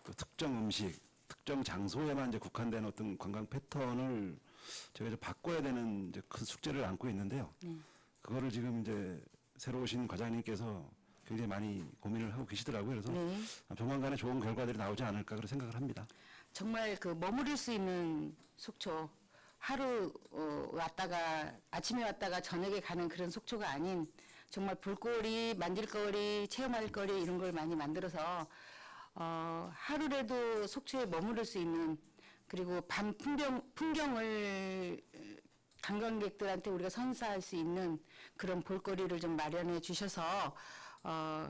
Speaker 7: 또 특정 음식, 특정 장소에만 이제 국한된 어떤 관광 패턴을 저희가 이제 바꿔야 되는 이제 큰 숙제를 안고 있는데요. 그거를 지금 이제 새로 오신 과장님께서 굉장히 많이 고민을 하고 계시더라고요. 그래서
Speaker 8: 네.
Speaker 7: 조만간에 좋은 결과들이 나오지 않을까 그런 생각을 합니다.
Speaker 8: 정말 머무를 수 있는 속초, 하루 왔다가 아침에 왔다가 저녁에 가는 그런 속초가 아닌 정말 볼거리, 만질거리, 체험할 거리 이런 걸 많이 만들어서 하루라도 속초에 머무를 수 있는, 그리고 밤 풍경을 관광객들한테 우리가 선사할 수 있는 그런 볼거리를 좀 마련해 주셔서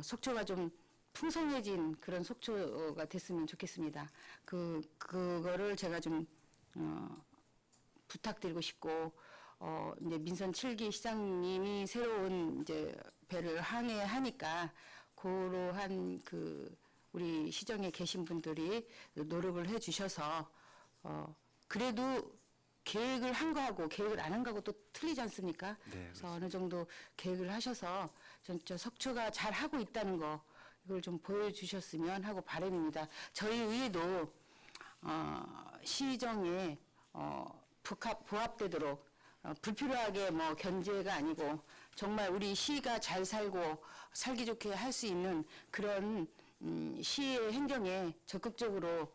Speaker 8: 속초가 좀 풍성해진 그런 속초가 됐으면 좋겠습니다. 그거를 제가 좀 부탁드리고 싶고, 이제 민선 7기 시장님이 새로운 이제 배를 항해하니까 그러한 우리 시정에 계신 분들이 노력을 해 주셔서 그래도 계획을 한 거하고 계획을 안 한 거하고 또 틀리지 않습니까?
Speaker 7: 네,
Speaker 8: 그래서 어느 정도 계획을 하셔서 저 속초가 잘 하고 있다는 거 이걸 좀 보여주셨으면 하고 바람입니다. 저희 의회도 시정에 부합되도록 불필요하게 견제가 아니고 정말 우리 시가 잘 살고 살기 좋게 할 수 있는 그런 시의 행정에 적극적으로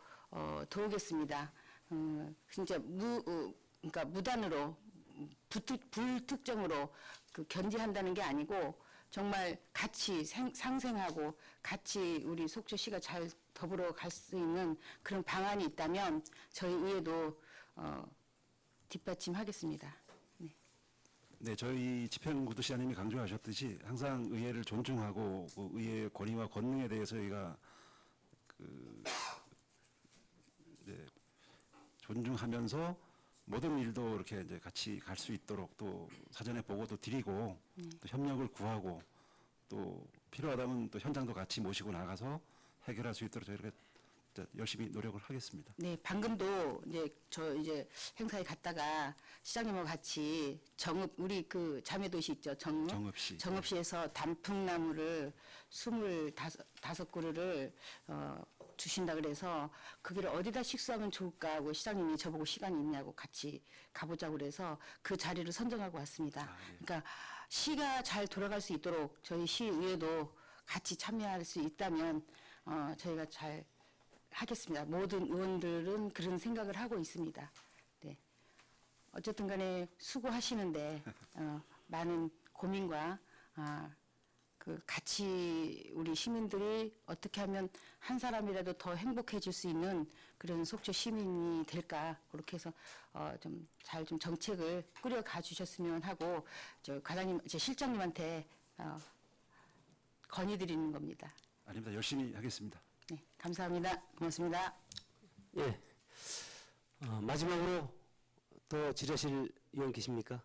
Speaker 8: 도우겠습니다. 진짜 그러니까 무단으로 불특정으로 견제한다는 게 아니고 정말 같이 상생하고 같이 우리 속초시가 잘 더불어 갈 수 있는 그런 방안이 있다면 저희 의회도 뒷받침하겠습니다. 네.
Speaker 7: 네, 저희 집행구도 시장님이 강조하셨듯이 항상 의회를 존중하고 의회의 권위와 권능에 대해서 저희가 이제 존중하면서 모든 일도 이렇게 이제 같이 갈 수 있도록 또 사전에 보고도 드리고 또 협력을 구하고 또 필요하다면 또 현장도 같이 모시고 나가서 해결할 수 있도록 저희가 열심히 노력을 하겠습니다.
Speaker 8: 네, 방금도 이제 행사에 갔다가 시장님하고 같이 우리 자매도시 있죠,
Speaker 7: 정읍시.
Speaker 8: 정읍시에서 단풍나무를 25그루를 주신다 그래서 거기를 어디다 식수하면 좋을까 하고 시장님이 저보고 시간이 있냐고 같이 가보자고 그래서 그 자리를 선정하고 왔습니다.
Speaker 7: 네.
Speaker 8: 그러니까 시가 잘 돌아갈 수 있도록 저희 시의회도 같이 참여할 수 있다면 저희가 잘 하겠습니다. 모든 의원들은 그런 생각을 하고 있습니다. 네. 어쨌든 간에 수고하시는데 많은 고민과 그 같이 우리 시민들이 어떻게 하면 한 사람이라도 더 행복해질 수 있는 그런 속초 시민이 될까 그렇게 해서 좀 잘 좀 정책을 꾸려가 주셨으면 하고 저 과장님, 제 실장님한테 건의드리는 겁니다.
Speaker 7: 아닙니다. 열심히 하겠습니다.
Speaker 8: 네, 감사합니다. 고맙습니다.
Speaker 1: 예. 마지막으로 더 질의하실 의원 계십니까?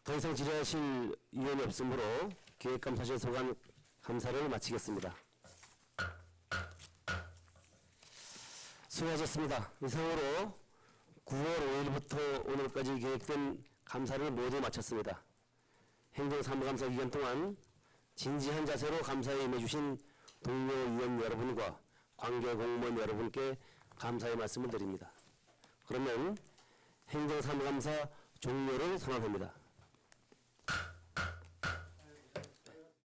Speaker 1: 더 이상 질의하실 의원이 없으므로 기획감사실 소관 감사를 마치겠습니다. 수고하셨습니다. 이상으로 9월 5일부터 오늘까지 계획된 감사를 모두 마쳤습니다. 행정사무감사 기간 동안 진지한 자세로 감사에 임해주신 동료 의원 여러분과 관계 공무원 여러분께 감사의 말씀을 드립니다. 그러면 행정사무감사 종료를 선언합니다.